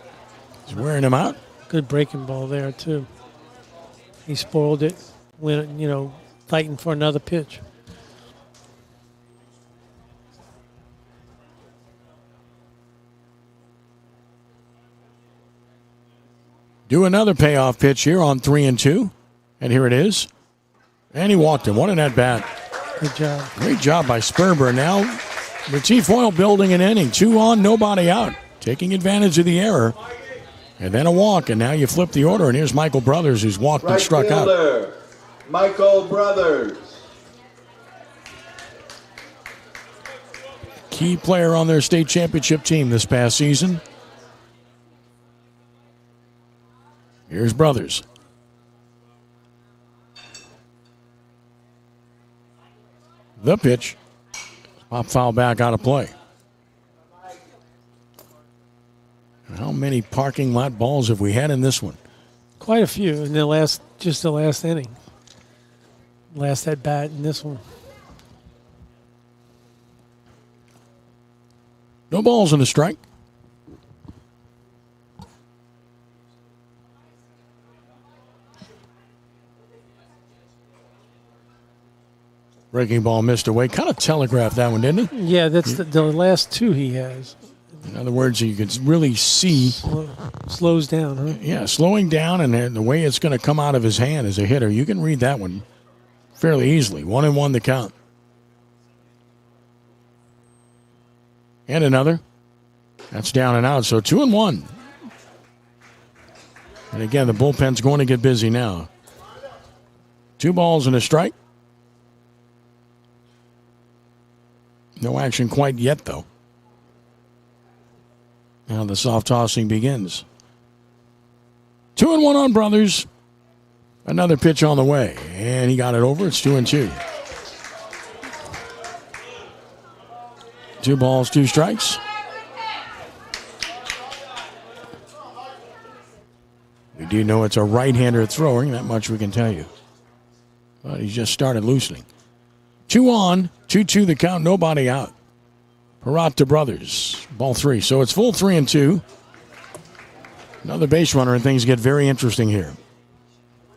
He's wearing him out. Good breaking ball there, too. He spoiled it, fighting for another pitch. Do another payoff pitch here on 3-2. And here it is. And he walked him. What an at-bat. Good job. Great job by Sperber. Now, Retif Oil building an inning. 2 on, nobody out. Taking advantage of the error. And then a walk. And now you flip the order. And here's Michael Brothers, who's walked and struck out. Michael Brothers. Key player on their state championship team this past season. Here's Brothers. The pitch. Pop foul back out of play. How many parking lot balls have we had in this one? Quite a few in the last inning. Last at bat in this one. No balls and a strike. Breaking ball missed away. Kind of telegraphed that one, didn't it? Yeah, that's the last 2 he has. In other words, you can really see. Slows down, huh? Yeah, slowing down, and the way it's going to come out of his hand as a hitter. You can read that one fairly easily. 1-1 the count. And another. That's down and out, so 2-1. And again, the bullpen's going to get busy now. 2 balls and a strike. No action quite yet, though. Now the soft tossing begins. 2-1 on Brothers. Another pitch on the way. And he got it over. It's 2-2. 2 balls, 2 strikes. We do know it's a right-hander throwing. That much we can tell you. But he just started loosening. 2 on, 2-2 the count, nobody out. Parat to Brothers, ball 3. So it's full 3-2. Another base runner, and things get very interesting here.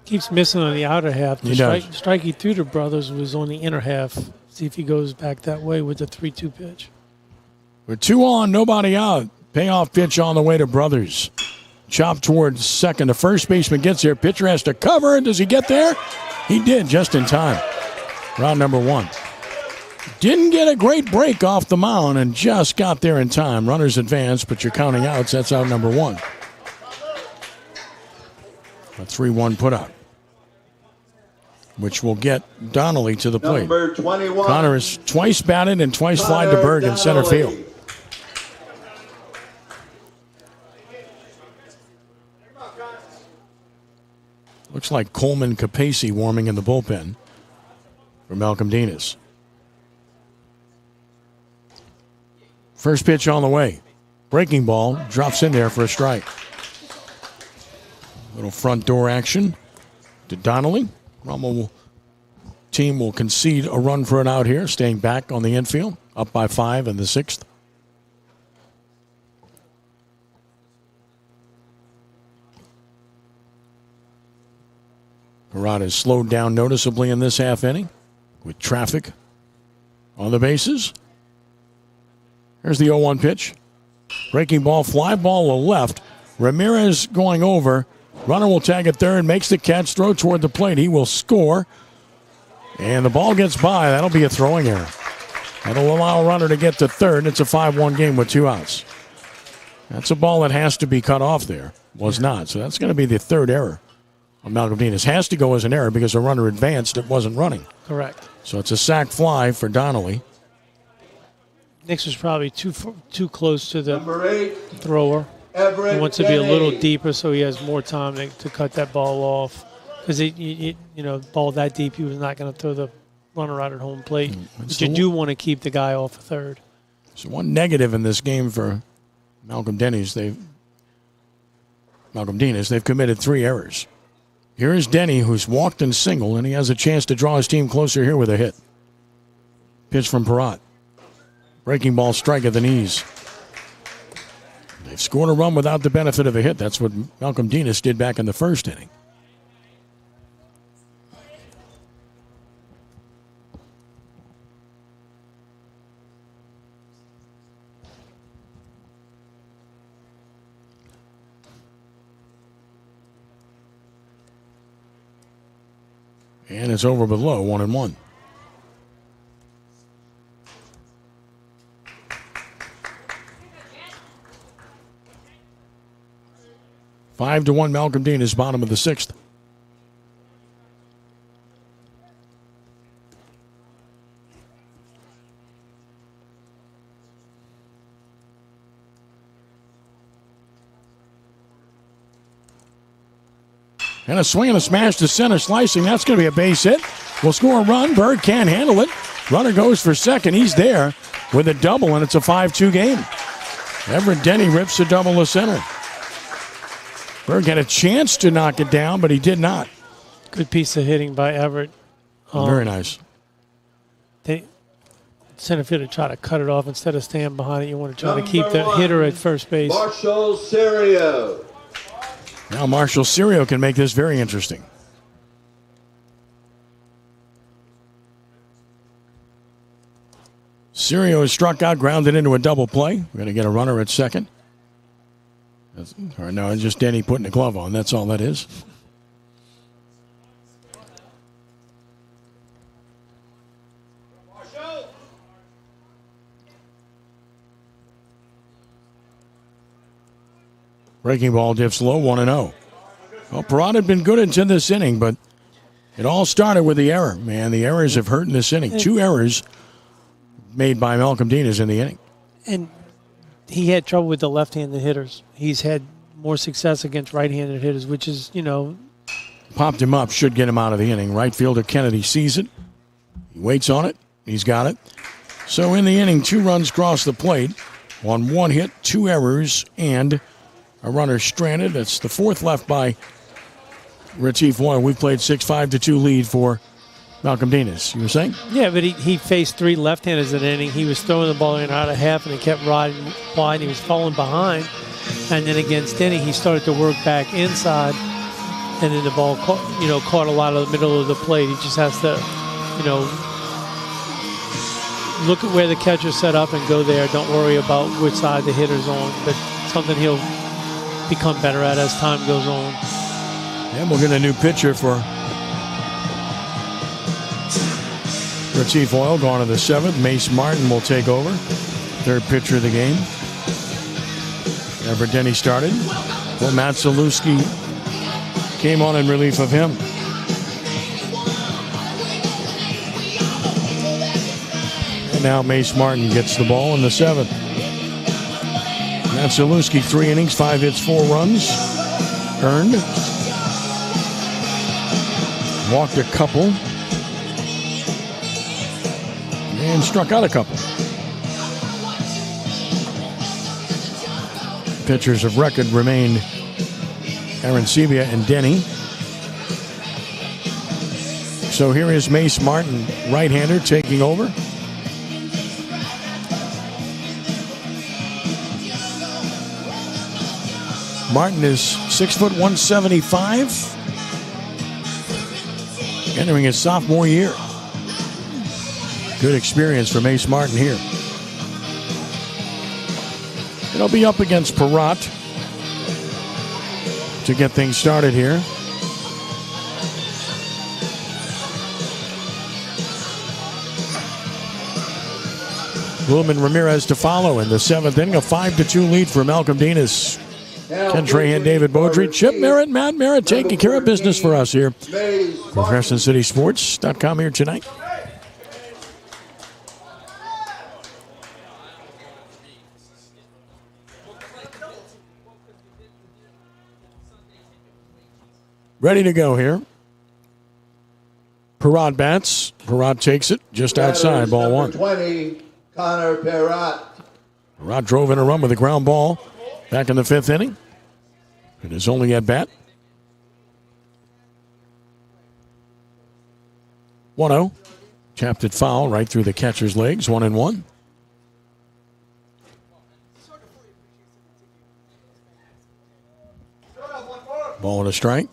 Keeps missing on the outer half. He does. Strike he threw to Brothers was on the inner half. See if he goes back that way with the 3-2 pitch. With 2 on, nobody out. Payoff pitch on the way to Brothers. Chop towards second. The first baseman gets there. Pitcher has to cover. Does he get there? He did, just in time. Round number 1. Didn't get a great break off the mound and just got there in time. Runners advance, but you're counting outs. That's out number 1. A 3-1 put out, which will get Donnelly to the plate. Number 21. Connor has twice batted and twice flied to Berg in center field. Looks like Coleman Capacey warming in the bullpen for Malcolm Dienes. First pitch on the way. Breaking ball drops in there for a strike. Little front door action to Donnelly. Rummel team will concede a run for an out here, staying back on the infield, up by 5 in the 6th. Parada has slowed down noticeably in this half inning with traffic on the bases. Here's the 0-1 pitch. Breaking ball, fly ball to left. Ramirez going over. Runner will tag at third, makes the catch, throw toward the plate. He will score. And the ball gets by. That'll be a throwing error. That'll allow a runner to get to third. It's a 5-1 game with 2 outs. That's a ball that has to be cut off there. Was not. So that's going to be the 3rd error on Malcolm Dienes. Has to go as an error because the runner advanced. It wasn't running. Correct. So it's a sac fly for Donnelly. Nix was probably too close to the Number 8. thrower. Everett He wants to be a little Denny. deeper so he has more time to cut that ball off. Because ball that deep, he was not going to throw the runner out at home plate. But you do want to keep the guy off of third. So one negative in this game for Malcolm Dienes. They've committed 3 errors. Here is Denny, who's walked and single, and he has a chance to draw his team closer here with a hit. Pitch from Perrott. Breaking ball strike at the knees. They've scored a run without the benefit of a hit. That's what Malcolm Dienes did back in the first inning. And it's over below, 1-1. Five to 1, Malcolm Dienes, bottom of the sixth. And a swing and a smash to center, slicing. That's going to be a base hit. We'll score a run. Bird can't handle it. Runner goes for second. He's there with a double, and it's a 5-2 game. Everett Denny rips a double to center. Berg had a chance to knock it down, but he did not. Good piece of hitting by Everett. Very nice. Center fielder try to cut it off instead of stand behind it. You want to try to keep the hitter at first base. Marshall Serio. Now Marshall Serio can make this very interesting. Serio is struck out, grounded into a double play. We're going to get a runner at second. All right, no, it's just Denny putting the glove on. That's all that is. Breaking ball dips low, 1-0. Well, Perrott had been good into this inning, but it all started with the error. Man, the errors have hurt in this inning. 2 errors made by Malcolm Dienes in the inning. And he had trouble with the left-handed hitters. He's had more success against right-handed hitters, which is, Popped him up, should get him out of the inning. Right fielder Kennedy sees it. He waits on it. He's got it. So in the inning, 2 runs cross the plate on 1 hit, 2 errors, and a runner stranded. That's the 4th left by Retif. We've played 6-5-2 lead for Malcolm Dienes. You were saying? Yeah, but he faced 3 left-handers in the inning. He was throwing the ball in and out of half, and he kept riding wide. He was falling behind. And then against Denny, he started to work back inside, and then the ball caught a lot of the middle of the plate. He just has to, look at where the catcher's set up and go there. Don't worry about which side the hitter's on, but something he'll become better at as time goes on. And we'll get a new pitcher for Retif Oil going to the 7th. Mace Martin will take over. 3rd pitcher of the game. Everett Denny started. Well, Matt Zalewski came on in relief of him. And now Mace Martin gets the ball in the 7th. Matt Zalewski, 3 innings, 5 hits, 4 runs. Earned. Walked a couple. And struck out a couple. Pitchers of record remained Aaron Sebia and Denny. So here is Mace Martin, right-hander, taking over. Martin is 6 foot 175, entering his sophomore year. Good experience for Mace Martin here. It'll be up against Perrott to get things started here. Wilman Ramirez to follow in the 7th inning. A 5-2 lead for Malcolm Dienes. Ken Trahan, David Beaudry, Chip Merritt, Matt Merritt taking care of business for us here for CrescentCitySports.com here tonight. Ready to go here. Perrott bats. Perrott takes it just outside, ball 1. 20, Connor Perrott. Perrott drove in a run with a ground ball back in the 5th inning. It is only at bat. 1-0. Tapped it foul right through the catcher's legs. 1-1. Ball and a strike.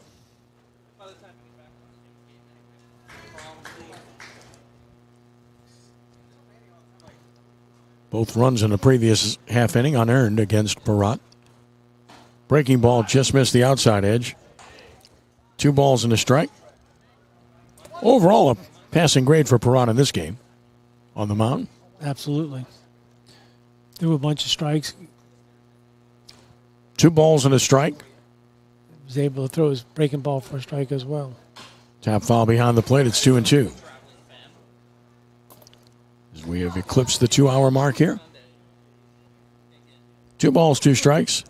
Both runs in the previous half inning unearned against Perrott. Breaking ball just missed the outside edge. 2 balls and a strike. Overall, a passing grade for Perrott in this game on the mound. Absolutely. Threw a bunch of strikes. 2 balls and a strike. Was able to throw his breaking ball for a strike as well. Tap foul behind the plate. It's 2-2. As we have eclipsed the 2-hour mark here. 2 balls, 2 strikes.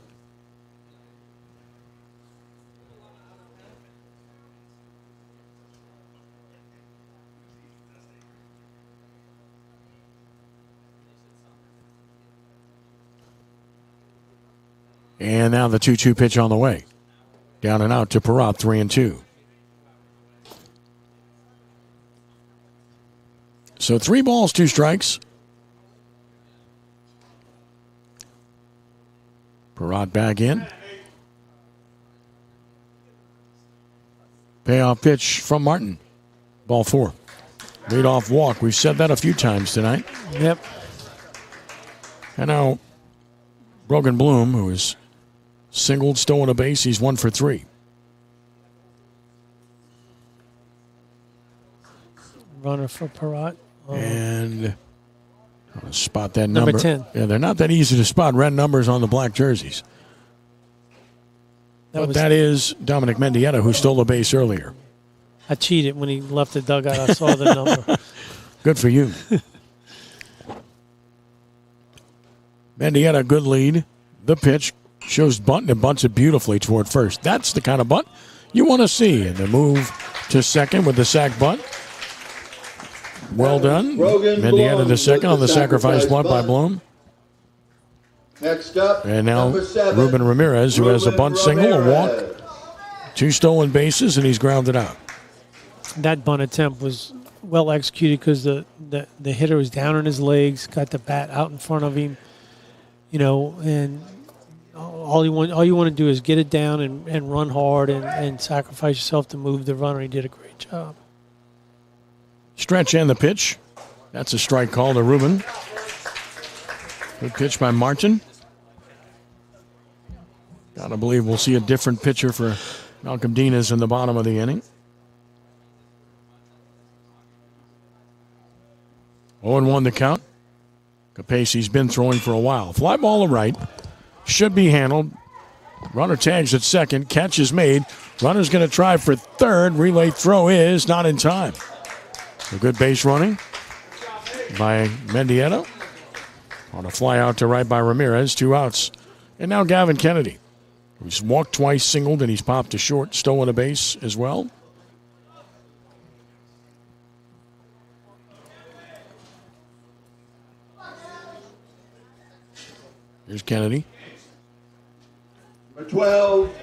And now the 2-2 pitch on the way. Down and out to Perrott, 3-2. So 3 balls, 2 strikes. Perrott back in. Payoff pitch from Martin. Ball 4. Leadoff walk. We've said that a few times tonight. Yep. And now Brogan Bloom, who is singled, stolen a base. He's 1 for 3. Runner for Perrott. And I'll spot that number. Number 10. Yeah, they're not that easy to spot. Red numbers on the black jerseys. That is Dominic Mendieta, who stole a base earlier. I cheated when he left the dugout. I saw the number. Good for you. Mendieta, good lead. The pitch shows bunt and bunts it beautifully toward first. That's the kind of bunt you want to see. And the move to second with the sac bunt. Well done. Mendieta to second on the sacrifice bunt by Bloom. Next up, And now number 7, Ruben Ramirez, who has a bunt single, a walk, 2 stolen bases, and he's grounded out. That bunt attempt was well executed because the hitter was down on his legs, got the bat out in front of him, and all you want to do is get it down and run hard and sacrifice yourself to move the runner. He did a great job. Stretch and the pitch. That's a strike call to Ruben. Good pitch by Martin. Gotta believe we'll see a different pitcher for Malcolm Dienes in the bottom of the inning. 0-1 the count. Capacey's been throwing for a while. Fly ball to right. Should be handled. Runner tags at second. Catch is made. Runner's going to try for third. Relay throw is not in time. A good base running by Mendieta. On a fly out to right by Ramirez. 2 outs. And now Gavin Kennedy. He's walked twice, singled, and he's popped to short, stolen a base as well. Here's Kennedy. Number 12,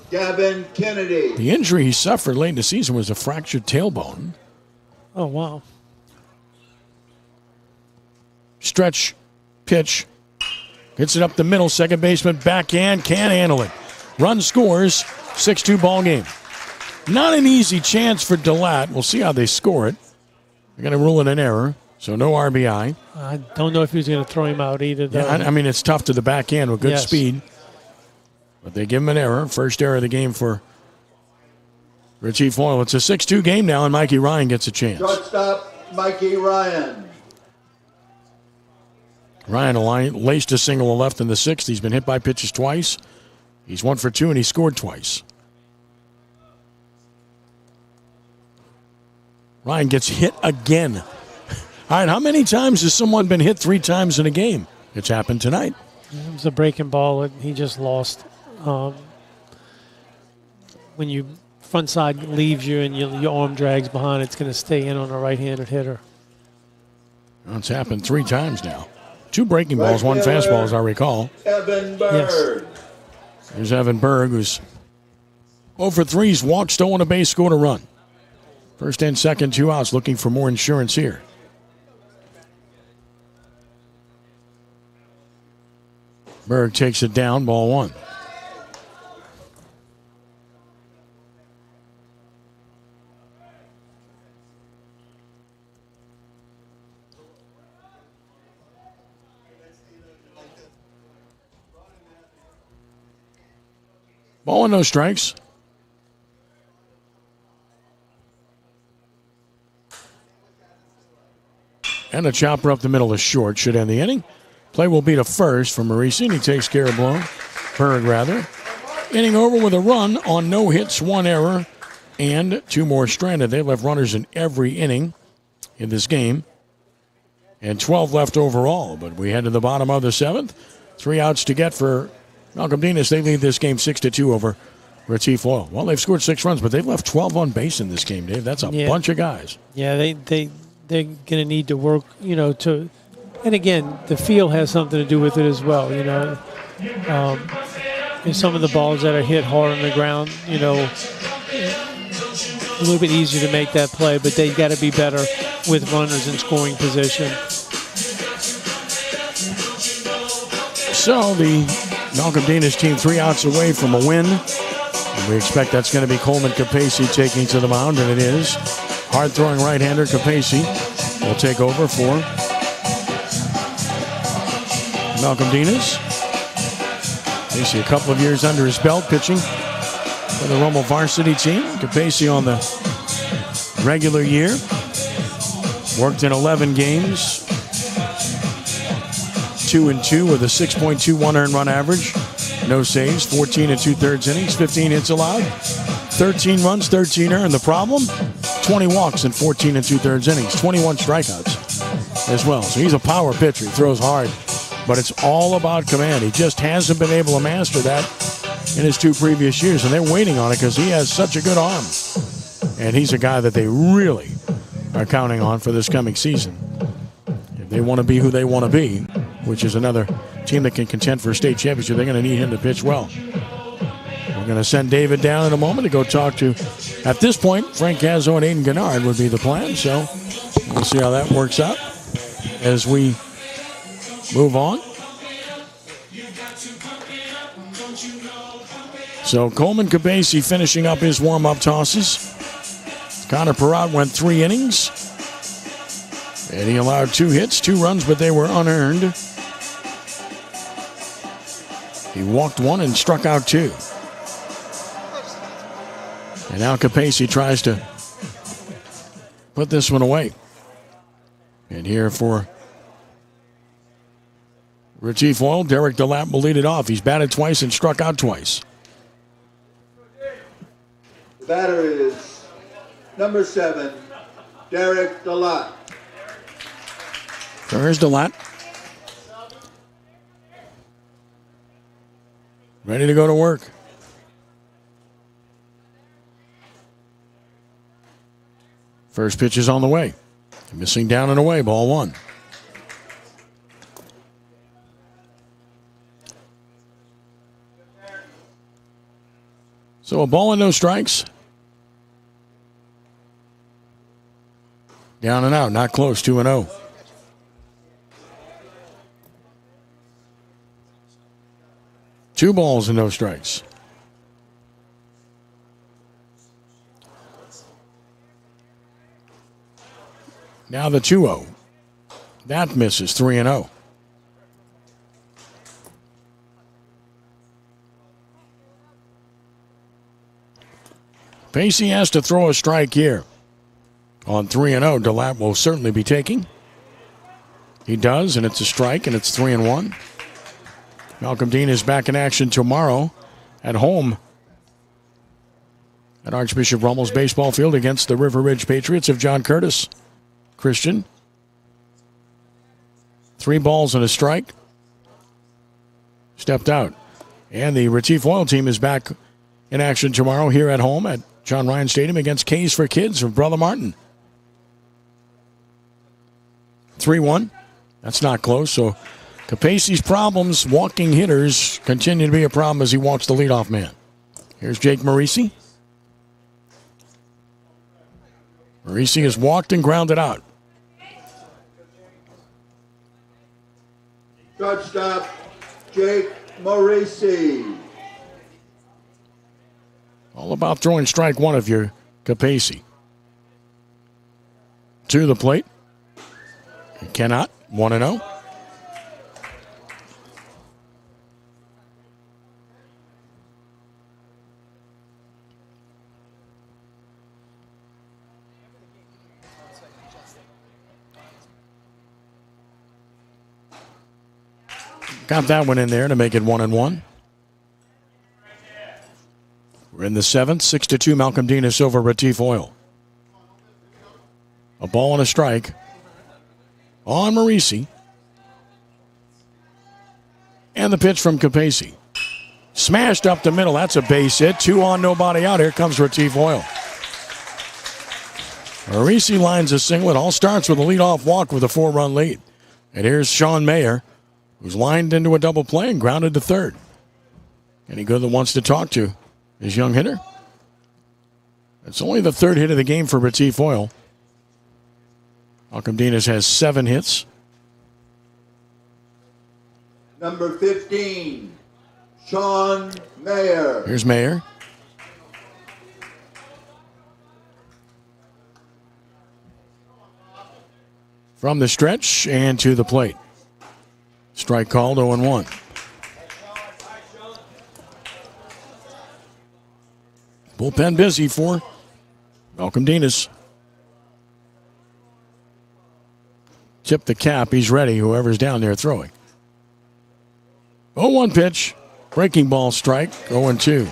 Gavin Kennedy. The injury he suffered late in the season was a fractured tailbone. Oh, wow. Stretch, pitch. Gets it up the middle. Second baseman backhand. Can't handle it. Run scores. 6-2 ball game. Not an easy chance for DeLatte. We'll see how they score it. They're going to rule it an error, so no RBI. I don't know if he was going to throw him out either, though. Yeah, I mean, it's tough to the backhand with good speed. But they give him an error. First error of the game for Retif Oil. It's a 6-2 game now, and Mikey Ryan gets a chance. Shortstop, Mikey Ryan. Ryan laced a single to left in the 6th. He's been hit by pitches twice. He's 1 for 2, and he scored twice. Ryan gets hit again. All right, how many times has someone been hit 3 times in a game? It's happened tonight. It was a breaking ball that he just lost. When you front side leaves you and your arm drags behind, it's going to stay in on a right-handed hitter. Well, it's happened 3 times now. 2 breaking balls, 1 fastball, as I recall. Evan Berg. Yes. Here's Evan Berg, who's 0 for 3. He's walked, stolen a base, scored a run. First and second, 2 outs, looking for more insurance here. Berg takes it down, ball 1. Ball 1, no strikes. And a chopper up the middle is short. Should end the inning. Play will be to first for Marisi, and he takes care of Berg, rather. Inning over with a run on no hits, 1 error, and 2 more stranded. They left runners in every inning in this game. And 12 left overall. But we head to the bottom of the 7th. 3 outs to get for Malcolm Dienes. They lead this game 6-2 over Retif Oil. Well, they've scored 6 runs, but they've left 12 on base in this game, Dave. That's a bunch of guys. Yeah, they're going to need to work, to, and again, the feel has something to do with it as well, some of the balls that are hit hard on the ground, a little bit easier to make that play, but they got to be better with runners in scoring position. So the Malcolm Dienes team 3 outs away from a win. And we expect that's going to be Coleman Capacey taking to the mound, and it is. Hard-throwing right-hander Capacey will take over for Malcolm Dienes. Capacey a couple of years under his belt pitching for the Rummel varsity team. Capacey on the regular year. Worked in 11 games. 2-2 with a 6.21 earned run average. No saves, 14 2/3 innings, 15 hits allowed, 13 runs, 13 earned. The problem? 20 walks in 14 2/3 innings, 21 strikeouts as well. So he's a power pitcher. He throws hard, but it's all about command. He just hasn't been able to master that in his 2 previous years, and they're waiting on it because he has such a good arm. And he's a guy that they really are counting on for this coming season. If they want to be who they want to be, which is another team that can contend for a state championship, they're going to need him to pitch well. We're going to send David down in a moment to go talk to, at this point, Frank Gazzo and Aiden Gennard would be the plan. So we'll see how that works out as we move on. So Coleman Capacey finishing up his warm-up tosses. Connor Perrott went 3 innings. And he allowed 2 hits, 2 runs, but they were unearned. He walked 1 and struck out 2. And now Capacey tries to put this one away. And here for Retif Oil, Derek DeLapp will lead it off. He's batted twice and struck out twice. The batter is number 7, Derek DeLapp. There's DeLapp. Ready to go to work. First pitch is on the way. Missing down and away, ball 1. So a ball and no strikes. Down and out, not close, 2-0. Two balls and no strikes. Now the 2-0. That misses, 3-0. Pacey has to throw a strike here. On 3-0, DeLapp will certainly be taking. He does, and it's a strike, and it's 3-1. Malcolm Dean is back in action tomorrow at home at Archbishop Rummel's baseball field against the River Ridge Patriots of John Curtis. Christian. 3 balls and a strike. Stepped out. And the Retif Oil team is back in action tomorrow here at home at John Ryan Stadium against K's for Kids of Brother Martin. 3-1. That's not close, so Capacey's problems, walking hitters, continue to be a problem as he walks the leadoff man. Here's Jake Marisi. Marisi has walked and grounded out. Shortstop, Jake Morisi. All about throwing strike one of your Capacey. To the plate. He cannot. 1-0. Got that one in there to make it 1-1. We're in the seventh, 6-2. Malcolm Dienes over Retif Oil. A ball and a strike on Marisi. And the pitch from Capacey. Smashed up the middle. That's a base hit. 2 on, nobody out. Here comes Retif Oil. Marisi lines a single. It all starts with a leadoff walk with a 4-run lead. And here's Sean Mayer, who's lined into a double play and grounded to third. Any good that wants to talk to his young hitter? It's only the third hit of the game for Retif Oil. Malcolm Dienes has 7 hits. Number 15, Sean Mayer. Here's Mayer. From the stretch and to the plate. Strike called, 0-1. Bullpen busy for Malcolm Dienes. Tip the cap. He's ready, whoever's down there throwing. 0-1 pitch. Breaking ball strike, 0-2.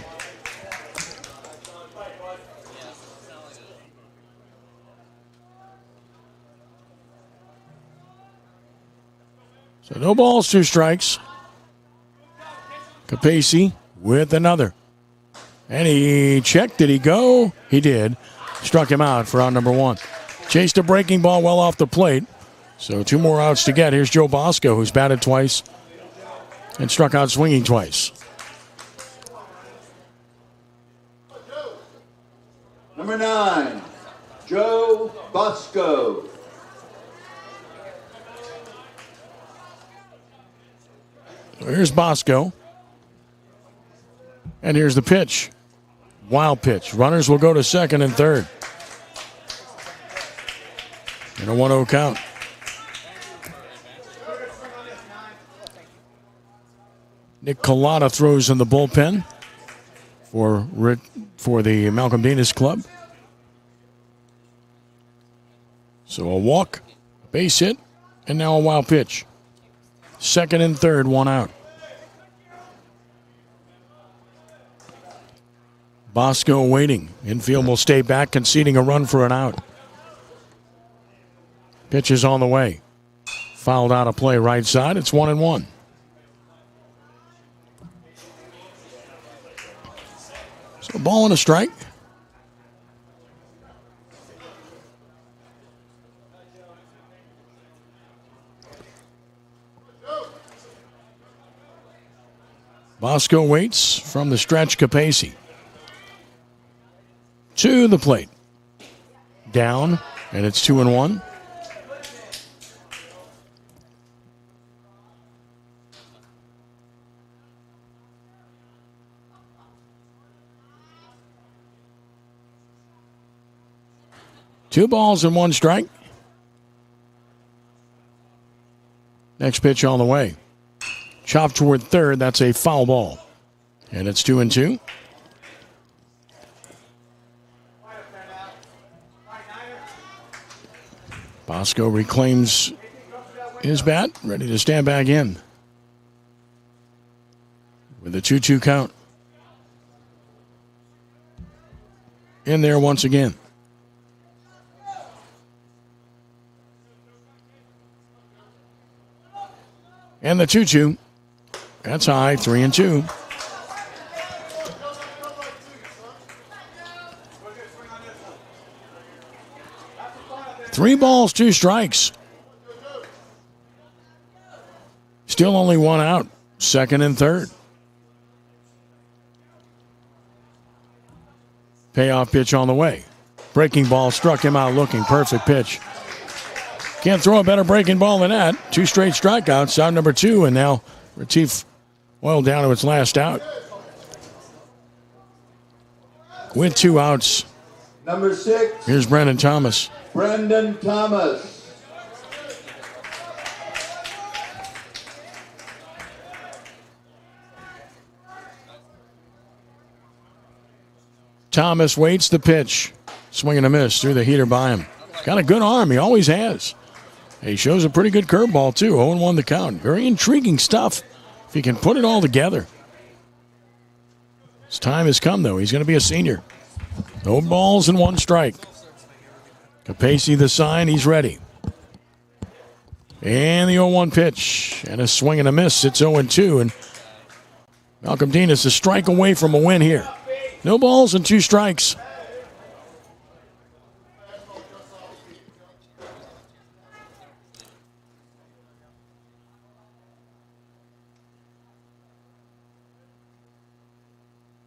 So no balls, 2 strikes. Capacey with another. And he checked. Did he go? He did. Struck him out for out number 1. Chased a breaking ball well off the plate. So 2 more outs to get. Here's Joe Bosco, who's batted twice and struck out swinging twice. Number 9, Joe Bosco. Here's Bosco. And here's the pitch. Wild pitch. Runners will go to second and third. And a 1-0 count. Nick Collada throws in the bullpen for the Malcolm Dienes club. So a walk, base hit, and now a wild pitch. Second and third, 1 out. Bosco waiting. Infield will stay back, conceding a run for an out. Pitch is on the way. Fouled out of play right side. It's 1-1. So a ball and a strike. Bosco waits from the stretch. Capacey to the plate. Down, and it's 2-1. Two balls and 1 strike. Next pitch on the way. Chopped toward third. That's a foul ball. And it's 2-2. Bosco reclaims his bat, ready to stand back in. With a 2-2 count. In there once again. And the 2-2. That's high, 3-2. Three balls, 2 strikes. Still only 1 out. Second and third. Payoff pitch on the way. Breaking ball struck him out looking. Perfect pitch. Can't throw a better breaking ball than that. 2 straight strikeouts. Out number 2, and now Retif Oil down to its last out. With 2 outs. Number 6. Here's Brendan Thomas. Brendan Thomas. Thomas waits the pitch. Swing and a miss through the heater by him. Got a good arm. He always has. He shows a pretty good curveball, too. 0-1 the count. Very intriguing stuff if he can put it all together. His time has come, though. He's going to be a senior. No balls and 1 strike. Capacey the sign. He's ready. And the 0-1 pitch. And a swing and a miss. It's 0-2. And Malcolm Dienes a strike away from a win here. No balls and 2 strikes.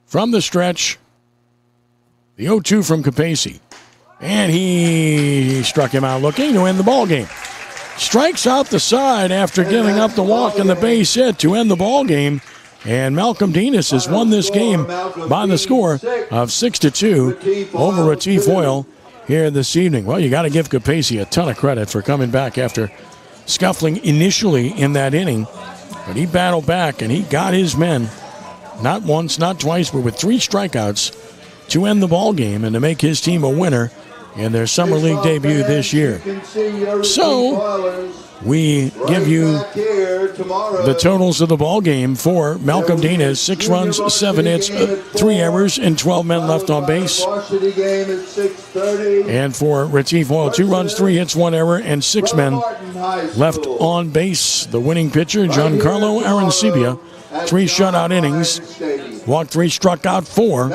From the stretch, the 0-2 from Capacey. And he struck him out looking to end the ball game. Strikes out the side after giving up the walk and the base hit to end the ball game. And Malcolm Dienes has won this game by the score of 6-2 over Retif Oil here this evening. Well, you got to give Capacey a ton of credit for coming back after scuffling initially in that inning. But he battled back and he got his men. Not once, not twice, but with 3 strikeouts to end the ball game and to make his team a winner in their summer league debut this year. So we give you the totals of the ball game for Malcolm Dienes: 6 runs, 7 hits, 3 errors, and 12 men left on base. And for Retif Oil, 2 runs, 3 hits, 1 error, and 6 men left on base. The winning pitcher, Giancarlo Arancibia, 3 shutout innings, walked 3, struck out 4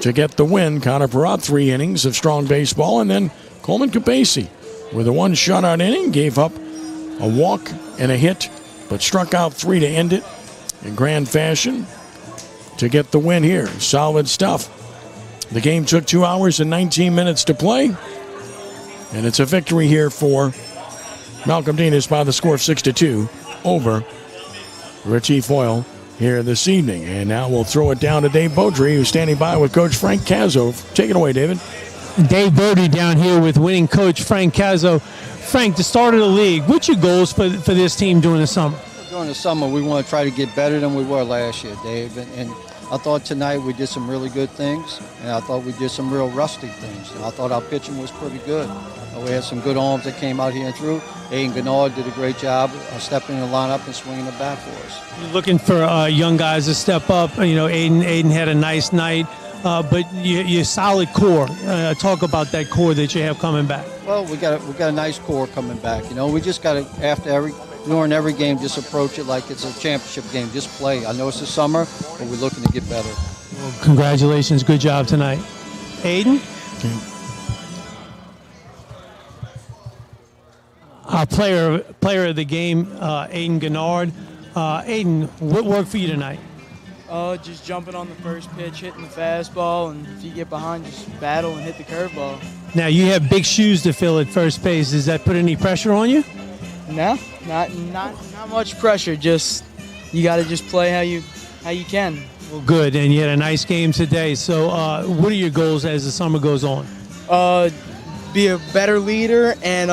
to get the win. Connor Perot, 3 innings of strong baseball, and then Coleman Capacey with a 1 shutout inning, gave up a walk and a hit, but struck out 3 to end it in grand fashion to get the win here. Solid stuff. The game took 2 hours and 19 minutes to play, and it's a victory here for Malcolm Dienes by the score of 6-2 over Retif Oil here this evening. And now we'll throw it down to Dave Beaudry, who's standing by with Coach Frank Cazzo. Take it away, David. Dave Beaudry down here with winning coach Frank Cazzo. Frank, the start of the league, what's your goals for this team during the summer? During the summer, we want to try to get better than we were last year, Dave. And I thought tonight we did some really good things, and I thought we did some real rusty things. And I thought our pitching was pretty good. We had some good arms that came out here and threw. Aiden Gennard did a great job stepping in the lineup and swinging the bat for us. You're looking for young guys to step up. You know, Aiden had a nice night, but you're solid core. Talk about that core that you have coming back. Well, we got a nice core coming back. You know, we just got to during every game, just approach it like it's a championship game. Just play. I know it's the summer, but we're looking to get better. Well, congratulations, good job tonight, Aiden. Our player of the game, Aiden Gennard. Aiden, what worked for you tonight? Just jumping on the first pitch, hitting the fastball, and if you get behind, just battle and hit the curveball. Now, you have big shoes to fill at first base. Does that put any pressure on you? No, not much pressure. Just you got to just play how you can. Well, good, and you had a nice game today. So, what are your goals as the summer goes on? Be a better leader and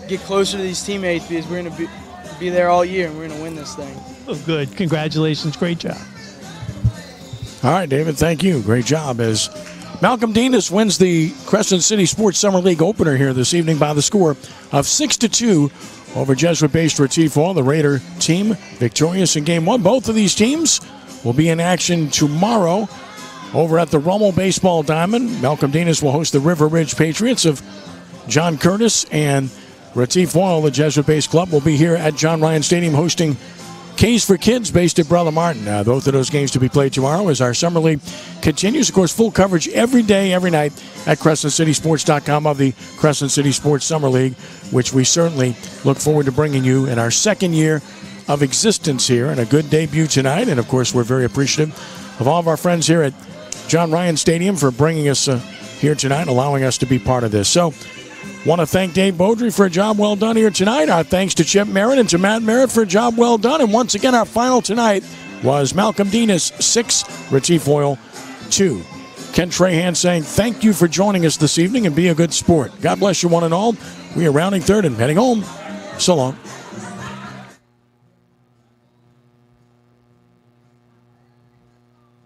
get closer to these teammates because we're going to be there all year and we're going to win this thing. Oh, good. Congratulations. Great job. All right, David, thank you. Great job as Malcolm Dienes wins the Crescent City Sports Summer League opener here this evening by the score of 6-2 over Jesuit-based Retif Oil. The Raider team victorious in Game 1. Both of these teams will be in action tomorrow over at the Rummel Baseball Diamond. Malcolm Dienes will host the River Ridge Patriots of John Curtis, and Retif Oil, the Jesuit-based club, will be here at John Ryan Stadium hosting K's for Kids based at Brother Martin. Both of those games to be played tomorrow as our summer league continues. Of course, full coverage every day, every night at CrescentCitySports.com of the Crescent City Sports Summer League, which we certainly look forward to bringing you in our second year of existence here, and a good debut tonight. And, of course, we're very appreciative of all of our friends here at John Ryan Stadium for bringing us here tonight, allowing us to be part of this. So, want to thank Dave Beaudry for a job well done here tonight. Our thanks to Chip Merritt and to Matt Merritt for a job well done. And once again, our final tonight was Malcolm Dienes 6, Retif Oil 2. Ken Trahan saying thank you for joining us this evening and be a good sport. God bless you one and all. We are rounding third and heading home. So long.